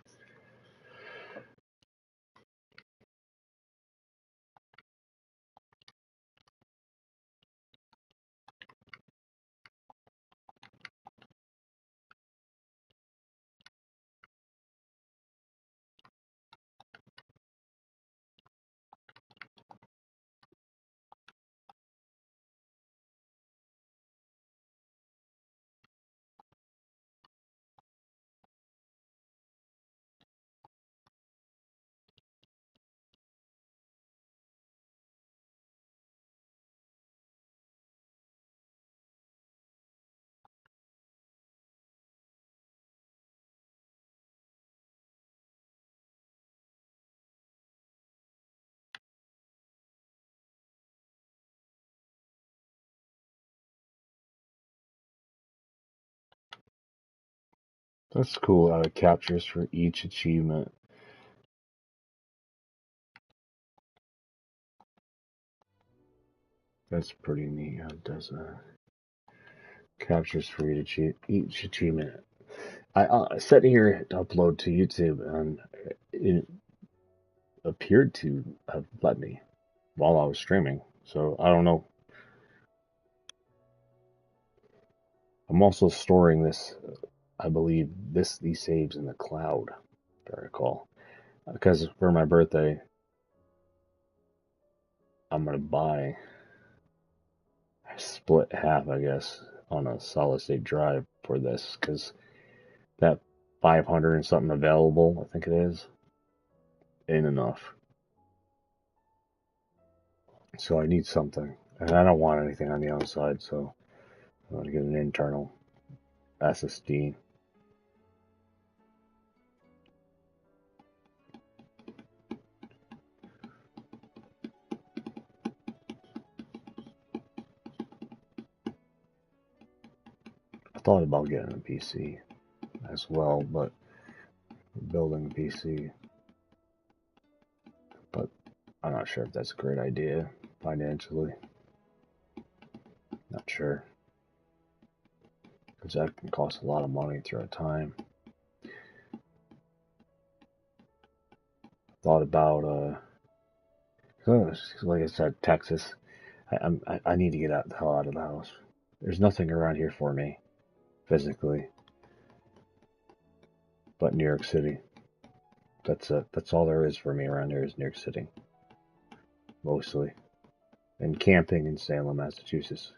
That's cool how it captures for each achievement. That's pretty neat how it does that. Captures for each achievement. I set here to upload to YouTube, and it appeared to have let me while I was streaming. So I don't know. I'm also storing this. I believe these saves in the cloud, if I recall, because for my birthday, I'm gonna buy a split half, I guess, on a solid state drive for this, because that 500 and something available, I think it is, ain't enough. So I need something, and I don't want anything on the outside, so I'm gonna get an internal SSD. I thought about getting a PC as well, but building a PC, but I'm not sure if that's a great idea financially. Not sure, because that can cost a lot of money throughout time. Thought about like I said, Texas. I need to get out the hell out of the house. There's nothing around here for me physically but New York City. That's it. That's all there is for me around here is New York City, mostly, and camping in Salem, Massachusetts.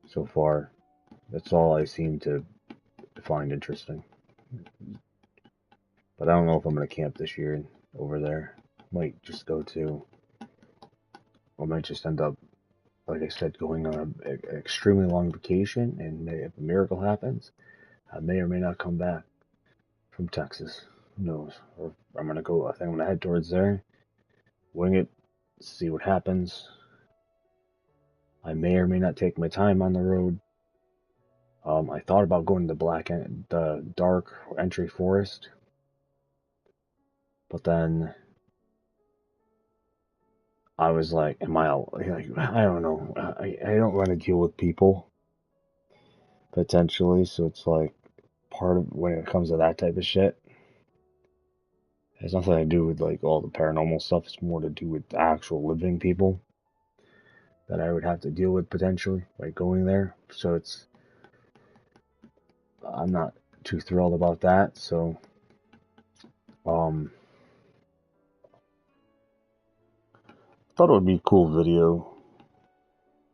So far, that's all I seem to find interesting. But I don't know if I'm gonna camp this year over there. Might just go to. I might just end up, like I said, going on an extremely long vacation, and if a miracle happens, I may or may not come back from Texas. Who knows? Or I'm gonna go. I think I'm gonna head towards there, wing it, see what happens. I may or may not take my time on the road. I thought about going to the dark entry forest, but then I was like, "Am I like? I don't know. I don't want to deal with people potentially, so it's like part of when it comes to that type of shit. It has nothing to do with like all the paranormal stuff. It's more to do with the actual living people that I would have to deal with potentially by going there. So I'm not too thrilled about that. So, thought it would be a cool video,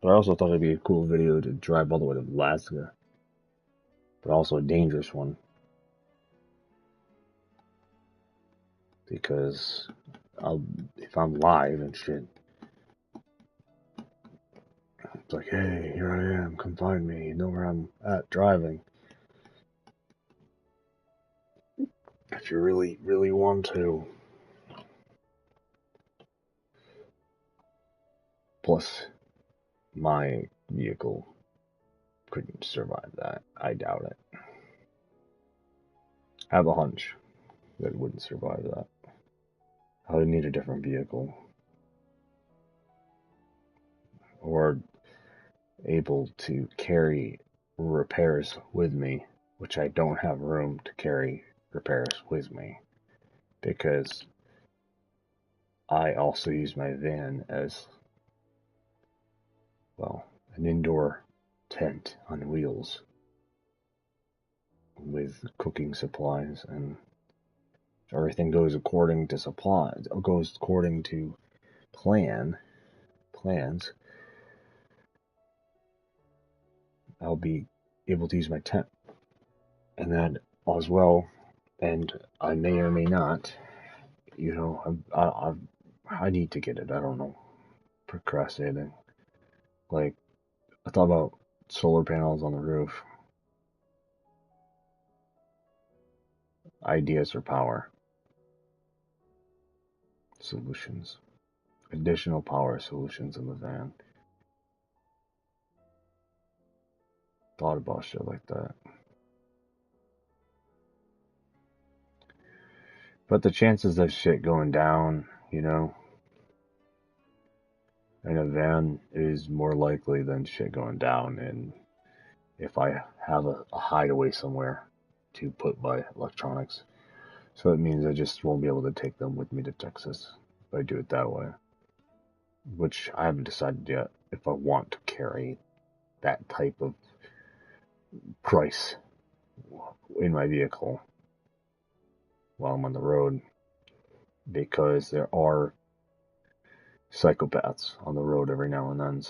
but I also thought it'd be a cool video to drive all the way to Alaska, but also a dangerous one because if I'm live and shit, it's like, hey, here I am, come find me, you know where I'm at driving. If you really, really want to. Plus, my vehicle couldn't survive that. I doubt it. I have a hunch that it wouldn't survive that. I would need a different vehicle. Or able to carry repairs with me, which I don't have room to carry repairs with me. Because I also use my van as, well, an indoor tent on wheels with cooking supplies, and everything goes according to plans. I'll be able to use my tent, and that as well, and I may or may not, I need to get it, I don't know, procrastinating. Like, I thought about solar panels on the roof. Ideas for power. Solutions. Additional power solutions in the van. Thought about shit like that. But the chances of shit going down, in a van is more likely than shit going down, and if I have a hideaway somewhere to put my electronics. So it means I just won't be able to take them with me to Texas if I do it that way. Which I haven't decided yet if I want to carry that type of price in my vehicle while I'm on the road, because there are psychopaths on the road every now and then,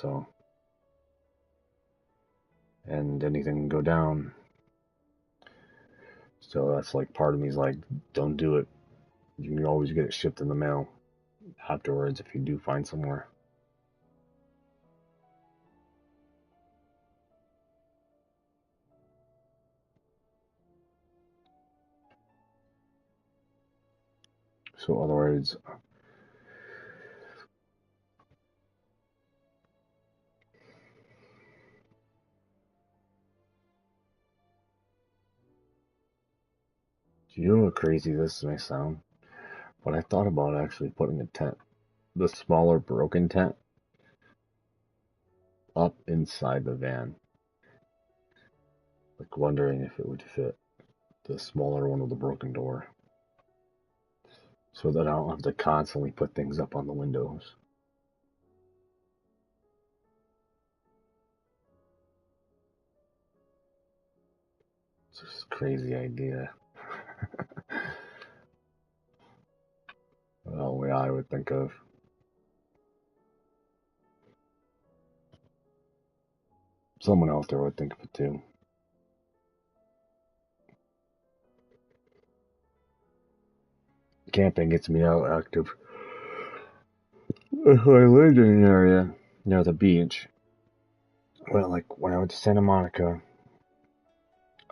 and anything can go down. So that's like, part of me is like, don't do it. You can always get it shipped in the mail afterwards if you do find somewhere. So other words, do you know how crazy this may sound? But I thought about actually putting a tent, the smaller broken tent, up inside the van. Like, wondering if it would fit the smaller one with the broken door. So that I don't have to constantly put things up on the windows. It's just a crazy idea. The way I would think of. Someone out there would think of it too. Camping gets me out active. If I lived in an area near the beach, well, like when I went to Santa Monica,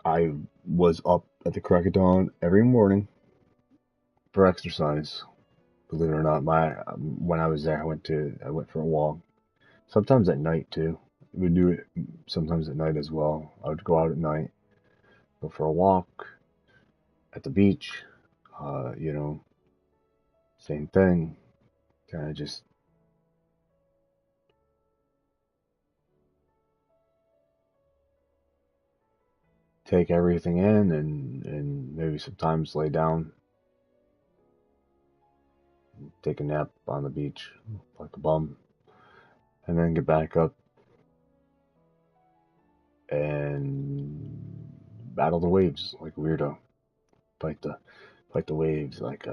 I was up at the crack of dawn every morning for exercise. Believe it or not, when I was there, I went for a walk. Sometimes at night too. We would do it sometimes at night as well. I would go out at night, go for a walk at the beach. Same thing. Kind of just take everything in, and maybe sometimes lay down, take a nap on the beach like a bum, and then get back up and battle the waves like a weirdo. Fight the waves like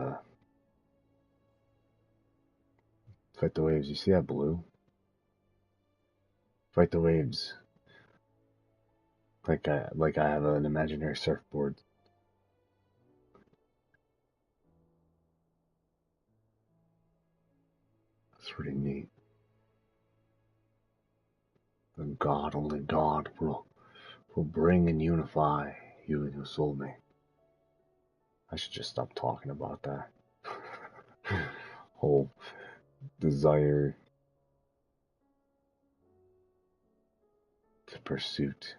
fight the waves. You see that blue? Fight the waves like I have an imaginary surfboard. That's pretty neat. And God, only God will bring and unify you and your soulmate. I should just stop talking about that whole desire mad pursuit.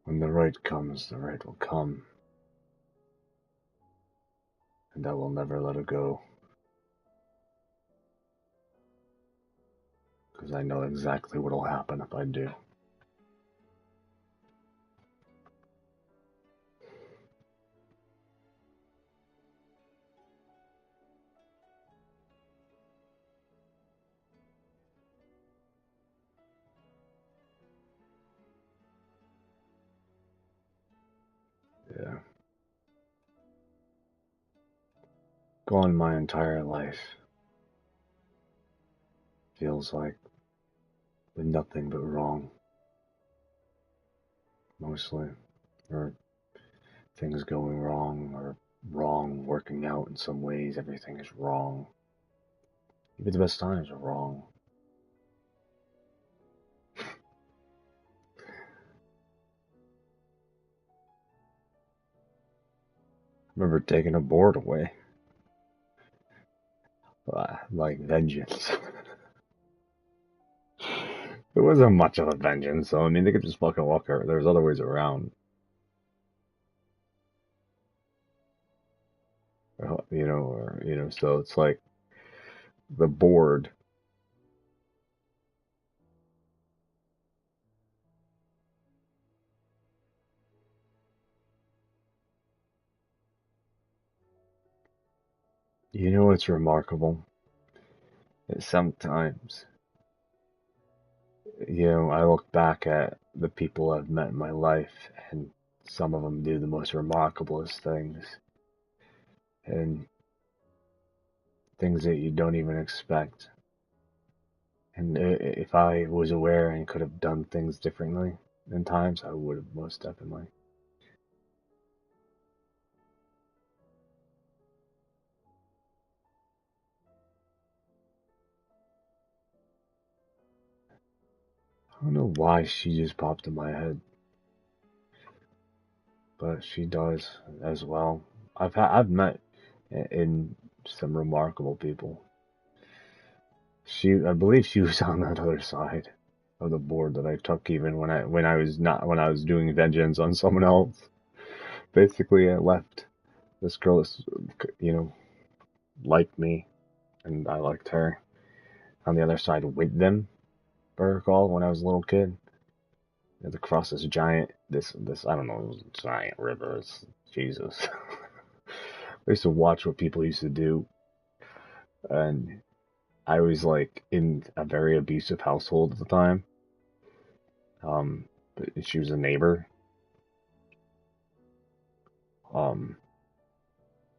When the right comes, the right will come. And I will never let it go. Because I know exactly what will happen if I do. Yeah. Gone my entire life. Feels like with nothing but wrong. Mostly. Or things going wrong, or wrong working out in some ways. Everything is wrong. Even the best times are wrong. I remember taking a board away. Like vengeance. It wasn't much of a vengeance, so I mean they could just fucking walk over. There's other ways around. So it's like the board. You know what's remarkable? That sometimes, I look back at the people I've met in my life, and some of them do the most remarkablest things. And things that you don't even expect. And if I was aware and could have done things differently in times, I would have most definitely. I don't know why she just popped in my head, but she does as well. I've met in some remarkable people. I believe she was on that other side of the board that I took, even when I was doing vengeance on someone else. Basically, I left this girl, liked me, and I liked her on the other side with them. If I recall, when I was a little kid, I had to cross this giant, this I don't know, it was a giant river. It's Jesus. I used to watch what people used to do, and I was like in a very abusive household at the time. But she was a neighbor.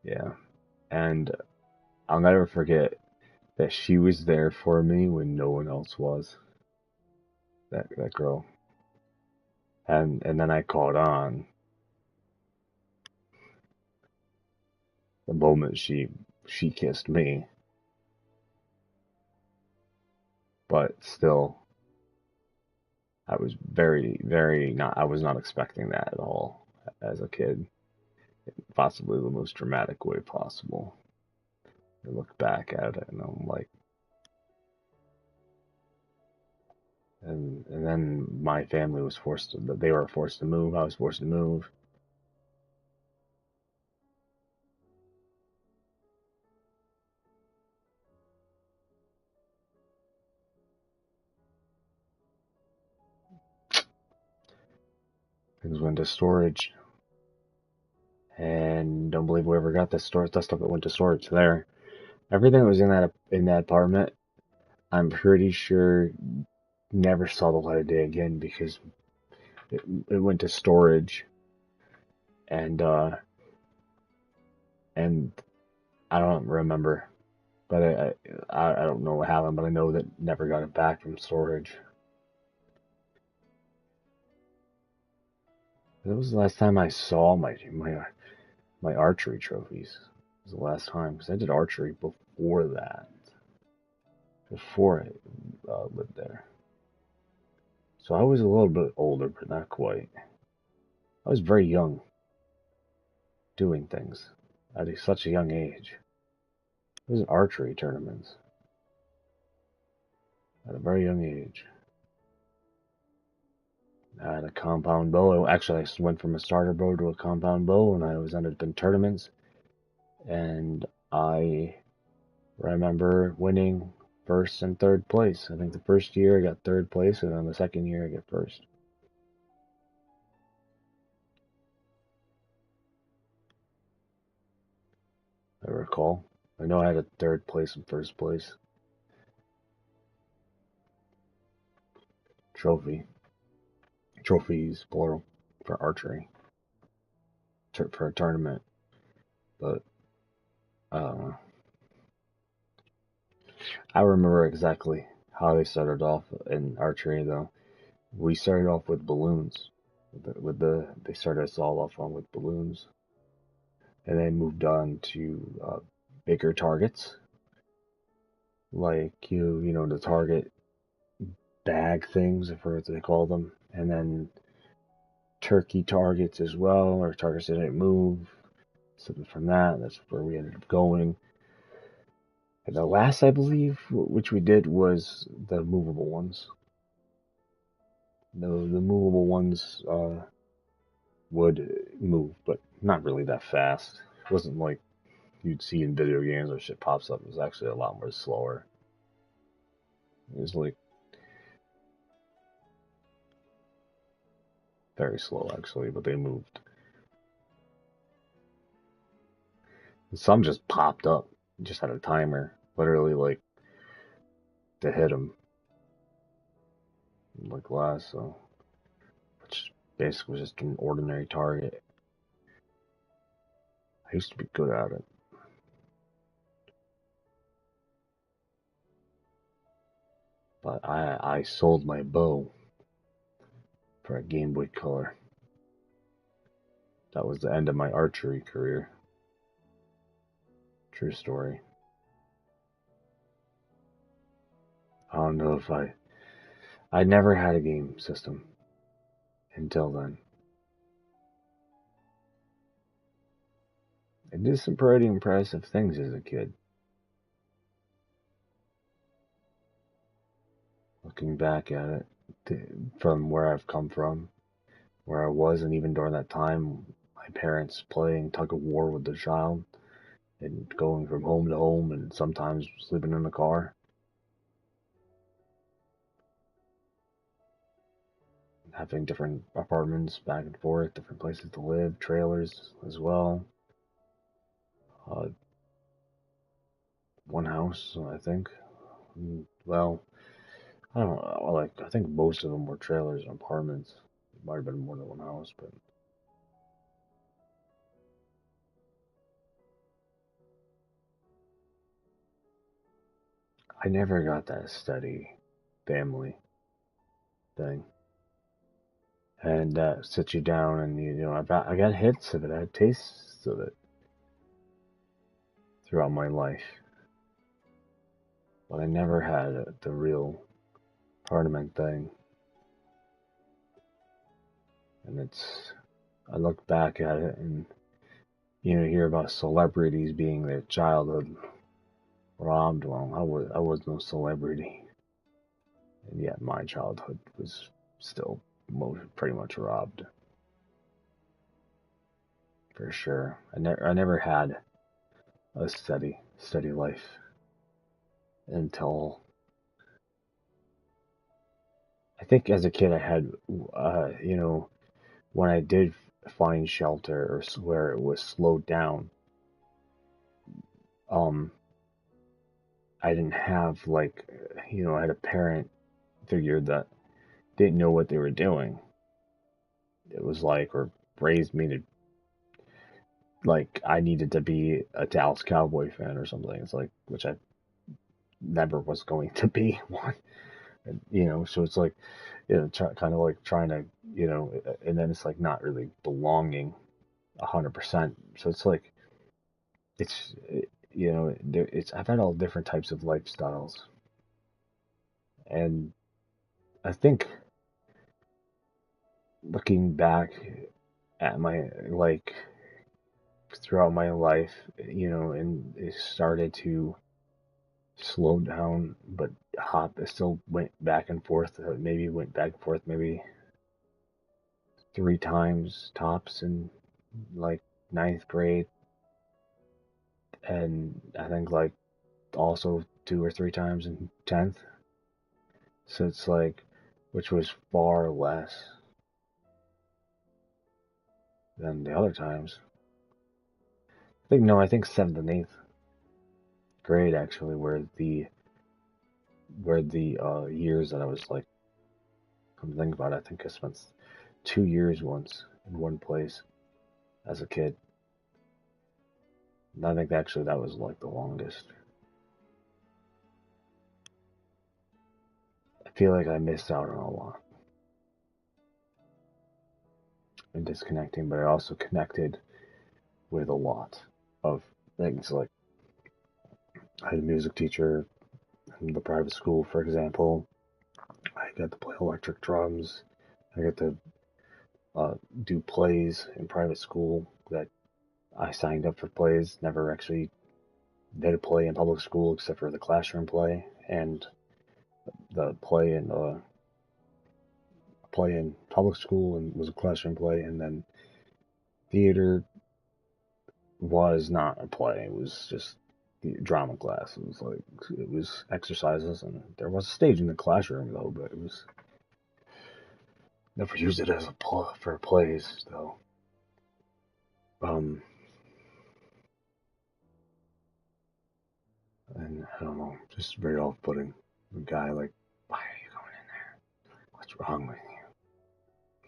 Yeah, and I'll never forget that she was there for me when no one else was. That girl, and then I caught on the moment she kissed me, but still, I was I was not expecting that at all as a kid. Possibly the most dramatic way possible. I look back at it and I'm like, and then my family was they were forced to move. I was forced to move. Things went to storage. And don't believe we ever got the stuff that went to storage there. Everything that was in that apartment, I'm pretty sure never saw the light of day again because it went to storage, and I don't remember, but I don't know what happened, but I know that never got it back from storage. That was the last time I saw my archery trophies. It was the last time, because I did archery before that, before I lived there. So I was a little bit older, but not quite. I was very young. doing things at such a young age. It was archery tournaments at a very young age. I had a compound bow. Actually, I went from a starter bow to a compound bow, and I was ended up in tournaments. And I remember winning first and third place. I think the first year I got third place, and then the second year I got first. I recall. I know I had a third place and first place trophy. Trophies, plural, for archery. For a tournament. But, I remember exactly how they started off in archery, though. We started off with balloons. They started us all off on with balloons. And then moved on to bigger targets. Like, the target bag things, if what they call them. And then turkey targets as well, or targets that didn't move. So from that's where we ended up going. And the last, I believe, which we did was the movable ones. The movable ones would move, but not really that fast. It wasn't like you'd see in video games where shit pops up. It was actually a lot more slower. It was like very slow, actually, but they moved. And some just popped up. Just had a timer, literally, like, to hit them. Like last, so. Which basically was just an ordinary target. I used to be good at it. But I sold my bow for a Game Boy Color. That was the end of my archery career. True story. I don't know if I never had a game system until then. I did some pretty impressive things as a kid. Looking back at it, from where I've come from, where I was, and even during that time, my parents playing tug of war with the child, and going from home to home, and sometimes sleeping in the car. Having different apartments back and forth, different places to live, trailers as well. One house, I think. Well, I don't know. Like, I think most of them were trailers and apartments. It might have been more than one house, but I never got that steady family thing. And that sits you down, and I got hits of it. I had tastes of it throughout my life, but I never had the real tournament thing. And I look back at it, and hear about celebrities being their childhood robbed. Well, I was no celebrity, and yet my childhood was still pretty much robbed. For sure. I never had a steady life until I think as a kid I had, when I did find shelter or where it was slowed down, I didn't have I had a parent figure that didn't know what they were doing. It was like, or raised me to, like, I needed to be a Dallas Cowboy fan or something. It's like, which I never was going to be one. And, so it's like, kind of like trying to, and then it's like not really belonging 100%. So it's like, I've had all different types of lifestyles. And I think looking back at my, throughout my life, you know, and it started to slow down, but it still went back and forth. Maybe went back and forth, maybe 3 times tops in like ninth grade, and I think like also 2 or 3 times in 10th. So it's like, which was far less than the other times. I think 7th and 8th grade actually were the years that I was like, come to think about it, I think I spent 2 years once in one place as a kid. And I think actually that was like the longest. I feel like I missed out on a lot in disconnecting, but I also connected with a lot of things. Like I had a music teacher in the private school, for example. I got to play electric drums. I got to do plays in private school that I signed up for plays, never actually did a play in public school except for the classroom play and the play in public school, and was a classroom play, and then theater was not a play. It was just drama class. It was exercises, and there was a stage in the classroom though, but it was never used it as for plays though. And I don't know, just very off-putting. The guy like, why are you going in there? What's wrong with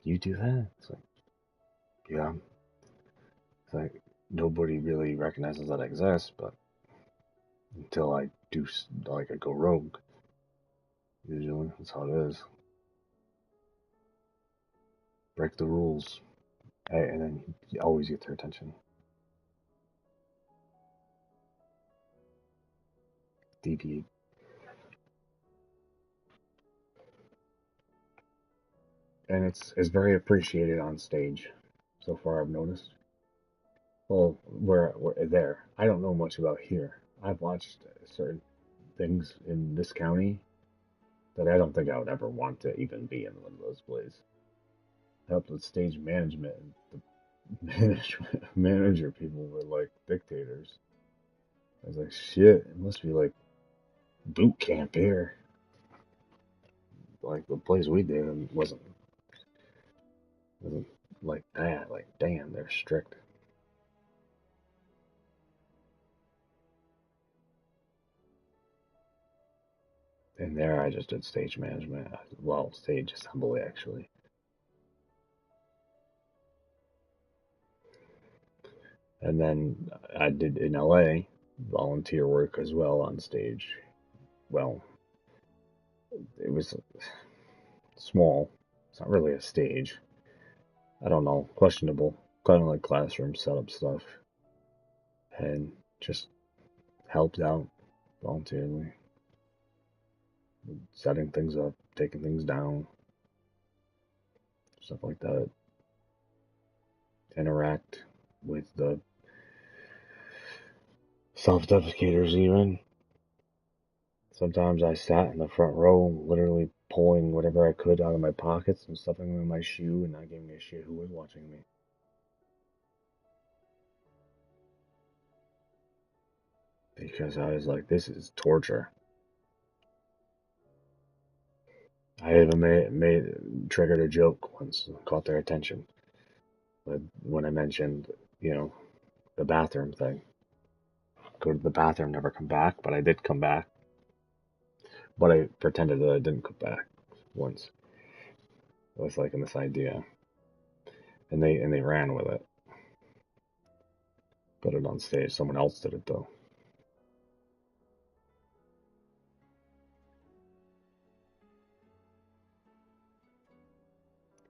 you? You do that? It's like, yeah. It's like nobody really recognizes that I exist, but until I do, like, I go rogue. Usually, that's how it is. Break the rules, and then you always get their attention. Deviate. And it's very appreciated on stage. So far, I've noticed. Well, we're there. I don't know much about here. I've watched certain things in this county that I don't think I would ever want to even be in one of those plays. Helped with stage management, and the manager people were like dictators. I was like, shit, it must be like boot camp here. Like the place we did wasn't like that. Like, damn, they're strict. And there I just did stage management. Well, stage assembly, actually. And then I did in LA volunteer work as well on stage. Well, it was small. It's not really a stage. I don't know, questionable. Kind of like classroom setup stuff. And just helped out voluntarily. Setting things up, taking things down. Stuff like that. Interact with the self-defecators even. Sometimes I sat in the front row, literally pulling whatever I could out of my pockets and stuffing them in my shoe, and not giving a shit who was watching me. Because I was like, this is torture. I even triggered a joke once, caught their attention. But when I mentioned, the bathroom thing. Go to the bathroom, never come back, but I did come back. But I pretended that I didn't come back once. It was like in this idea. And they ran with it. Put it on stage. Someone else did it though.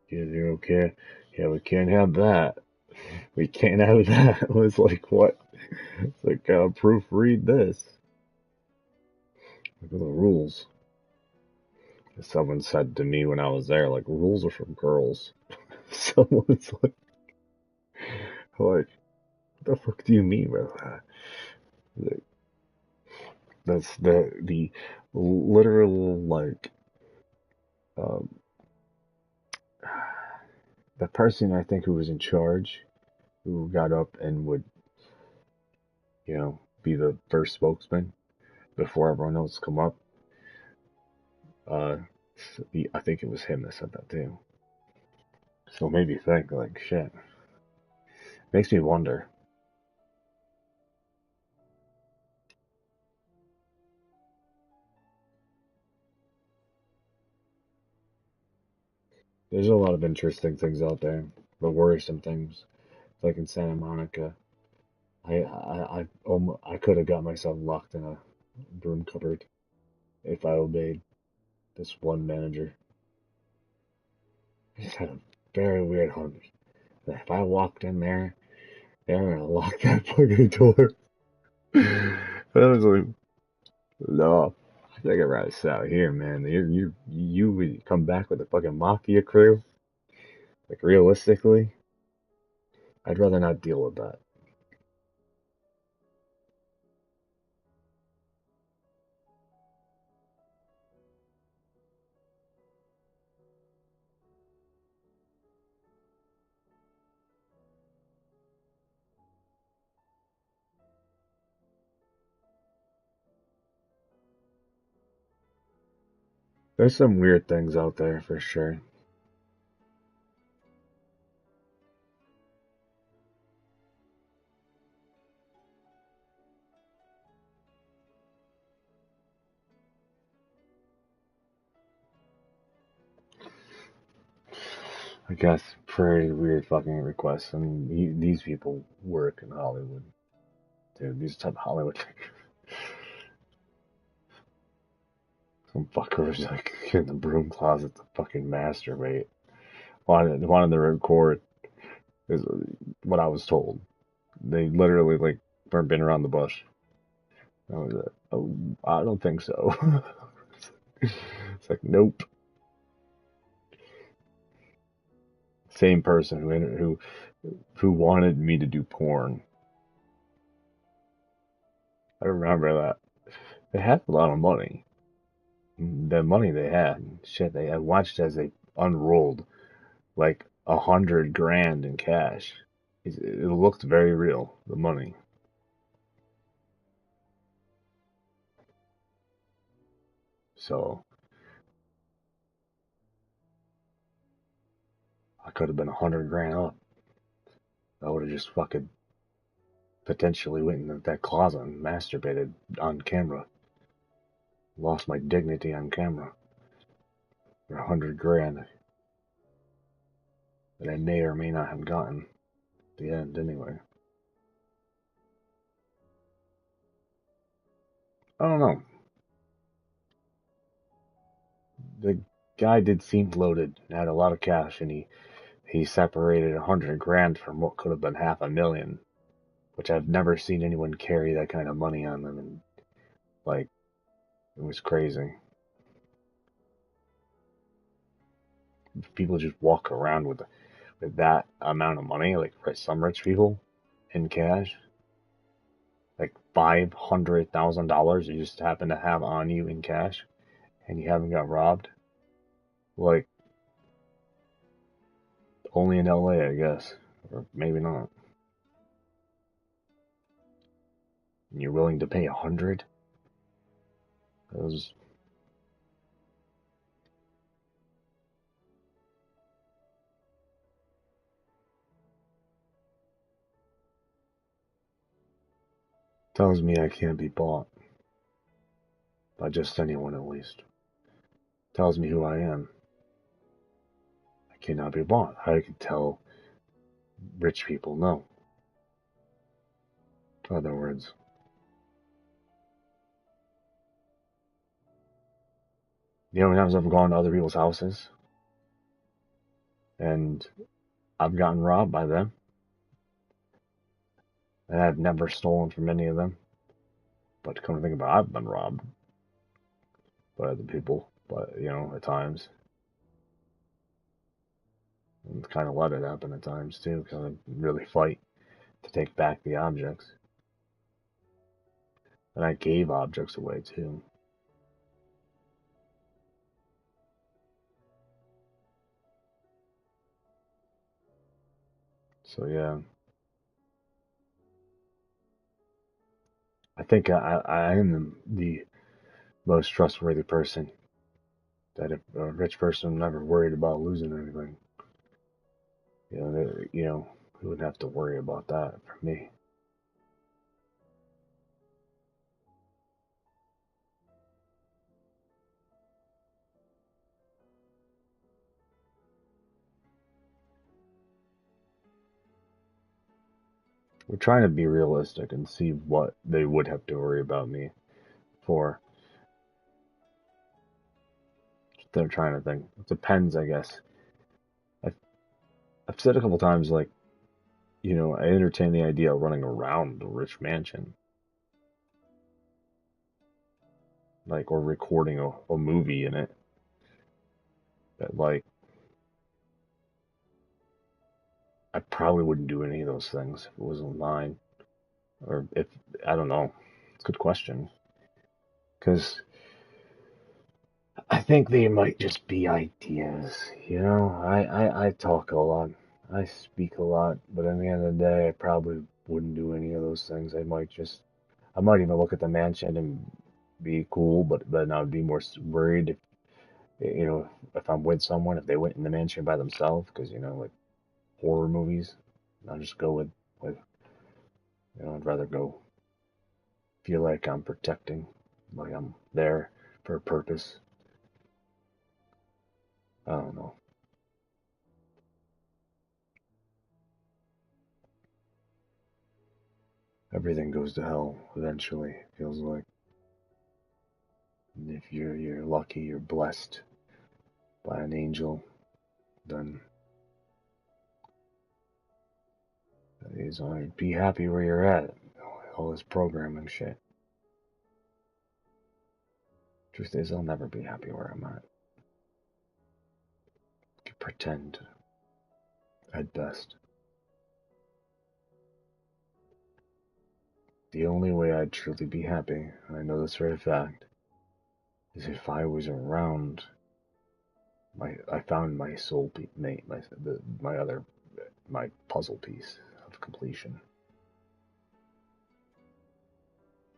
You're okay. Yeah, we can't have that. We can't have that. It was like, what? It's like, proofread this. Look at the rules. Someone said to me when I was there, like, rules are for girls. Someone's like, The fuck do you mean by that? That's the literal like um, the person I think who was in charge, who got up and would be the first spokesman before everyone else come up. I think it was him that said that too. So maybe think like shit. Makes me wonder. There's a lot of interesting things out there, but worrisome things. Like in Santa Monica, I could have got myself locked in a broom cupboard if I obeyed this one manager. I just had a very weird hunch that if I walked in there, they were gonna lock that fucking door. But I was like, no, I think I'd rather sit out here, man. You would come back with a fucking mafia crew. Like realistically, I'd rather not deal with that. There's some weird things out there for sure. I guess pretty weird fucking requests. I mean, these people work in Hollywood. Dude, these type of Hollywood. Some fucker was like in the broom closet to fucking masturbate. Wanted to record is what I was told. They literally like weren't been around the bush. I was like, oh, I don't think so. It's like, nope. Same person who wanted me to do porn. I remember that. They had a lot of money. The money they had, shit, I watched as they unrolled like 100 grand in cash. It looked very real, the money. So I could have been 100 grand up. I would have just fucking potentially went in that closet and masturbated on camera. Lost my dignity on camera for 100 grand that I may or may not have gotten at the end anyway. I don't know. The guy did seem loaded and had a lot of cash, and he separated 100 grand from what could have been 500,000, which I've never seen anyone carry that kind of money on them, and like it was crazy. People just walk around with that amount of money, like some rich people in cash, like $500,000 you just happen to have on you in cash, and you haven't got robbed. Like only in LA, I guess, or maybe not. And you're willing to pay 100? That was tells me I can't be bought by just anyone, at least. Tells me who I am. I cannot be bought. I can tell rich people no. In other words, the only times I've gone to other people's houses and I've gotten robbed by them, and I've never stolen from any of them. But come to think about it, I've been robbed by other people, but at times. And kind of let it happen at times too, because I really fight to take back the objects. And I gave objects away too. So yeah. I think I am the most trustworthy person. That if a rich person never worried about losing anything, we wouldn't have to worry about that for me. We're trying to be realistic and see what they would have to worry about me for. They're trying to think. It depends, I guess. I've said a couple times, like, I entertain the idea of running around a rich mansion. Like, or recording a movie in it. But, like, I probably wouldn't do any of those things if it wasn't mine. Or if, I don't know. It's a good question. Because I think they might just be ideas, I talk a lot. I speak a lot, but at the end of the day, I probably wouldn't do any of those things. I might even look at the mansion and be cool, but then I would be more worried if I'm with someone, if they went in the mansion by themselves, because, like horror movies, I'll just go with, I'd rather go feel like I'm protecting, like I'm there for a purpose. I don't know. Everything goes to hell eventually, it feels like. And if you're lucky, you're blessed by an angel, then is be happy where you're at. All this programming shit. Truth is, I'll never be happy where I'm at. I can pretend at best. The only way I'd truly be happy, and I know this for a fact, is if I was around I found my soul mate, my puzzle piece of completion.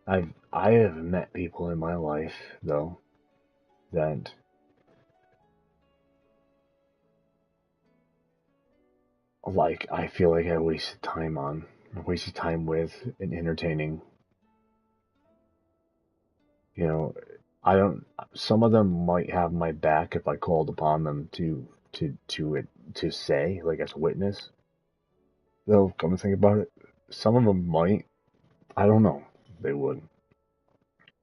I have met people in my life though that I feel like I wasted time with and entertaining. I don't. Some of them might have my back if I called upon them to say, like, as a witness. Though, come to think about it, some of them might. I don't know. They would.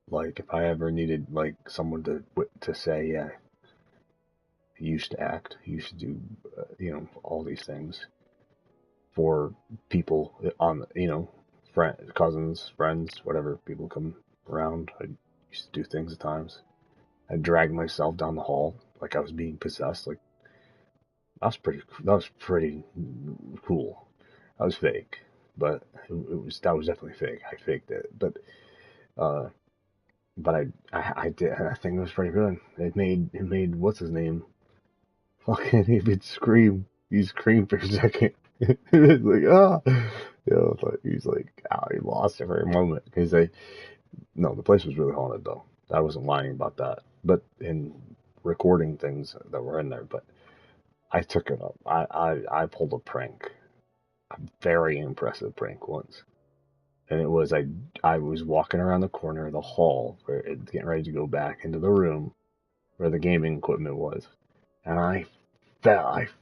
Like, if I ever needed, like, someone to say, yeah, he used to act, he used to do, all these things for people on, cousins, friends, whatever, people come around. I used to do things at times. I dragged myself down the hall like I was being possessed. Like, that was pretty cool. That was fake, but that was definitely fake. I faked it, but I did. I think it was pretty good. It made what's his name? Fucking he would scream. He screamed for a second. It's like he's like, oh, he lost it for a moment because no, the place was really haunted though. I wasn't lying about that. But in recording things that were in there, but I took it up. I pulled a prank, a very impressive prank once, and it was I was walking around the corner of the hall, getting ready to go back into the room where the gaming equipment was, and I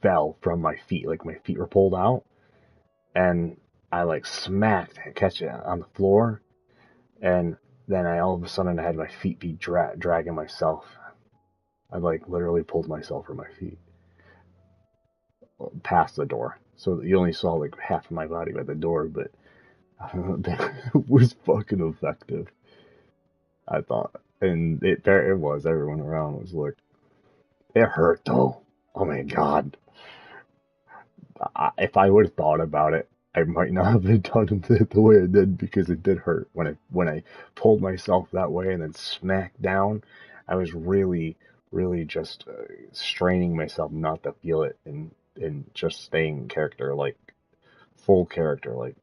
fell from my feet, like my feet were pulled out, and I like catch it on the floor, and then all of a sudden I had my feet be dragging myself. I like literally pulled myself from my feet past the door, so you only saw like half of my body by the door, but it was fucking effective, I thought, and it was. Everyone around was like, it hurt though. Oh my god. If I would have thought about it, I might not have been done it the way I did because it did hurt when I pulled myself that way and then smacked down. I was really just straining myself not to feel it and just staying in character, like full character, like.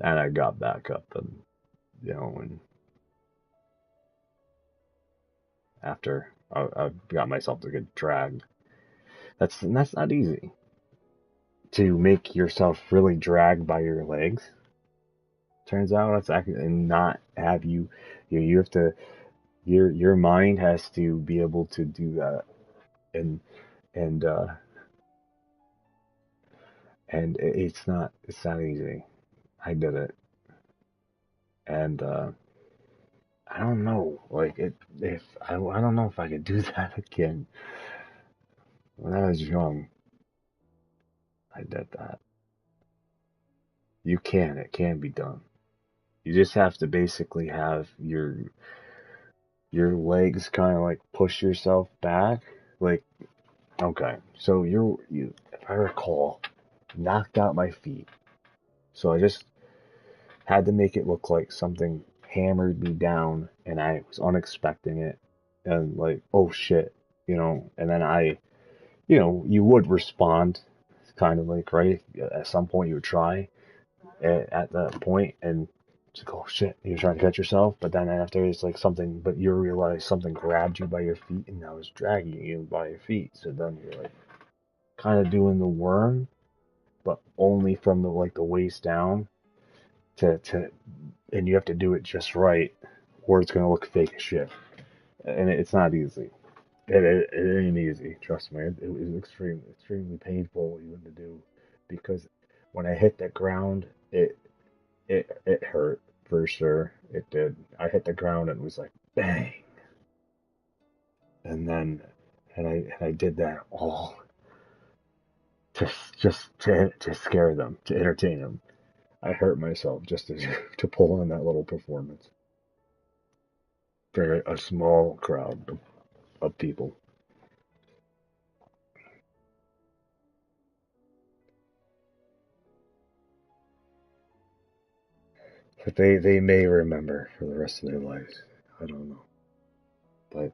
And I got back up and and after I got myself to get dragged. That's not easy. To make yourself really dragged by your legs. Turns out that's actually and not have you have to your mind has to be able to do that and and uh and it's not easy. I did it and I don't know like it if I don't know if I could do that again. When I was young, I did that. It can be done. You just have to basically have your legs kind of like push yourself back. Like, okay, so if I recall, knocked out my feet. So I just had to make it look like something hammered me down and I was unexpecting it. And like, oh shit, and then you would respond kind of like, right? At some point you would try at that point and it's like, oh shit, you're trying to catch yourself, but then after it's like something, but you realize something grabbed you by your feet and now it's dragging you by your feet. So then you're like kind of doing the worm, but only from the waist down to, and you have to do it just right or it's going to look fake as shit. And it's not easy. It ain't easy, trust me. It was extremely painful even to do because when I hit the ground, it hurt for sure. It did. I hit the ground and it was like bang, and then I did that all to to scare them, to entertain them. I hurt myself just to to pull on that little performance for a small crowd of people. But they may remember for the rest of their lives. I don't know. But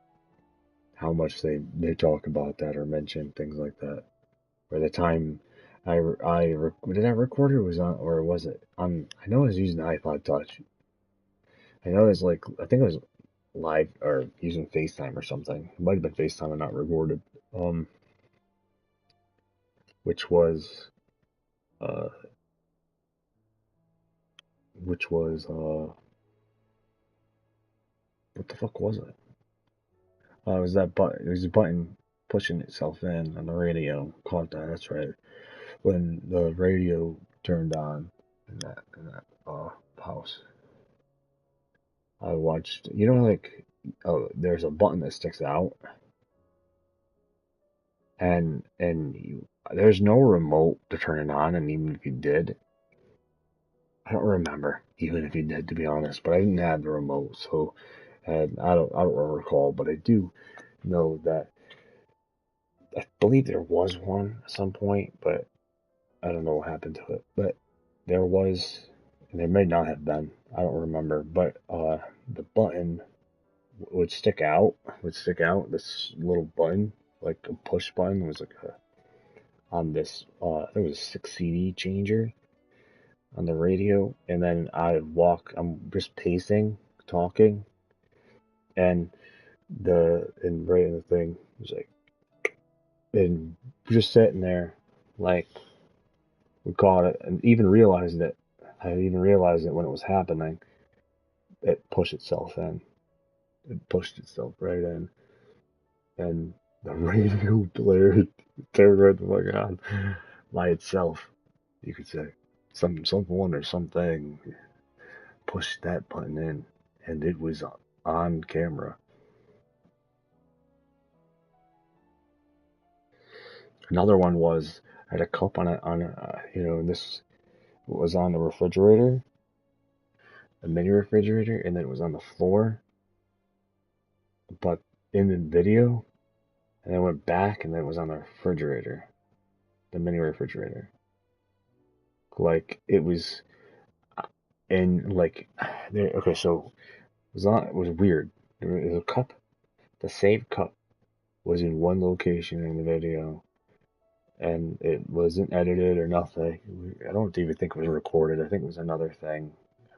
how much they talk about that or mention things like that. Or the time did I record it was on or was it on? I know I was using the iPod Touch. I know it was like I think it was live or using FaceTime or something. It might have been FaceTime and not recorded. Which was uh which was what the fuck was it? It was that button. It was a button pushing itself in on the radio. Caught that. That's right. When the radio turned on in that house, I watched. Like, there's a button that sticks out, and there's no remote to turn it on. And even if you did, I don't remember. Even if you did, to be honest, but I didn't have the remote, so and I don't recall, but I do know that I believe there was one at some point, but I don't know what happened to it. But there was, and there may not have been. I don't remember, but the button would stick out. This little button, like a push button, was like on this. I think it was a 6 CD changer on the radio, and then I walk. I'm just pacing, talking, and right in the thing was like, and just sitting there, like we caught it, and even realized it. I even realized it when it was happening. It pushed itself in. It pushed itself right in, and the radio blared. Turned right the fuck on by itself. You could say someone or something pushed that button in, and it was on camera. Another one was I had a cup and this was on the refrigerator, a mini refrigerator, and then it was on the floor. But in the video, and then went back, and then it was on the refrigerator. the mini refrigerator. Like it was, and like, okay, so it was weird. There was a cup, the same cup was in one location in the video, and it wasn't edited or nothing. I don't even think it was recorded. I think it was another thing.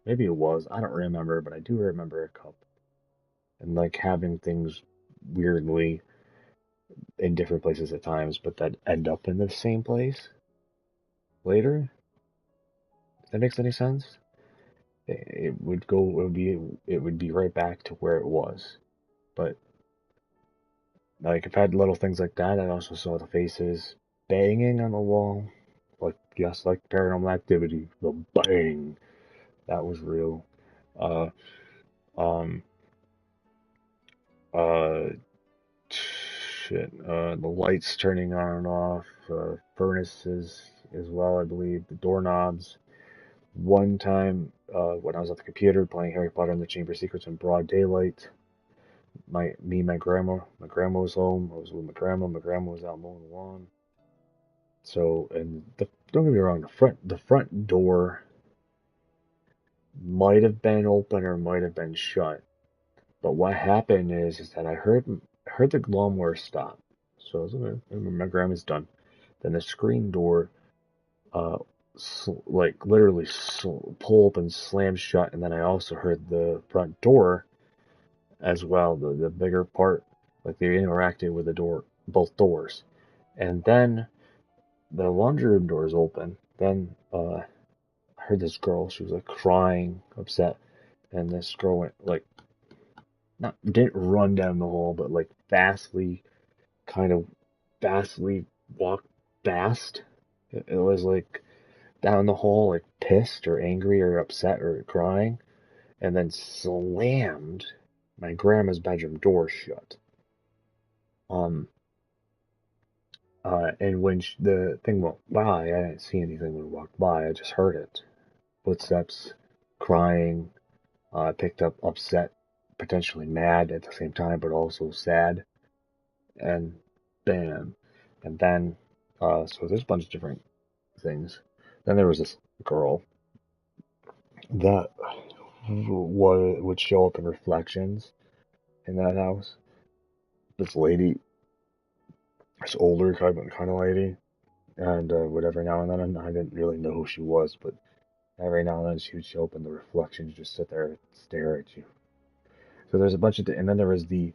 Maybe it was. I don't remember, but I do remember a cup. And like having things weirdly in different places at times, but that end up in the same place later. If that makes any sense? It would go. It would be right back to where it was. But like I've had little things like that. I also saw the faces banging on the wall, like yes, like Paranormal Activity. The bang, that was real. Uh, um, uh, shit. The lights turning on and off. Furnaces as well, I believe. The doorknobs. One time, when I was at the computer playing Harry Potter and the Chamber of Secrets in broad daylight, my grandma was home. I was with my grandma. My grandma was out mowing the lawn. So, and don't get me wrong, the front door might have been open or might have been shut. But what happened is that I heard the lawnmower stop. So I was like, my grandma's done. Then the screen door, like literally pull open, slam shut, and then I also heard the front door as well, the bigger part, like they interacted with the door, both doors, and then the laundry room doors open. Then I heard this girl. She was like crying, upset, and this girl went like didn't run down the hall, but like kind of fastly walked fast. It was like down the hall, like pissed or angry or upset or crying, and then slammed my grandma's bedroom door shut. And when the thing went by, I didn't see anything when it walked by. I just heard it. Footsteps, crying. I picked up upset, potentially mad at the same time, but also sad. And bam. And then, so there's a bunch of different things. Then there was this girl that would show up in reflections in that house. This lady, this older kind of lady, and whatever now and then, I didn't really know who she was, but every now and then she would show up in the reflections, just sit there and stare at you. So there's a bunch of, and then there was the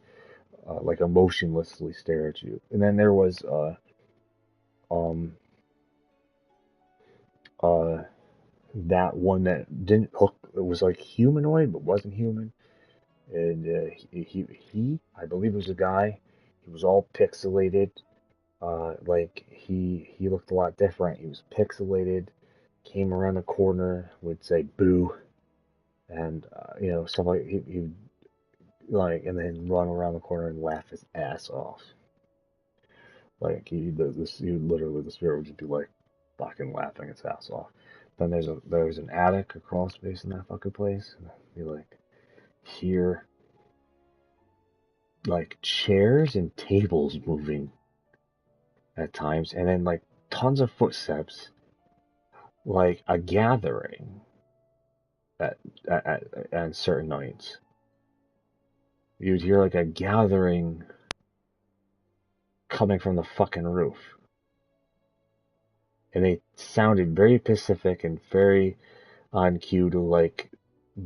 like emotionlessly stare at you, and then there was um that one that didn't look, it was like humanoid but wasn't human, and I believe it was a guy. He was all pixelated. Like he looked a lot different. He was pixelated. Came around the corner, would say boo, and stuff like he would like, and then run around the corner and laugh his ass off. Like he literally, the spirit would just be like fucking laughing its ass off. Then there's an attic across space in that fucking place. And you like hear like chairs and tables moving at times, and then like tons of footsteps, like a gathering at certain nights. You'd hear like a gathering coming from the fucking roof. And they sounded very specific and very on cue to like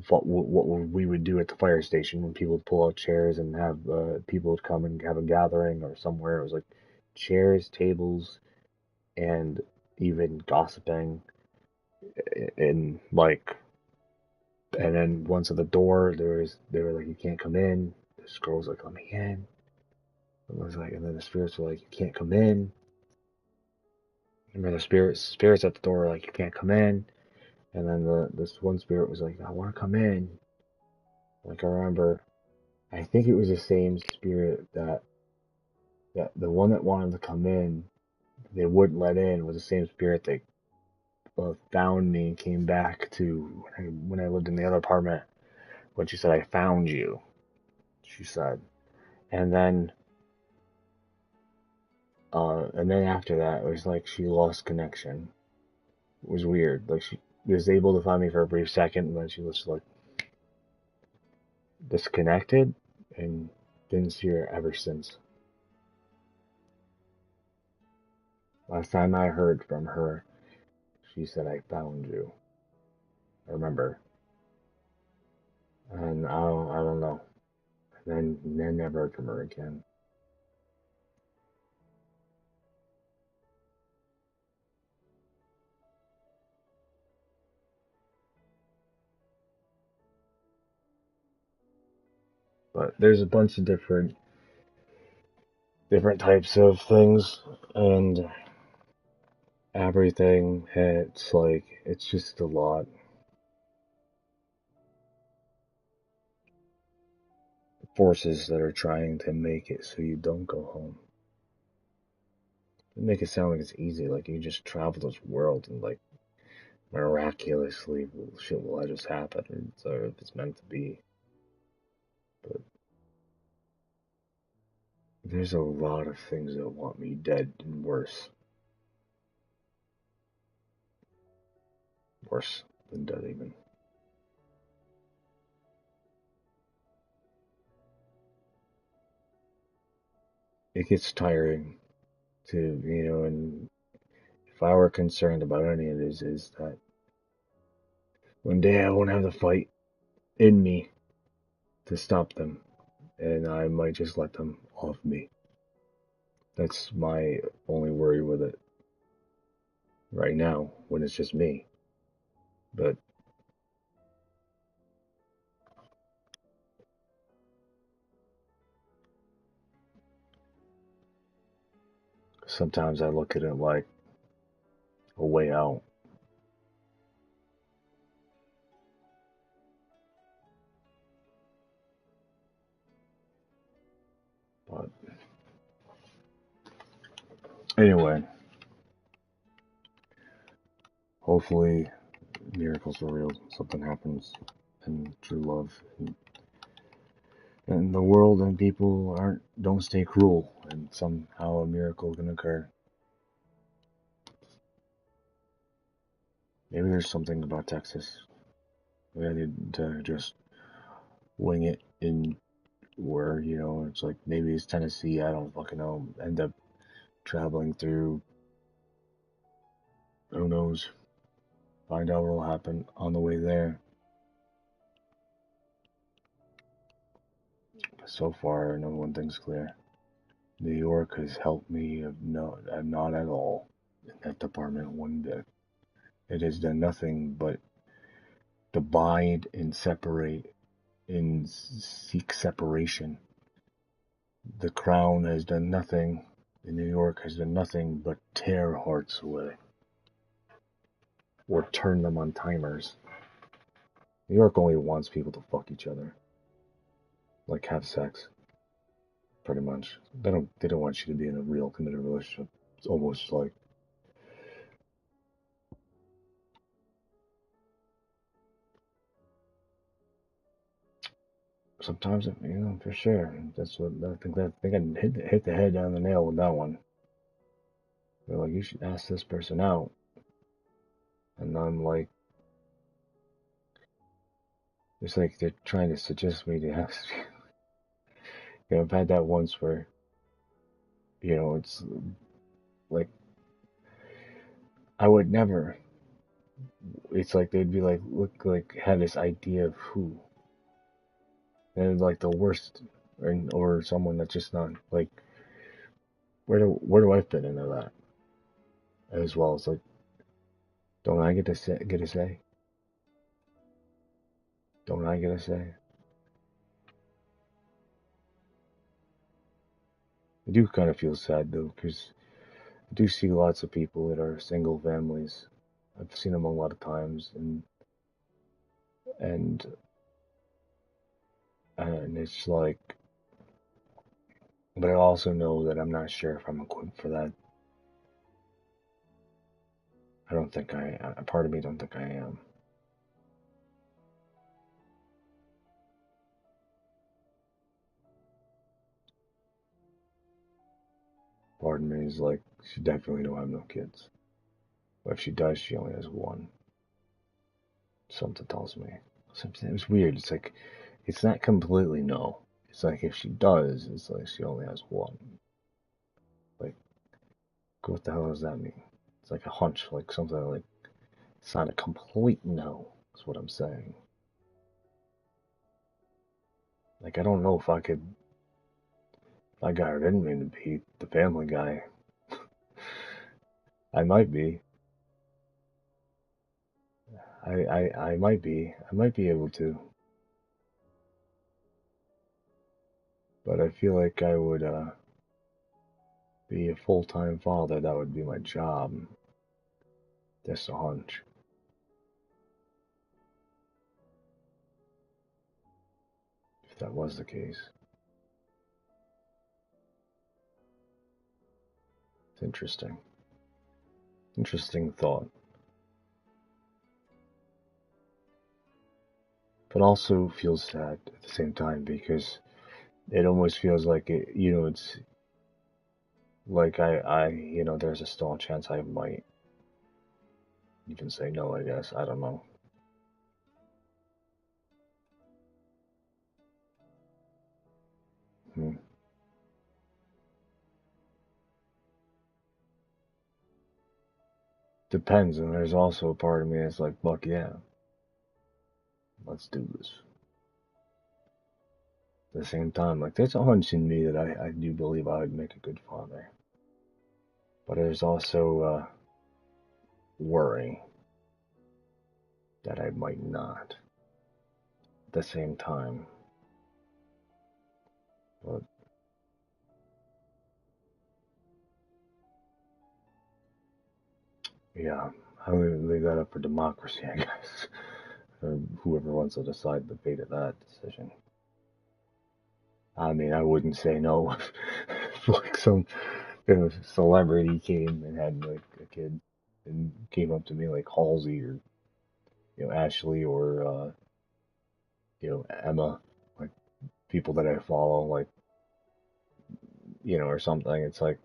what we would do at the fire station when people would pull out chairs and have people would come and have a gathering or somewhere. It was like chairs, tables, and even gossiping. And like, and then once at the door, they were like, you can't come in. The scrolls like, let me in. It was like, and then the spirits were like, you can't come in. Remember the spirits at the door were like, you can't come in. And then this one spirit was like, I want to come in. Like I remember, I think it was the same spirit that the one that wanted to come in, they wouldn't let in, was the same spirit that found me and came back to when I lived in the other apartment. When she said, I found you, she said. And then And then after that, it was like she lost connection. It was weird. Like she was able to find me for a brief second, and then she was like disconnected, and didn't see her ever since. Last time I heard from her, she said, "I found you." I remember. And I don't know. And then never heard from her again. But there's a bunch of different types of things, and everything. It's like, it's just a lot. Forces that are trying to make it so you don't go home. They make it sound like it's easy, like you just travel this world and like miraculously shit will just happen, or if it's meant to be. But there's a lot of things that want me dead and worse. Worse than dead, even. It gets tiring to, and if I were concerned about any of this, is that one day I won't have the fight in me to stop them, and I might just let them off me. That's my only worry with it right now, when it's just me. But sometimes I look at it like a way out. But anyway, hopefully miracles are real. Something happens, and true love, and the world and people don't stay cruel, and somehow a miracle can occur. Maybe there's something about Texas. Maybe I need to just wing it in where, it's like, maybe it's Tennessee, I don't fucking know. End up traveling through, who knows, find out what will happen on the way there. But so far, no one thing's clear. New York has helped me not at all in that department one bit. It has done nothing but divide and separate and seek separation. The Crown has done nothing, and New York has done nothing but tear hearts away. Or turn them on timers. New York only wants people to fuck each other. Like, have sex. Pretty much. They don't want you to be in a real committed relationship. It's almost like, sometimes, for sure. That's what I think. I hit the head on the nail with that one. They're like, you should ask this person out, and I'm like, it's like they're trying to suggest me to ask. I've had that once where, it's like, I would never. It's like they'd be like, look, like, have this idea of who, and like the worst, or someone that's just not like, where do I fit into that? As well as, like, don't I get a say? Don't I get a say? I do kind of feel sad though, because I do see lots of people that are single families. I've seen them a lot of times, and it's like, but I also know that I'm not sure if I'm equipped for that. I don't think a part of me don't think I am. part of me is like, she definitely don't have no kids. But if she does, she only has one. Something tells me. It was weird. It's like, it's not completely no. It's like if she does, it's like she only has one. Like, what the hell does that mean? It's like a hunch, like something like, it's not a complete no, is what I'm saying. Like, I don't know if I could, if I got her in me to be the family guy. I might be. I might be. I might be able to. But I feel like I would, be a full-time father. That would be my job. Just a hunch. If that was the case. It's interesting. Interesting thought. But also feels sad at the same time because it almost feels like it, it's like there's a small chance I might even say no, I guess. I don't know. Depends, and there's also a part of me that's like, fuck yeah. Let's do this. At the same time, like, there's a hunch in me that I do believe I would make a good father. But there's also worry that I might not. At the same time. But yeah, I would leave that up for democracy, I guess. Whoever wants to decide the fate of that decision. I mean, I wouldn't say no if like some celebrity came and had like a kid and came up to me like Halsey or Ashley or Emma, like people that I follow, like or something. It's like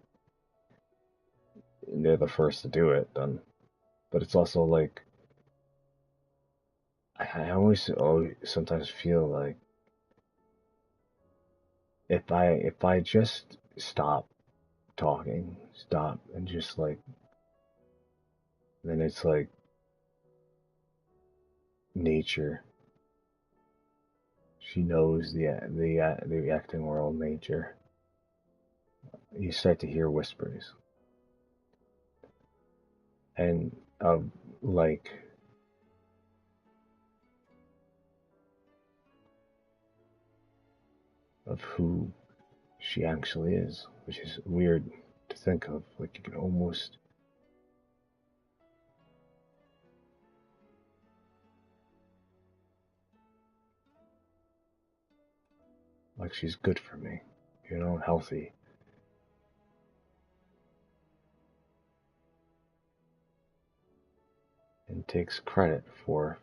they're the first to do it, then. But it's also like I always sometimes feel like if I just stop talking, stop and just like, then it's like nature. She knows the acting world, nature. You start to hear whispers, and like of who she actually is, which is weird to think of. Like you can almost like she's good for me, healthy. And takes credit for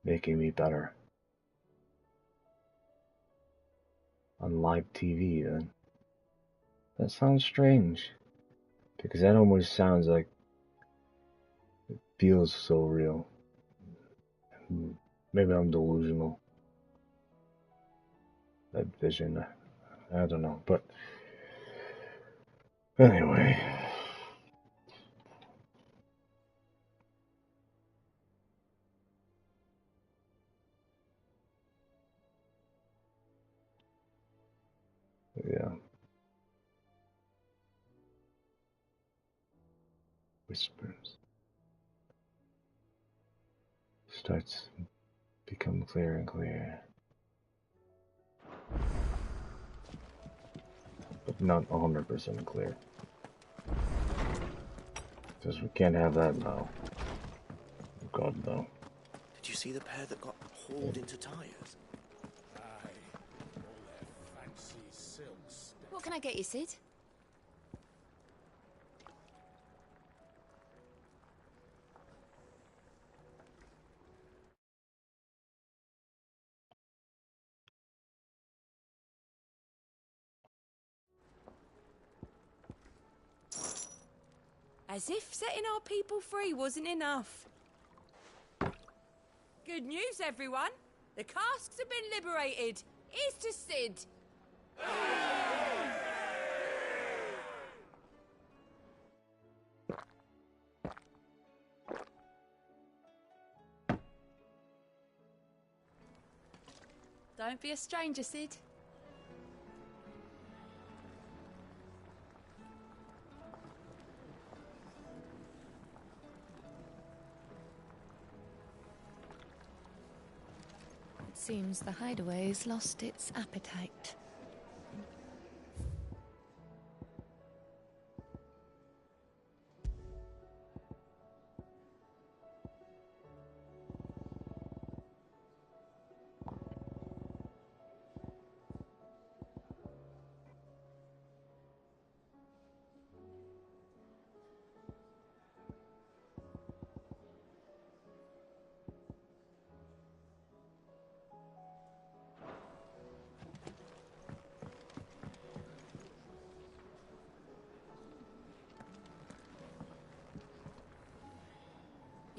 making me better on live TV, then. That sounds strange, because that almost sounds like it feels so real. Maybe I'm delusional. That vision, I don't know, but anyway. Yeah. Whispers. Starts to become clearer and clearer. But not 100% clear. Because we can't have that now. God, no. Did you see the pair that got hauled into tires? Aye. All their fancy silks. What can I get you, Sid? As if setting our people free wasn't enough. Good news, everyone. The casks have been liberated. Here's to Sid. Don't be a stranger, Sid. It seems the hideaway's lost its appetite.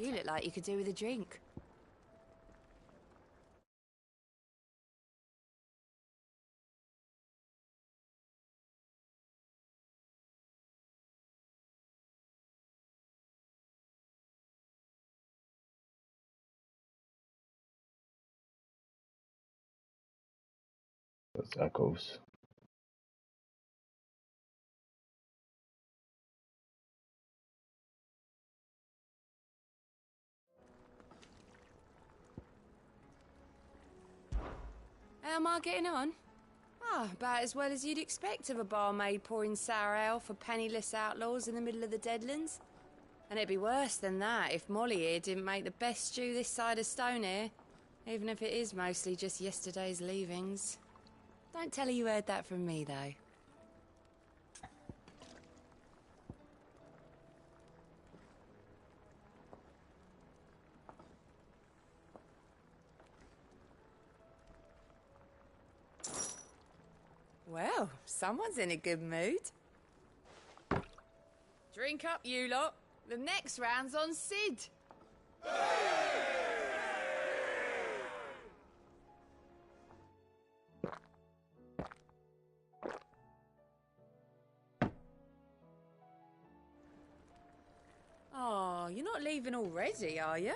You look like you could do with a drink. Those echoes. How am I getting on? Ah, about as well as you'd expect of a barmaid pouring sour ale for penniless outlaws in the middle of the Deadlands. And it'd be worse than that if Molly here didn't make the best stew this side of Stonehair, even if it is mostly just yesterday's leavings. Don't tell her you heard that from me, though. Well, someone's in a good mood. Drink up, you lot. The next round's on Sid. Oh, you're not leaving already, are you?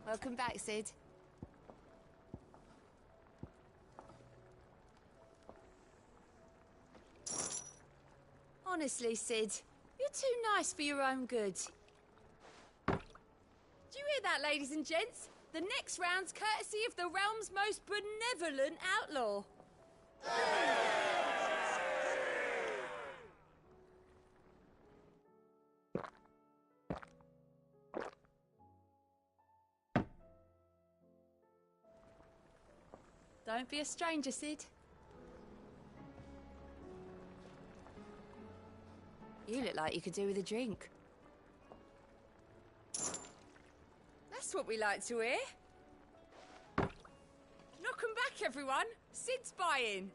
Welcome back, Sid. Honestly, Sid, you're too nice for your own good. Do you hear that, ladies and gents? The next round's courtesy of the realm's most benevolent outlaw. Don't be a stranger, Sid. You look like you could do with a drink. That's what we like to hear. Knock 'em back, everyone. Sid's buying.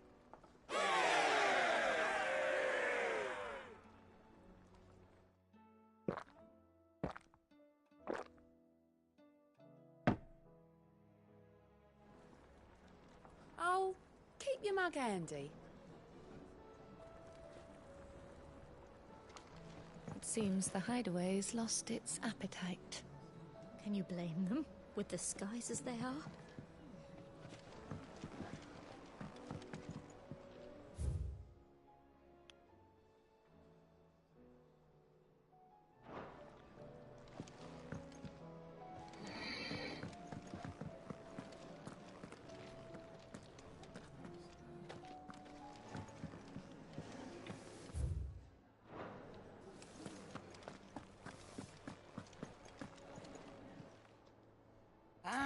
Oh, keep your mug handy. It seems the hideaway's lost its appetite. Can you blame them, with the skies as they are?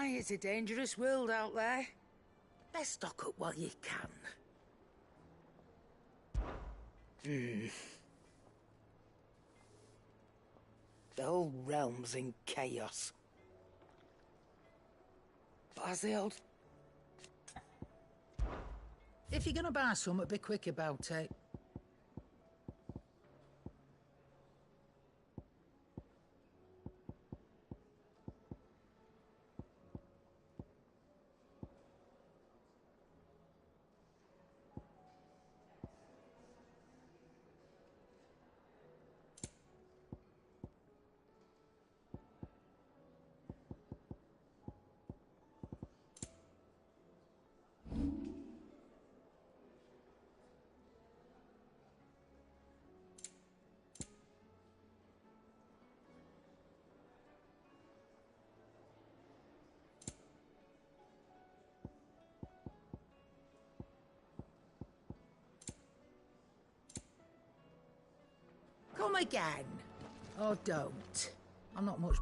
Aye, it's a dangerous world out there. Let's stock up while you can. The whole realm's in chaos. Basil? If you're gonna buy something, be quick about it. Come again. Or don't. I'm not much...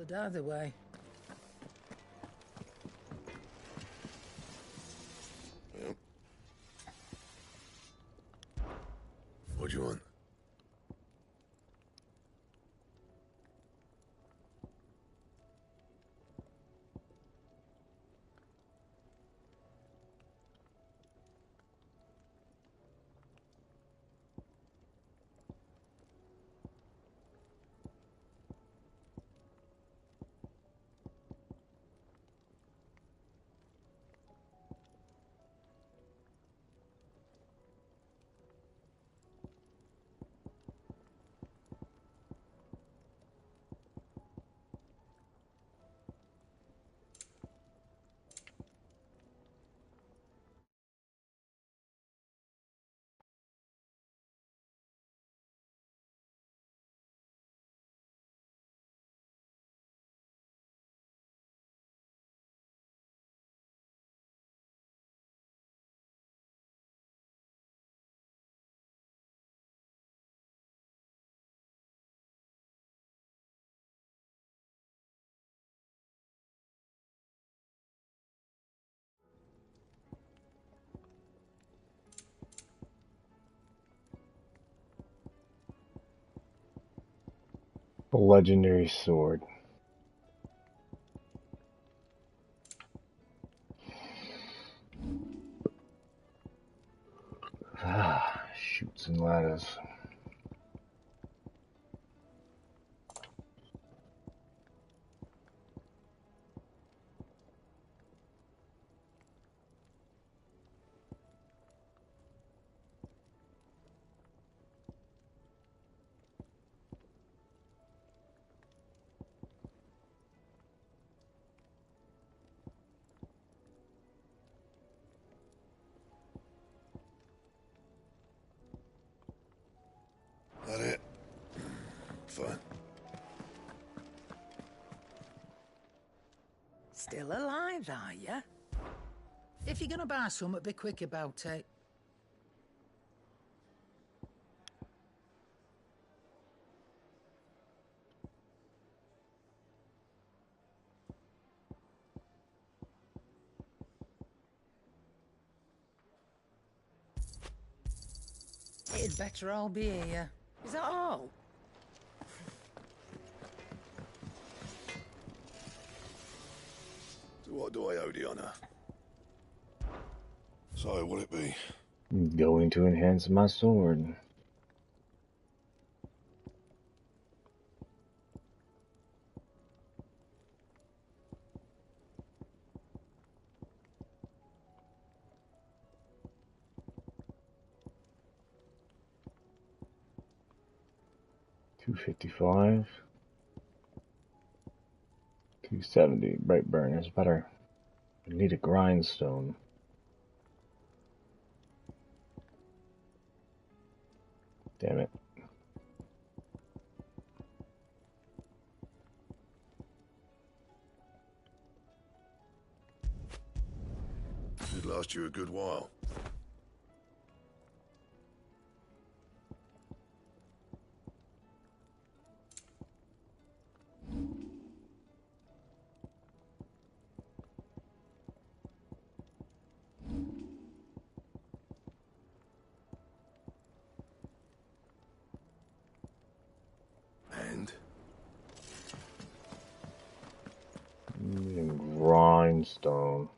The other way. Yep. What do you want? A legendary sword. Shoots and ladders. That it? Fine. Still alive, are ya? If you're gonna buy something, be quick about it. It'd better all be here. Is that all? So what do I owe the honour? So, will it be? Going to enhance my sword. 255. 270. Bright burn is better. I need a grindstone. Damn it. Should last you a good while. And? Grindstone.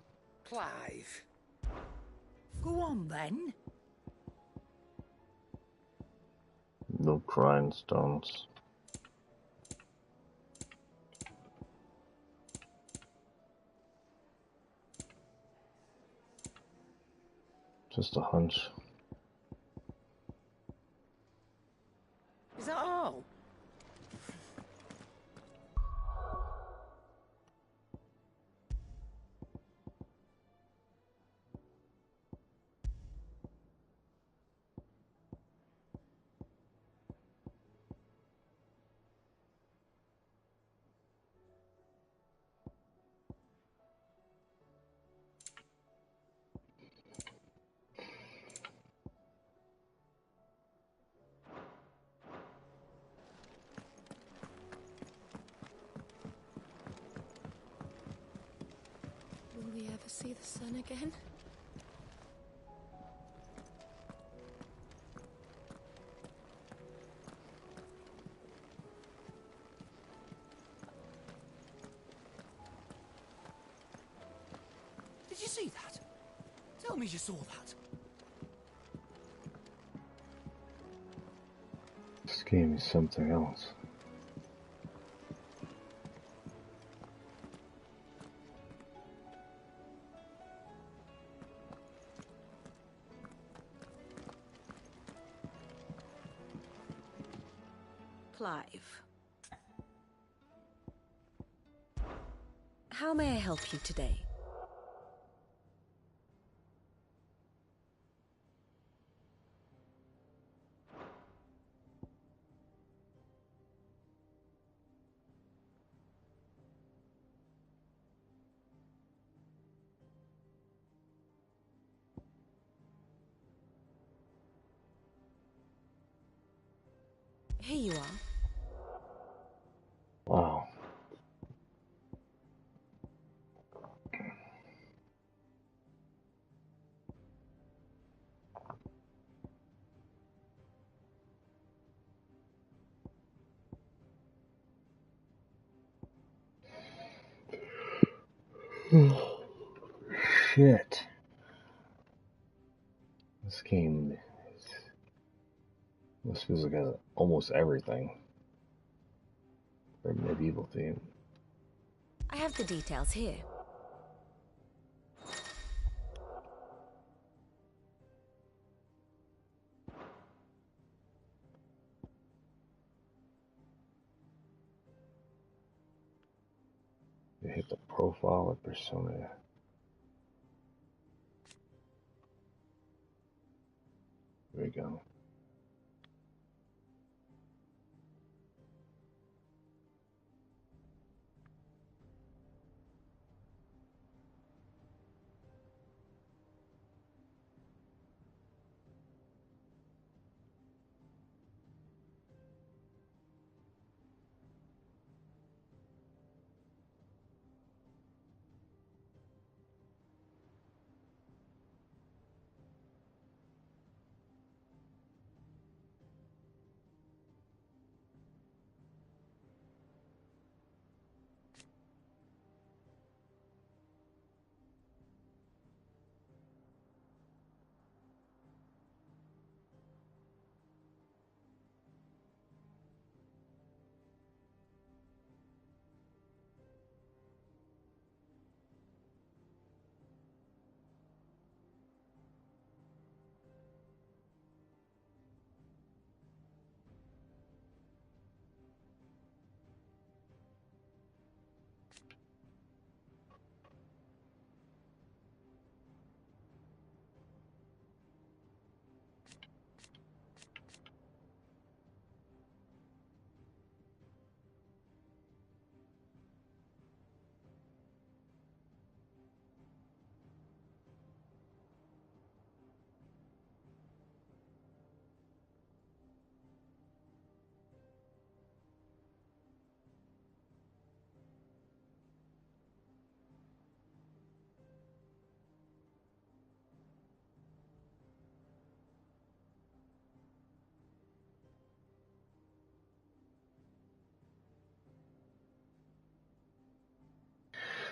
Clive. Go on then. No grindstones. Just a hunch. Is that all? Will we ever see the sun again? Did you see that? Tell me you saw that. This game is something else. Clive. How may I help you today? Here you are. Wow. Shit. This game this feels like it has almost everything for a medieval theme. I have the details here. You hit the profile of persona. There we go.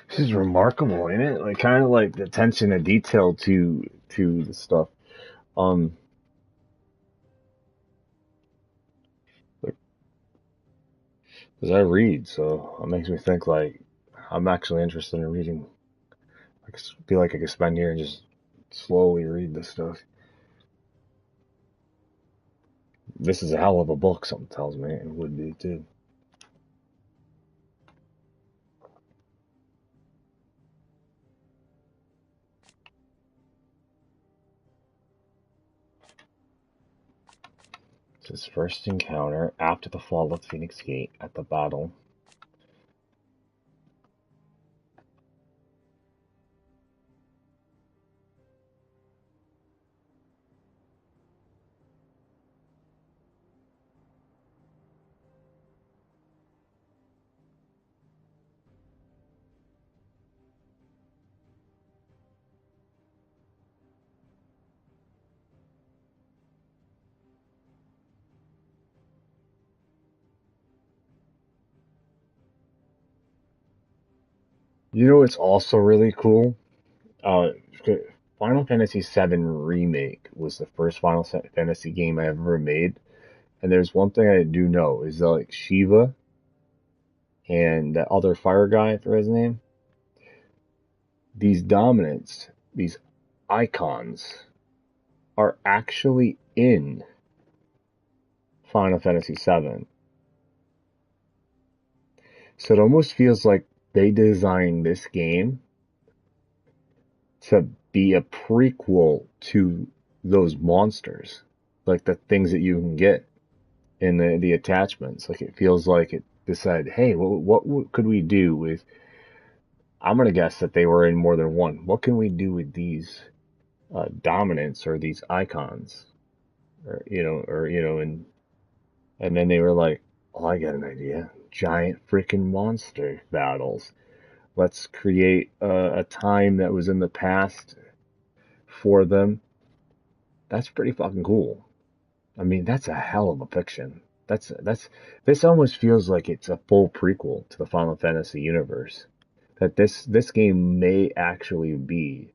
This is remarkable, ain't it? Like kind of like the attention to detail to the stuff. Um, because I read, so it makes me think like I'm actually interested in reading. I feel like I could spend here and just slowly read this stuff. This is a hell of a book, something tells me it would be too. It's his first encounter after the fall of Phoenix Gate at the battle. You know what's also really cool? Uh, Final Fantasy VII Remake was the first Final Fantasy game I ever made, and there's one thing I do know is that like Shiva and that other fire guy, I forget his name, these dominants, these icons, are actually in Final Fantasy VII. So it almost feels like they designed this game to be a prequel to those monsters, like the things that you can get in the attachments. Like it feels like it decided, hey, what could we do with? I'm gonna guess that they were in more than one. What can we do with these dominants or these icons, and then they were like, oh, I got an idea. Giant freaking monster battles. Let's create a time that was in the past for them. That's pretty fucking cool. I mean, that's a hell of a fiction. This almost feels like it's a full prequel to the Final Fantasy universe. That this game may actually be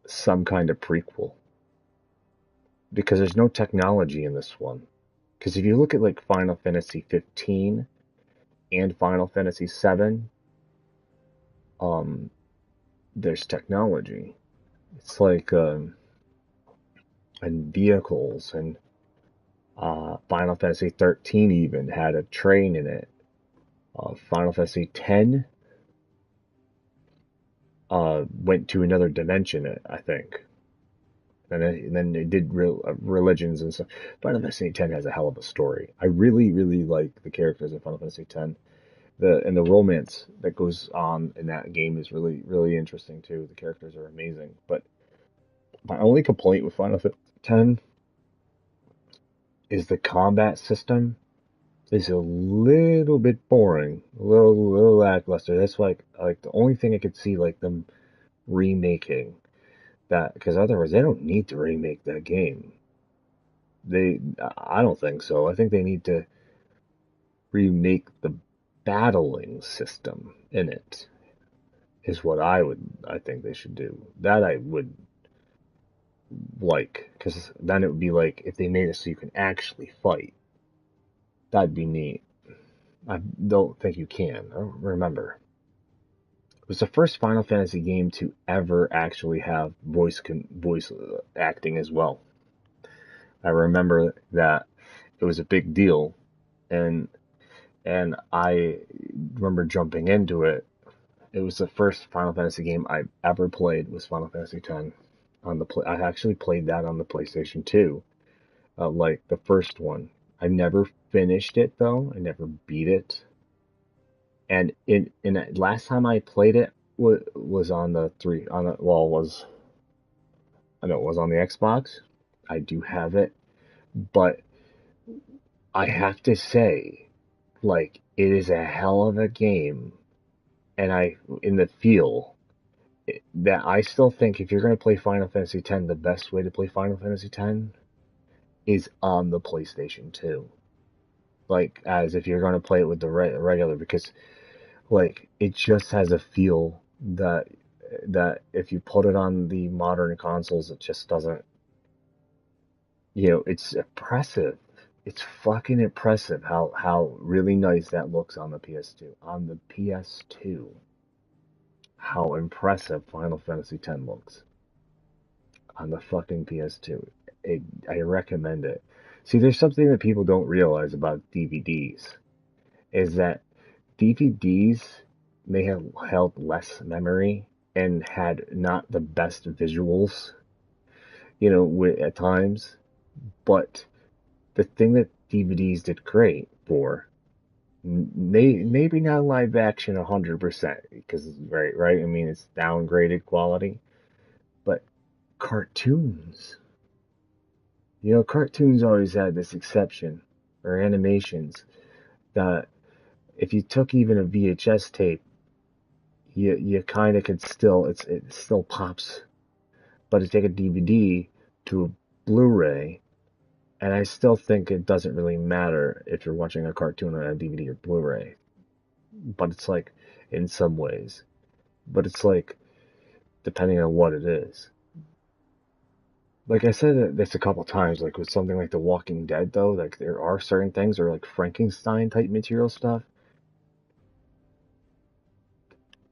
some kind of prequel because there's no technology in this one. Because if you look at like Final Fantasy 15 and Final Fantasy 7, there's technology. It's like and vehicles and Final Fantasy 13 even had a train in it. Final Fantasy 10 went to another dimension, I think. And then they did religions and stuff. Final Fantasy X has a hell of a story. I really, really like the characters in Final Fantasy X. The romance that goes on in that game is really, really interesting too. The characters are amazing. But my only complaint with Final Fantasy X is the combat system is a little bit boring, a little lackluster. That's like the only thing I could see like them remaking that, because otherwise they don't need to remake that game. I don't think so. I think they need to remake the battling system in it. Is what I think they should do. That I would like, because then it would be like if they made it so you can actually fight. That'd be neat. I don't think you can. I don't remember. It was the first Final Fantasy game to ever actually have voice acting as well. I remember that it was a big deal, and I remember jumping into it. It was the first Final Fantasy game I ever played was Final Fantasy X on the I actually played that on the PlayStation 2, like the first one. I never finished it though. I never beat it. And last time I played it was on the I know it was on the Xbox. I do have it, but I have to say, like, it is a hell of a game, and in the feel that I still think if you're going to play Final Fantasy X, the best way to play Final Fantasy X is on the PlayStation 2. Like, as if you're going to play it with the regular, because Like, it just has a feel that if you put it on the modern consoles, it just doesn't, it's impressive. It's fucking impressive how really nice that looks on the PS2. On the PS2, how impressive Final Fantasy X looks on the fucking PS2. I recommend it. See, there's something that people don't realize about DVDs, is that DVDs may have held less memory and had not the best visuals, at times, but the thing that DVDs did great for, maybe not live action 100%, because right, I mean, it's downgraded quality, but cartoons. Cartoons always had this exception, or animations, that if you took even a VHS tape, you kind of could still, it still pops. But to take a DVD to a Blu-ray, and I still think it doesn't really matter if you're watching a cartoon on a DVD or Blu-ray. But it's like, in some ways. But it's like, depending on what it is. Like I said this a couple times, like with something like The Walking Dead, though, like there are certain things, or like Frankenstein type material stuff.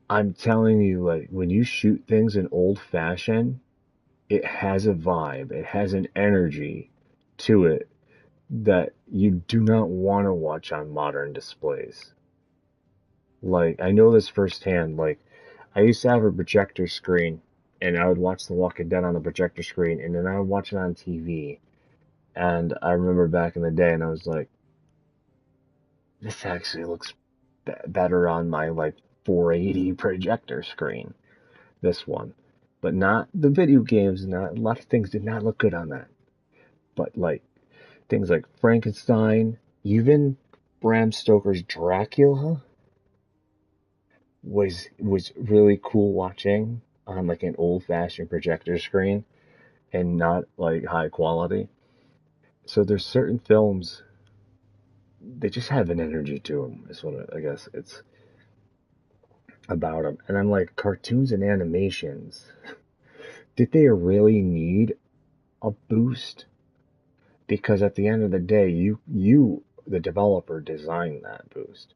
I'm telling you, like, when you shoot things in old fashion, it has a vibe, it has an energy to it that you do not want to watch on modern displays. Like, I know this firsthand. Like, I used to have a projector screen, and I would watch The Walking Dead on the projector screen, and then I would watch it on TV. And I remember back in the day, and I was like, this actually looks better on my, like, 480 projector screen. This one. But not the video games, not a lot of things did not look good on that. But, like, things like Frankenstein, even Bram Stoker's Dracula was really cool watching on like an old-fashioned projector screen and not like high quality. So there's certain films, they just have an energy to them. Is what I guess it's about them. And I'm like, cartoons and animations, did they really need a boost? Because at the end of the day, you the developer designed that boost.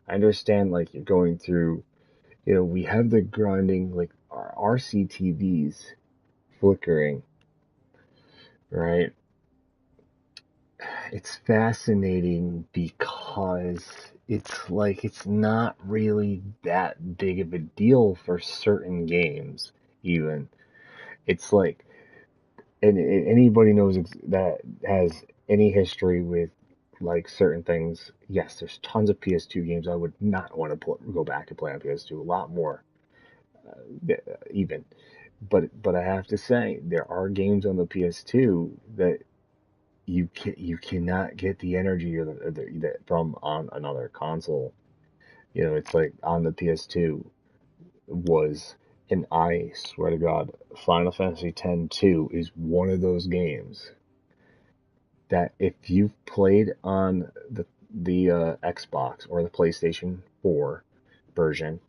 I understand, like, you're going through, we have the grinding, like, our RCTVs flickering, right? It's fascinating because it's like, it's not really that big of a deal for certain games, even. It's like, and anybody knows that has any history with like certain things. Yes, there's tons of PS2 games I would not want to go back and play on PS2. A lot more, even. But I have to say, there are games on the PS2 that you cannot get the energy that from on another console. It's like on the PS2 was, and I swear to God, Final Fantasy X-2 is one of those games that if you've played on the Xbox or the PlayStation 4 version,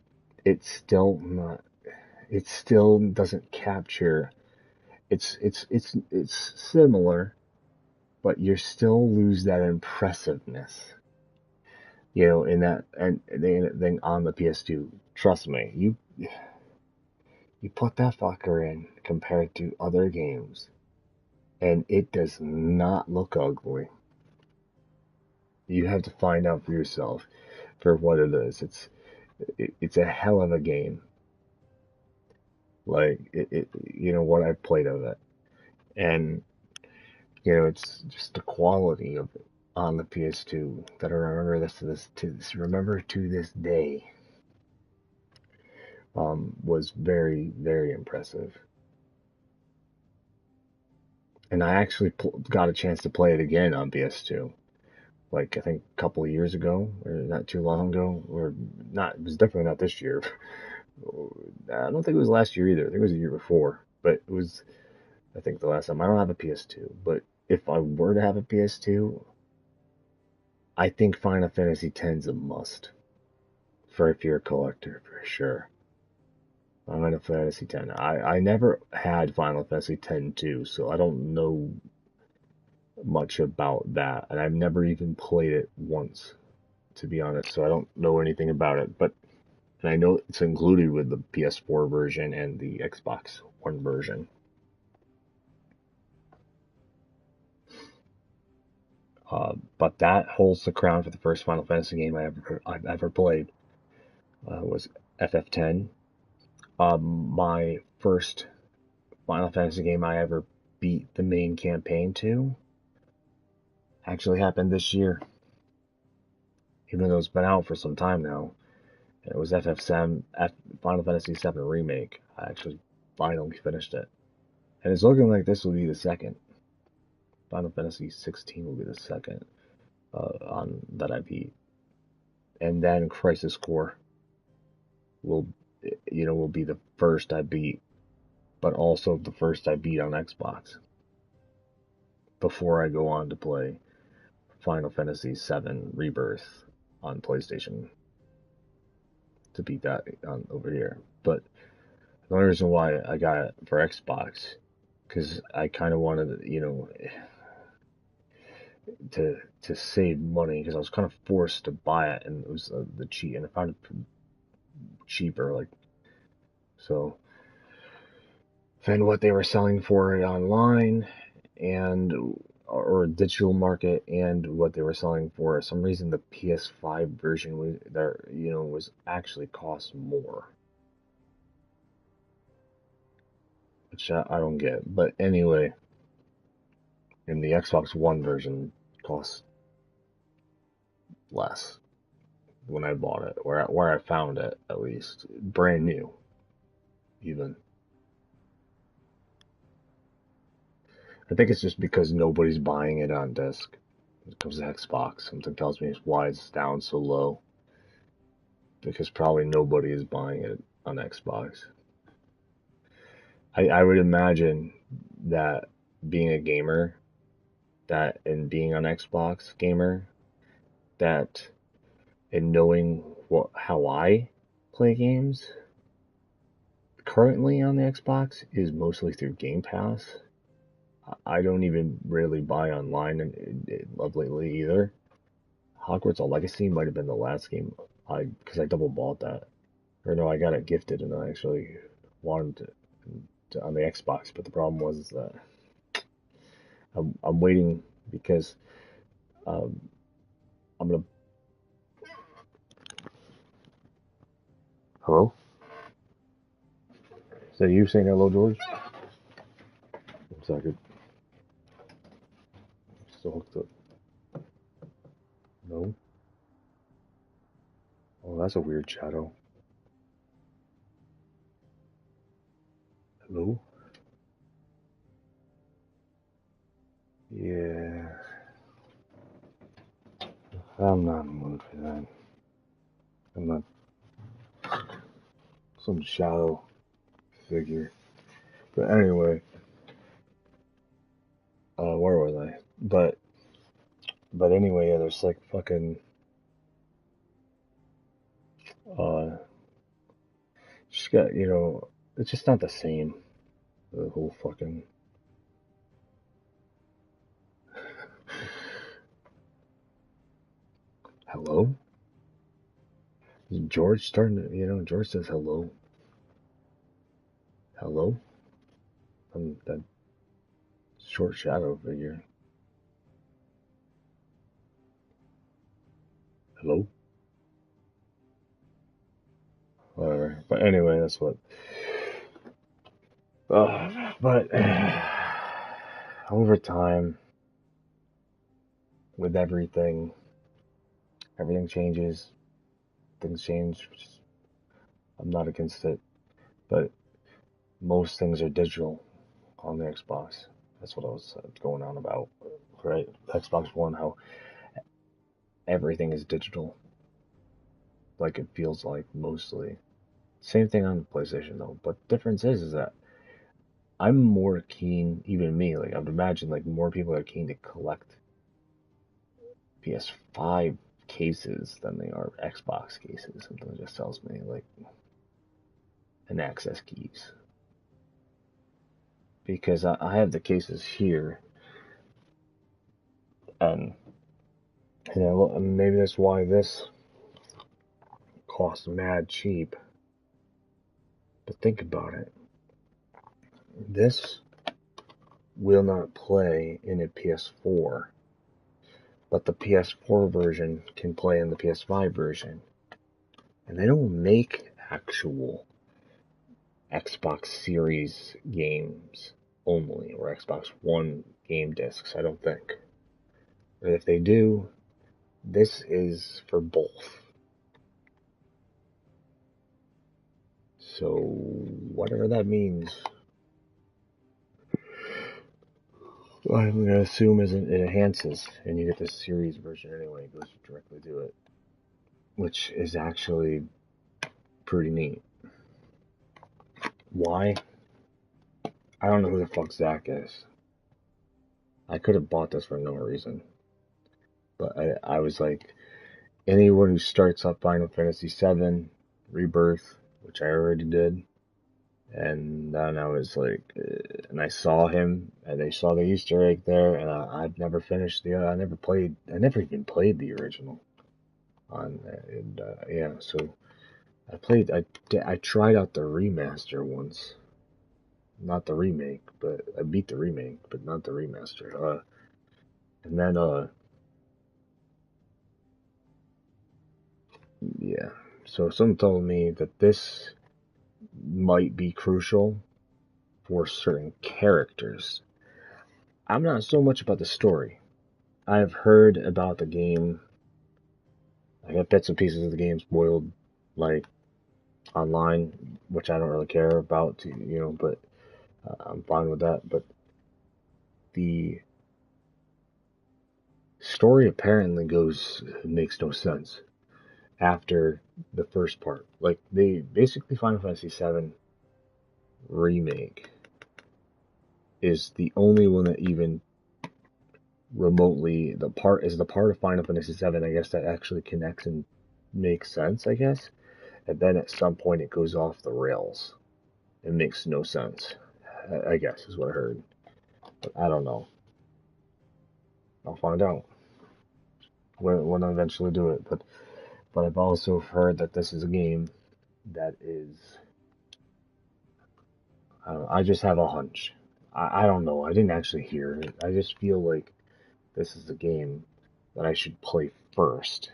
it's still not. It still doesn't capture. It's similar, but you still lose that impressiveness. In that, and then on the PS2, trust me, you put that fucker in compared to other games, and it does not look ugly. You have to find out for yourself for what it is. It's a hell of a game. Like, what I've played of it, and it's just the quality of it on the PS2 that I remember remember to this day. Was very, very impressive. And I actually got a chance to play it again on PS2. Like, I think a couple of years ago, or not too long ago, or not, it was definitely not this year. I don't think it was last year either. I think it was the year before. But it was, I think, the last time. I don't have a PS2, but if I were to have a PS2, I think Final Fantasy X is a must for if you're a collector, for sure. Final Fantasy X. I never had Final Fantasy X-2, so I don't know much about that, and I've never even played it once, to be honest, so I don't know anything about it, but and I know it's included with the PS4 version and the Xbox One version. But that holds the crown for the first Final Fantasy game I've ever played. Was FF10. My first Final Fantasy game I ever beat the main campaign to actually happened this year, even though it's been out for some time now. It was FF7, Final Fantasy VII Remake. I actually finally finished it. And it's looking like this will be the second. Final Fantasy 16 will be the second on that I beat. And then Crisis Core will be the first I beat, but also the first I beat on Xbox. Before I go on to play Final Fantasy VII Rebirth on PlayStation to beat that on over here. But the only reason why I got it for Xbox, because I kind of wanted, to save money, because I was kind of forced to buy it, and it was the cheap, and I found it cheaper, like, so than what they were selling for it online, and or digital market, and what they were selling for some reason the PS5 version was actually cost more, which I don't get. But anyway, and the Xbox One version costs less when I bought it, where I found it, at least brand new, even. I think it's just because nobody's buying it on disc. When it comes to Xbox, something tells me why it's down so low. Because probably nobody is buying it on Xbox. I would imagine that being a gamer, and being an Xbox gamer, and knowing how I play games currently on the Xbox is mostly through Game Pass. I don't even really buy online lately either. Hogwarts Legacy might have been the last game because I double bought that. Or no, I got it gifted and I actually wanted to on the Xbox, but the problem was that I'm waiting because I'm gonna. Hello? Is that you saying hello, George? 1 second. Still hooked up. No? Oh, that's a weird shadow. Hello? Yeah. I'm not in the mood for that. I'm not. Some shadow figure. But anyway. Where was I? But anyway, yeah, there's like fucking. Just got, it's just not the same. The whole fucking. Hello? Is George starting to, George says hello. Hello? That short shadow figure. Hello? Whatever. But anyway, that's what. But over time, with everything changes. Things change. I'm not against it, but most things are digital on the Xbox. That's what I was going on about, right? Xbox One, how everything is digital, like it feels like mostly. Same thing on the PlayStation though, but the difference is that I'm more keen, even me, like I would imagine like more people are keen to collect PS5 cases than they are Xbox cases. Something just tells me, like, and access keys. Because I have the cases here, and you know, maybe that's why this costs mad cheap. But think about it. This will not play in a PS4, but the PS4 version can play in the PS5 version. And they don't make actual Xbox Series games only, or Xbox One game discs, I don't think. But if they do, this is for both. So, whatever that means, I'm going to assume it enhances, and you get the series version anyway. It goes directly to it, which is actually pretty neat. Why? I don't know who the fuck Zach is. I could have bought this for no reason. But I was like, anyone who starts up Final Fantasy VII Rebirth, which I already did, and then I was like, and I saw him, and I saw the Easter egg there, and I've never finished I never even played the original. Yeah, so I tried out the remaster once. Not the remake, but I beat the remake, but not the remaster. And then, yeah. So someone told me that this might be crucial for certain characters. I'm not so much about the story. I've heard about the game. I got bits and pieces of the game spoiled, like, online, which I don't really care about, but I'm fine with that. But the story apparently makes no sense after the first part. Like, they basically, Final Fantasy VII Remake is the only one that even remotely the part of Final Fantasy VII, I guess, that actually connects and makes sense, I guess. And then at some point it goes off the rails. It makes no sense, I guess, is what I heard. But I don't know. I'll find out when I eventually do it. But I've also heard that this is a game that is, I don't know, I just have a hunch. I don't know. I didn't actually hear it. I just feel like this is a game that I should play first.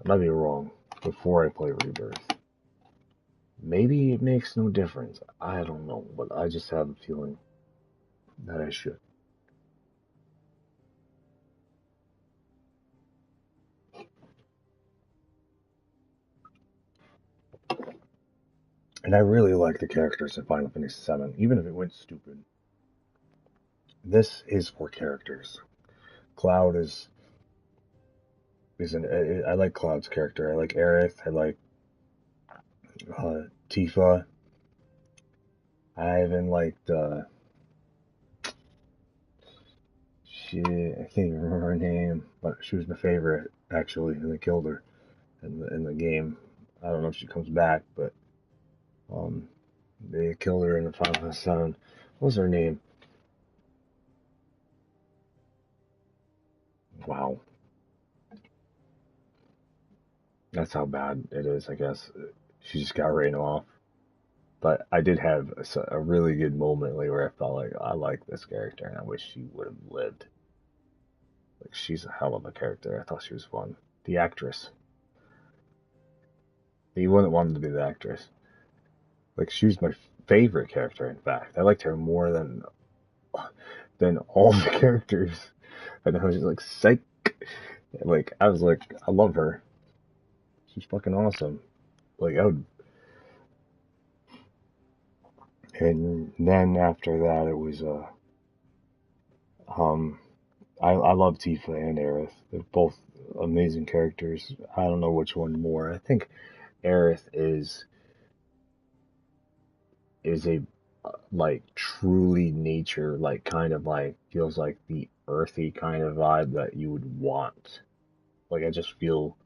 I might be wrong. Before I play Rebirth. Maybe it makes no difference. I don't know. But I just have a feeling that I should. And I really like the characters in Final Fantasy VII, even if it went stupid. This is for characters. Cloud I like Cloud's character. I like Aerith. I like Tifa. I even liked I can't even remember her name, but she was my favorite actually, and they killed her in the game. I don't know if she comes back, but they killed her in the Final Fantasy VII. What was her name? Wow. That's how bad it is, I guess. She just got written off. But I did have a really good moment where I felt like I like this character and I wish she would have lived. Like, she's a hell of a character. I thought she was fun. The actress. The one that wanted to be the actress. Like, she was my favorite character, in fact. I liked her more than all the characters. And I was just like, psych. Like, I was like, I love her. She's fucking awesome. Like, and then after that, it was, I love Tifa and Aerith. They're both amazing characters. I don't know which one more. I think Aerith is a like truly nature, like kind of like feels like the earthy kind of vibe that you would want, Like I just feel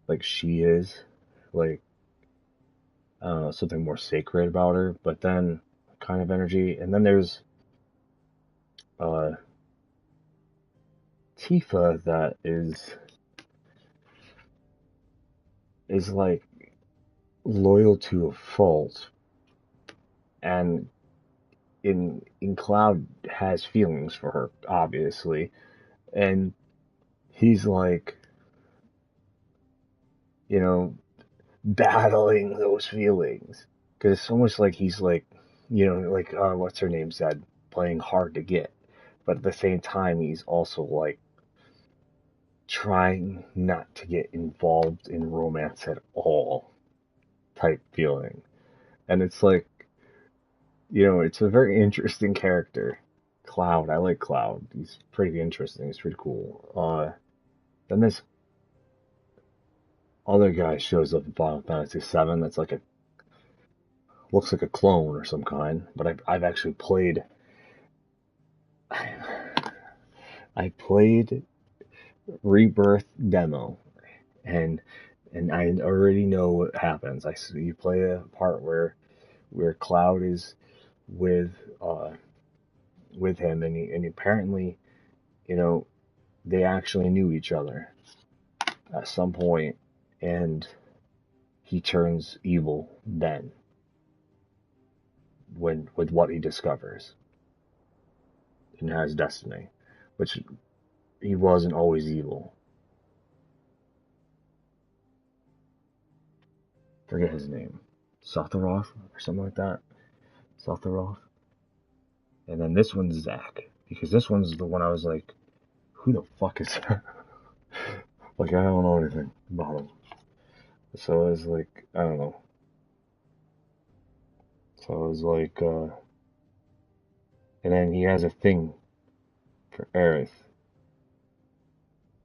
like she is like something more sacred about her. But then kind of energy, and then there's Tifa that is like loyal to a fault, and in Cloud has feelings for her, obviously, and he's like, you know, battling those feelings because it's almost like he's like, you know, like what's her name said, playing hard to get, but at the same time he's also like trying not to get involved in romance at all type feeling. And it's like, you know, it's a very interesting character. Cloud, I like Cloud. He's pretty interesting. He's pretty cool. Then this other guy shows up in Final Fantasy VII. That's like looks like a clone or some kind. But I've actually played. I played Rebirth demo, and I already know what happens. You play a part where Cloud is with him, and apparently, you know, they actually knew each other at some point, and he turns evil then with what he discovers and has destiny, which he wasn't always evil. Forget his name, Sotharoth or something like that. Sotharoth. And then this one's Zack, because this one's the one I was like, who the fuck is that? Like, I don't know anything about him. So I was like, I don't know. So I was like, and then he has a thing for Aerith.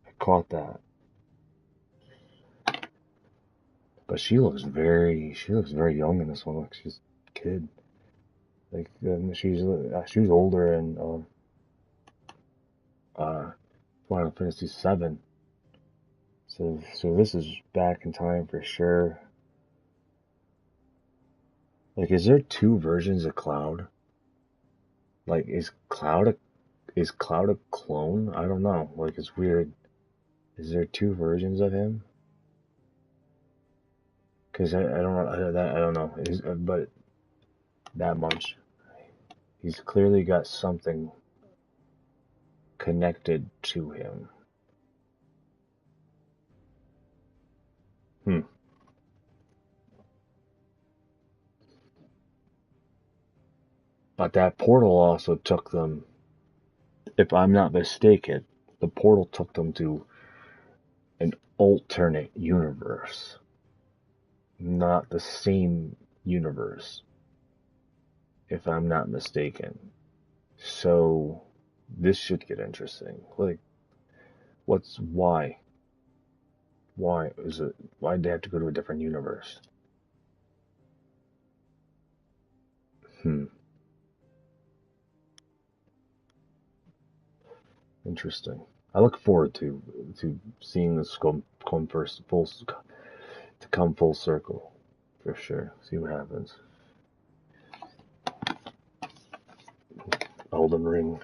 I caught that. But she looks very young in this one. Like she's a kid. Like she's older in Final Fantasy VII. So this is back in time for sure. Like, is there two versions of Cloud? Like, is Cloud a clone? I don't know. Like, it's weird. Is there two versions of him? Because I don't know. But that much. He's clearly got something connected to him. But that portal also took them, if I'm not mistaken, the portal took them to an alternate universe. Not the same universe, if I'm not mistaken. So this should get interesting. Like, why? Why'd they have to go to a different universe? Interesting. I look forward to seeing this come full circle, for sure. See what happens. Elden Ring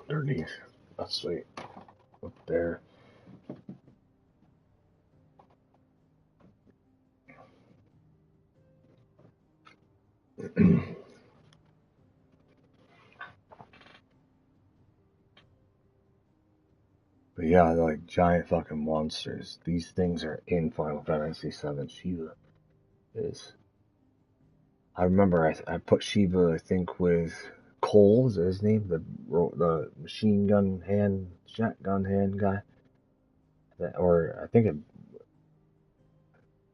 underneath. That's sweet. Up there. But yeah, like giant fucking monsters. These things are in Final Fantasy VII. Shiva is. I remember I put Shiva, I think, with Cole, is that his name? The machine gun hand, shotgun hand guy. Or I think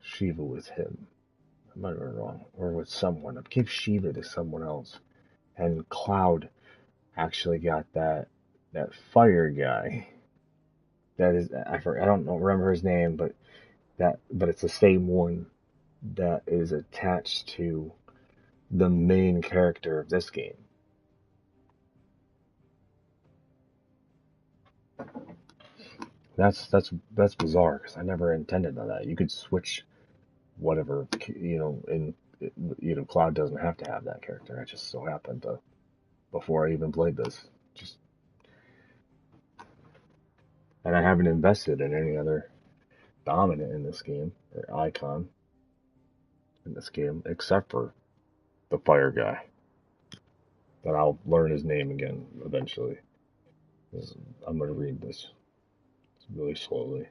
Shiva with him. I might have been wrong. Or with someone. I gave Shiva to someone else. And Cloud actually got that fire guy. That is, I don't remember his name, but it's the same one that is attached to the main character of this game. That's bizarre because I never intended on that. You could switch whatever, and Cloud doesn't have to have that character. I just so happened to, before I even played this, and I haven't invested in any other dominant in this game or icon in this game except for the fire guy. But I'll learn his name again eventually. I'm going to read this really slowly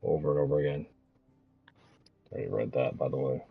over and over again. I already read that, by the way.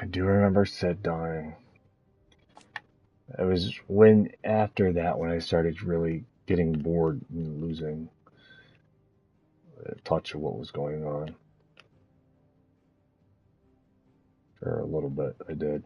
I do remember Sid dying. It was after that when I started really getting bored and losing touch of what was going on. For a little bit, I did.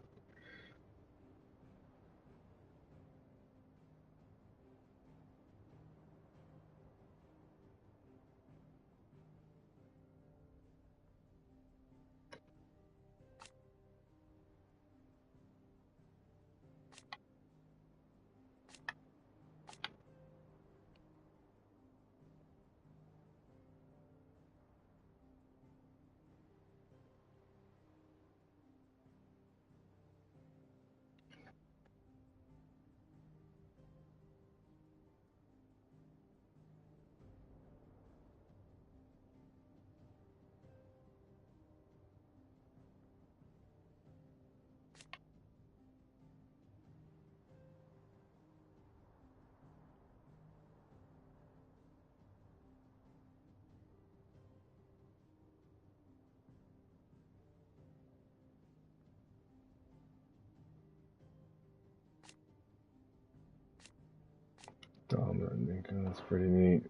Dominant, that's pretty neat.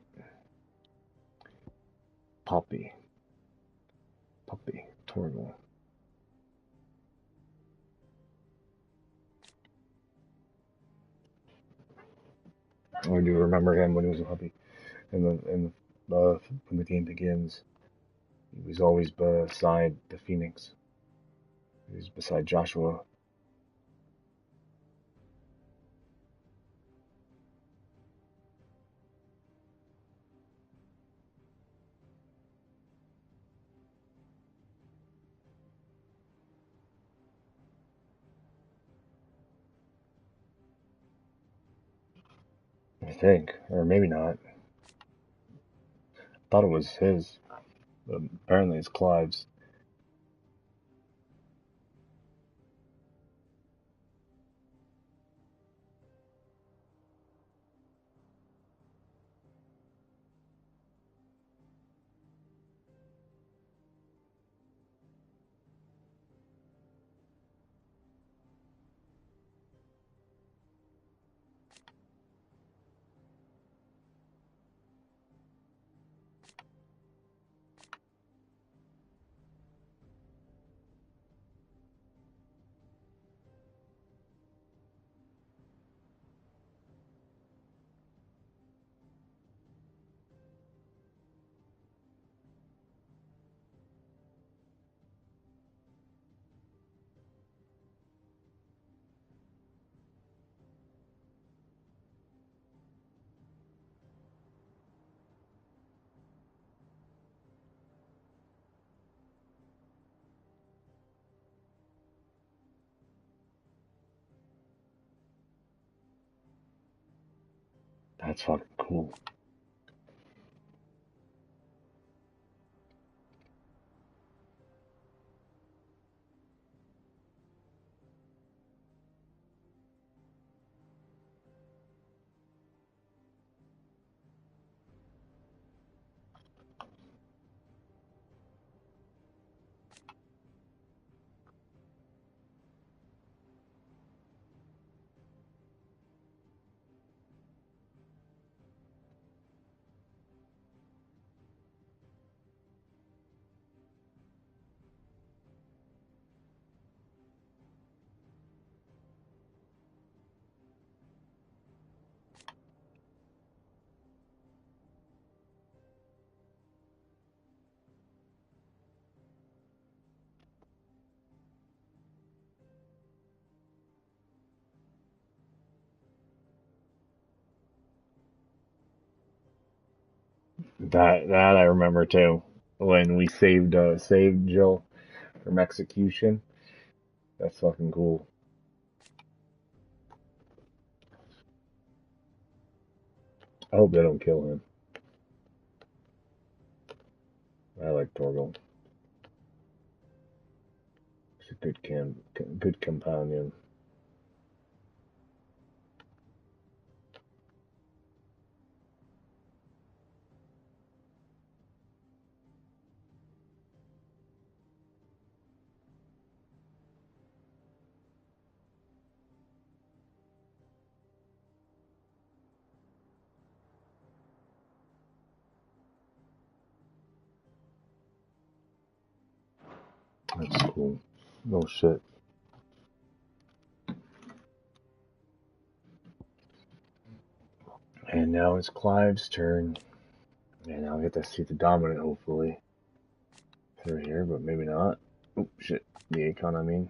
Puppy, Torgal. I do remember him when he was a puppy. When the game begins, he was always beside the Phoenix. He was beside Joshua. I think, or maybe not. I thought it was his. But apparently it's Clive's. That's fucking cool. That I remember too. When we saved Jill from execution. That's fucking cool. I hope they don't kill him. I like Torgal. He's a good companion. That's cool. No shit. And now it's Clive's turn. And I'll get to see the Dominant, hopefully. Through here, but maybe not. Oh, shit. The Akon, I mean.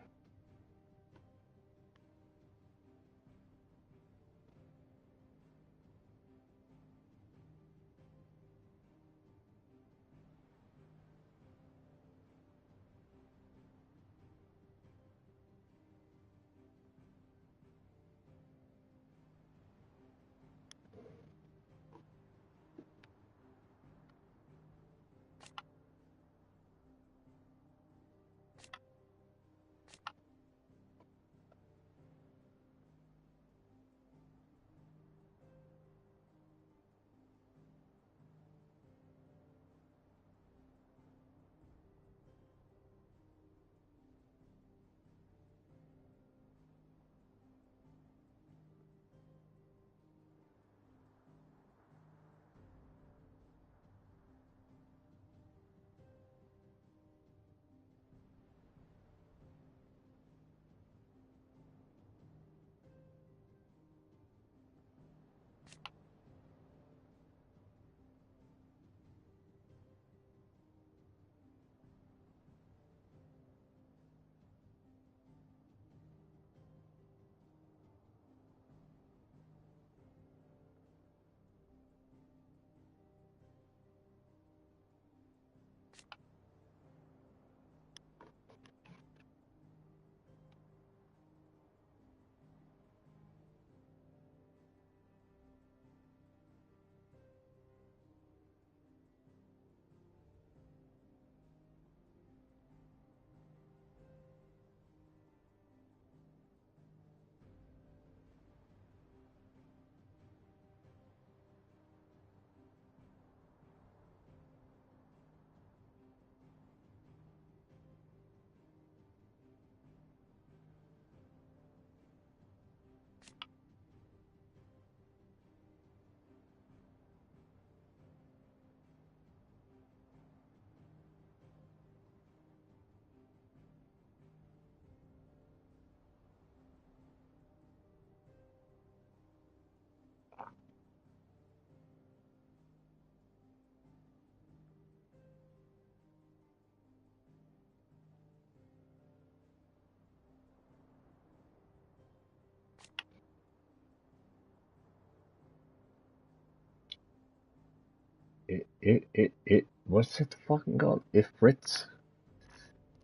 What's it fucking called? If Fritz?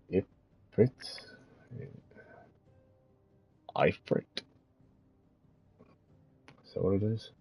If Fritz? Ifrit? Is that what it is?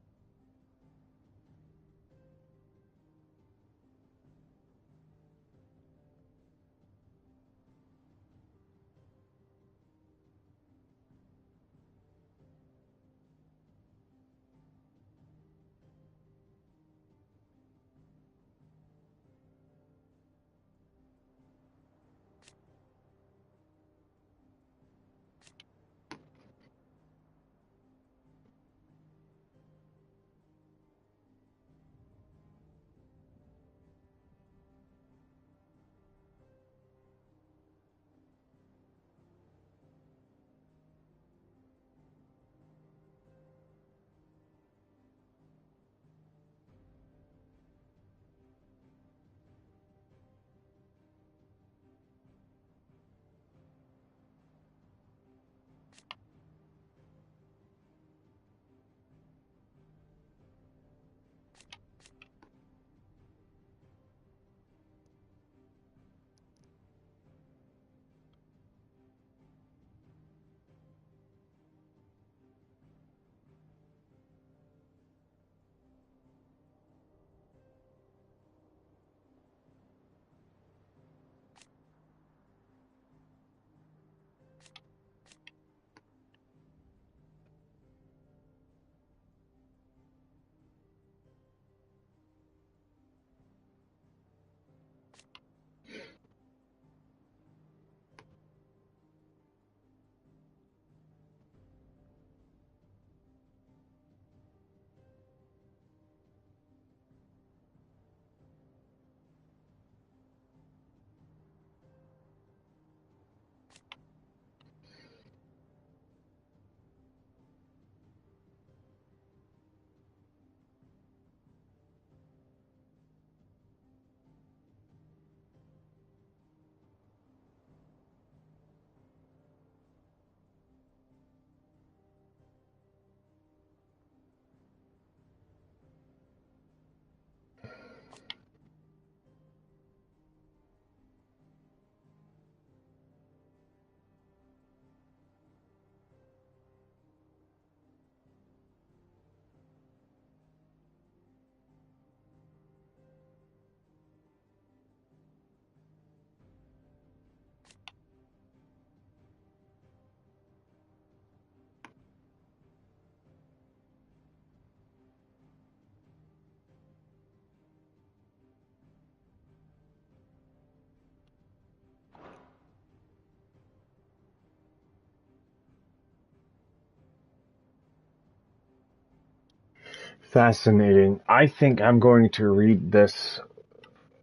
Fascinating. I think I'm going to read this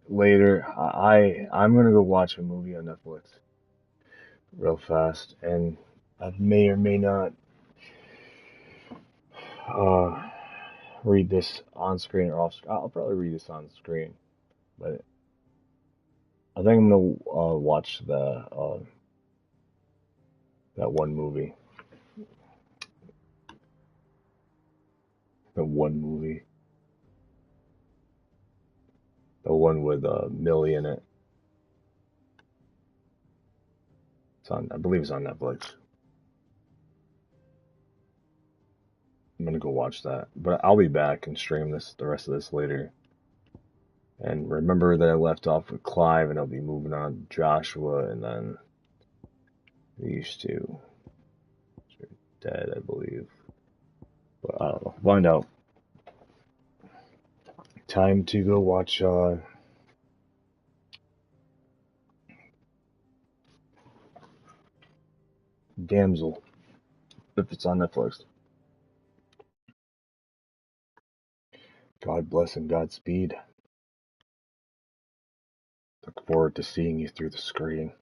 later. I'm gonna go watch a movie on Netflix real fast, and I may or may not read this on screen or off screen. I'll probably read this on screen, but I think I'm gonna watch that one movie. The one with Millie in it. I believe it's on Netflix. I'm gonna go watch that, but I'll be back and stream the rest of this later. And remember that I left off with Clive, and I'll be moving on to Joshua, and then these two are dead, I believe. But I don't know. Find out. Time to go watch Damsel, if it's on Netflix. God bless and Godspeed. Look forward to seeing you through the screen.